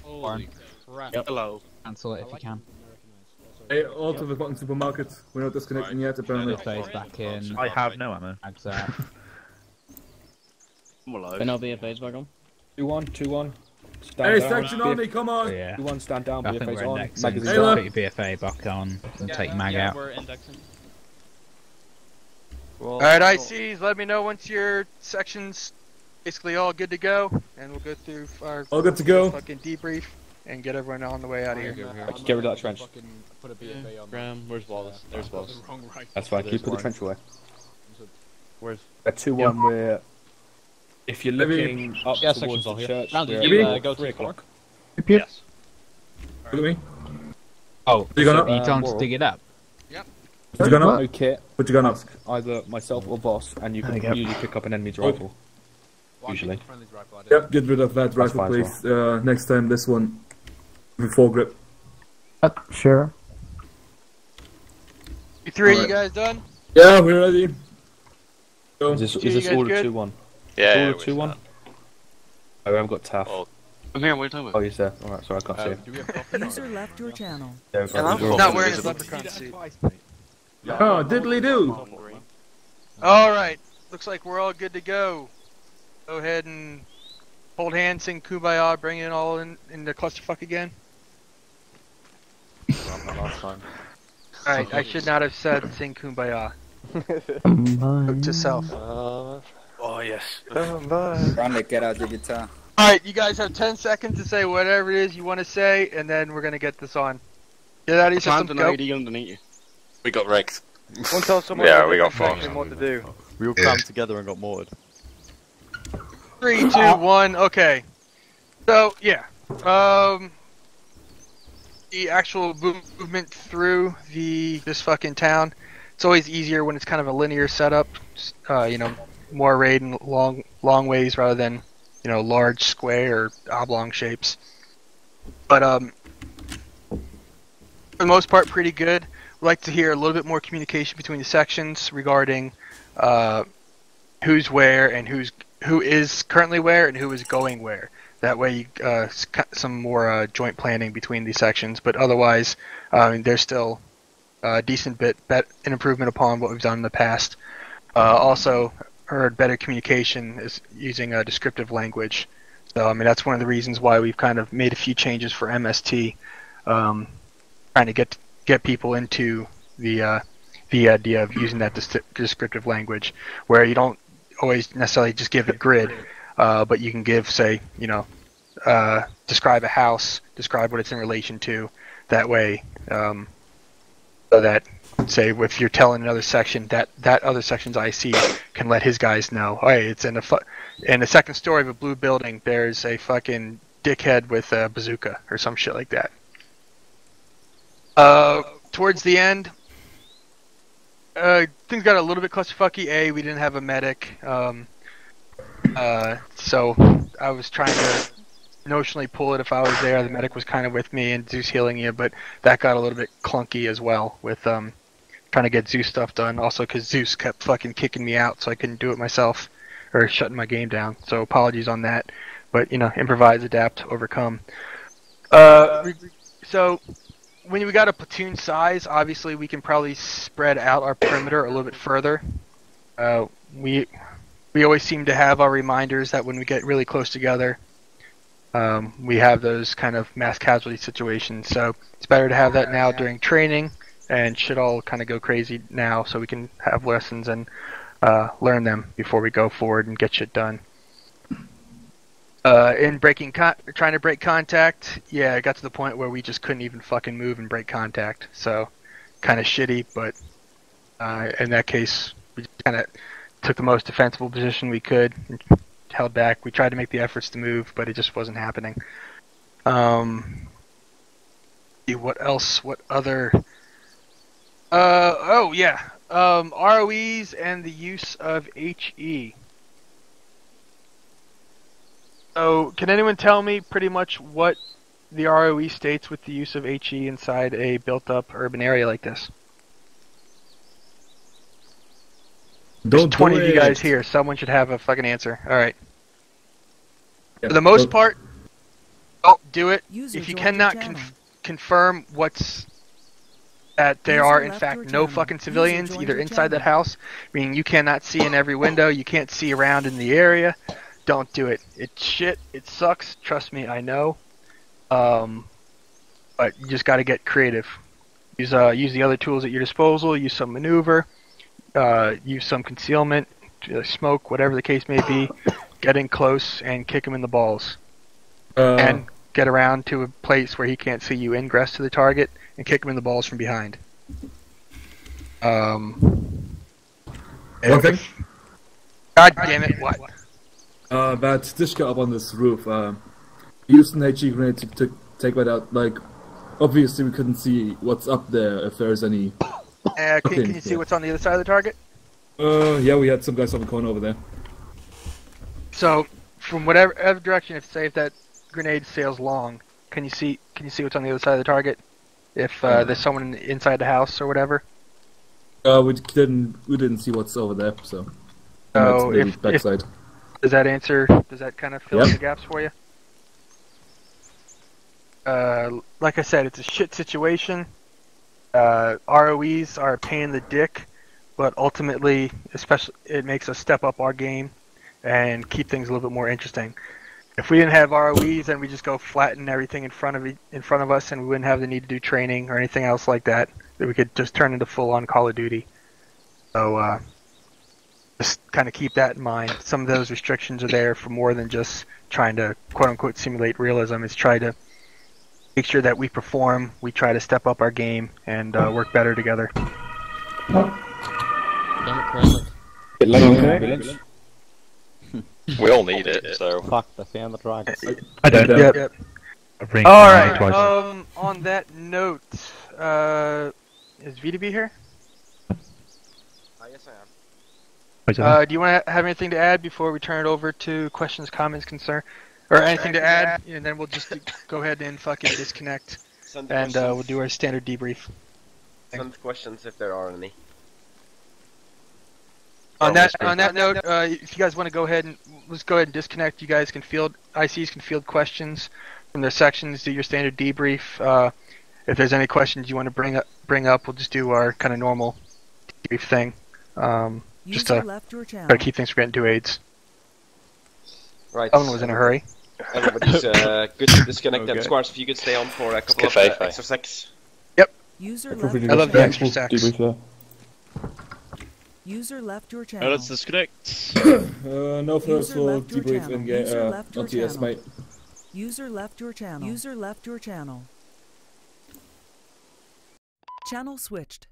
Holy crap. Hello. Cancel it if you can. Hey, all to the fucking supermarket. We're not disconnecting yet, apparently. BFA's back in. I have no ammo. Ags out. I'm alive. Then BFA's back on. 2-1, 2-1. Stand Hey, down. section army, come on! Yeah. 2-1, stand down. I think BFA's we're on. indexing. Magazine Hey, down. look. Put your BFA back on and take mag out. We're indexing. Alright, ICs, let me know once your section's basically all good to go, and we'll go through our All good to go. fucking debrief and get everyone on the way out of here. Get rid of that trench. Put a BFA on. Graham, where's Wallace? There's Wallace. That's fine. Keep the trench away. Where's A 2-1 where if you're looking up Yeah, towards section's the all here. church, Round, we're did you, at go to 3 the corner? o'clock. Yes. Look at me. Oh, You gonna- you told him to Warhol. dig it up. Put your gun up. No kit. Put your gun up. Ask either myself or boss, and you can There you go. usually pick up an enemy's rifle. Usually. Yep, get rid of that That's rifle, fine as please. Next time, this one. With full grip. Sure. You three, Alright. you guys done? Yeah, we're ready. Is this all a 2-1? Yeah, All a 2-1? Oh, I haven't got Taff. Oh, I'm here, what are you talking about? Oh, he's there. Alright, sorry, I can't see him. User left your channel. Yeah, And I'm not wearing his leprechaun suit. Oh, diddly do. Alright, looks like we're all good to go. Go ahead and hold hands, sing Kumbaya, bring it all in the clusterfuck again. Last time. Alright, I should not have said sing Kumbaya. Note to self. Oh, yes. Randy, get out the guitar. Alright, you guys have 10 seconds to say whatever it is you want to say, and then we're gonna get this on. Get out of your systems, go. underneath you. We got wrecked. Won't tell someone Yeah, we got fucked. what to do. We all crammed together and got mortared. 3, 2, 1, okay. So, yeah. The actual movement through this fucking town, it's always easier when it's kind of a linear setup. You know, more arrayed in long ways rather than, you know, large square or oblong shapes. But for the most part, pretty good. We'd like to hear a little bit more communication between the sections regarding who's where and who is currently where and who is going where. That way, some more joint planning between these sections. But otherwise, there's still a decent bit an improvement upon what we've done in the past. Also, heard better communication is using a descriptive language. So, I mean, that's one of the reasons why we've kind of made a few changes for MST, trying to get people into the idea of using that descriptive language, where you don't always necessarily just give a grid, but you can give, say, you know, describe a house, describe what it's in relation to. That way, so that, say, if you're telling another section, that other section's IC can let his guys know, hey, it's in the second story of a blue building, there's a fucking dickhead with a bazooka or some shit like that. Towards the end, things got a little bit clusterfucky. We didn't have a medic, so I was trying to notionally pull it if I was there. The medic was kind of with me and Zeus healing you, but that got a little bit clunky as well with trying to get Zeus stuff done. Also, because Zeus kept fucking kicking me out, so I couldn't do it myself or shutting my game down. So apologies on that, but you know, improvise, adapt, overcome. So when we got a platoon size, obviously we can probably spread out our perimeter a little bit further. We always seem to have our reminders that when we get really close together, we have those kind of mass casualty situations. So it's better to have that now during training, and should all kind of go crazy now, so we can have lessons and learn them before we go forward and get shit done. In trying to break contact, yeah, it got to the point where we just couldn't even fucking move and break contact. So, kind of shitty, but in that case, we just kind of took the most defensible position we could and held back. We tried to make the efforts to move, but it just wasn't happening. What else? What other? Oh yeah, ROEs and the use of HE. So, can anyone tell me pretty much what the ROE states with the use of HE inside a built-up urban area like this? There's 20 of you guys here. Someone should have a fucking answer. Alright. For the most part, don't do it. If you cannot confirm that there are, in fact, no fucking civilians either inside that house, meaning you cannot see in every window, you can't see around in the area, don't do it. It's shit. It sucks. Trust me, I know. But you just got to get creative. Use the other tools at your disposal. Use some maneuver. Use some concealment, smoke, whatever the case may be. Get in close and kick him in the balls. And get around to a place where he can't see you. Ingress to the target and kick him in the balls from behind. One thing? God damn it! What? That dish got up on this roof. Used an HE grenade to take that out. Like, obviously we couldn't see what's up there if there's any. Can you see what's on the other side of the target? Yeah, we had some guys on the corner over there. So, from whatever direction, if that grenade sails long, can you see what's on the other side of the target? If there's someone inside the house or whatever. We didn't see what's over there. So. So the backside. Does that answer? Does that kind of fill in the gaps for you? Like I said, it's a shit situation. ROEs are a pain in the dick, but ultimately, especially, it makes us step up our game and keep things a little bit more interesting. If we didn't have ROEs, then we just go flatten everything in front of us, and we wouldn't have the need to do training or anything else like that. That we could just turn into full-on Call of Duty. So just kind of keep that in mind. Some of those restrictions are there for more than just trying to quote-unquote simulate realism. It's try to make sure that we perform, we try to step up our game, and work better together. We all need it, so. Fuck, I found the dragons. I don't know. Yep. Alright, on that note, is VDB here? Yes, I am. Do you want to have anything to add before we turn it over to questions, comments, concern, or anything to add? And then we'll just go ahead and fucking disconnect, and we'll do our standard debrief. Send questions if there are any. On that note, if you guys want to go ahead and let's go ahead and disconnect. You guys can ICs can field questions from their sections. Do your standard debrief. If there's any questions you want to bring up, we'll just do our kind of normal debrief thing. Just to try to keep things from getting too AIDS. Right. Ellen was in a hurry. Everybody's good to disconnect them. Squares, if you could stay on for a couple of extra secs. Yep. I love the extra secs. User left your channel. Let's disconnect. No first will debrief in on TS, mate. User left your channel. User left your channel. Channel switched.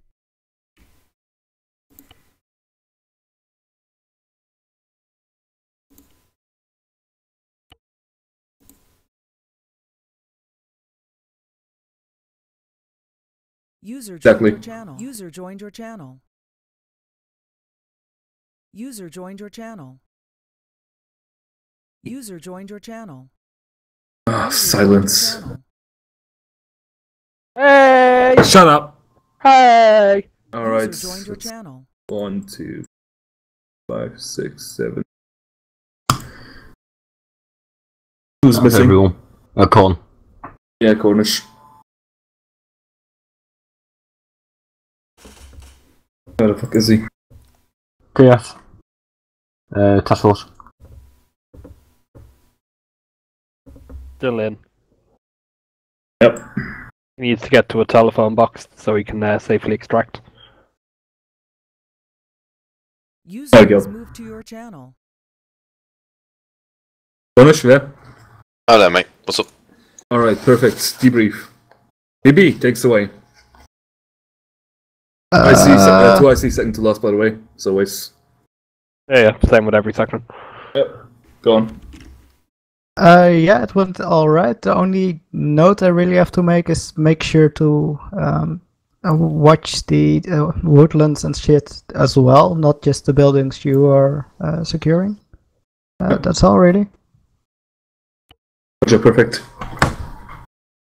User joined your channel. User joined your channel. User joined your channel. User joined your channel. Silence. Hey! Shut up! Hey! Alright. User joined your channel. 1, 2, 5, 6, 7. Who's missing? Everyone. Corn. Yeah, Cornish. Where the fuck is he? TF. Task Force. Still in. Yep. He needs to get to a telephone box so he can safely extract. User has moved to your channel. Cornish, yeah? Hello, mate. What's up? Alright, perfect. Debrief. BB takes away. I see twice second to last, by the way. As always. Yeah, same with every section. Yep. Go on. Yeah, it went alright. The only note I really have to make is make sure to watch the woodlands and shit as well, not just the buildings you are securing. That's all, really. Okay, perfect.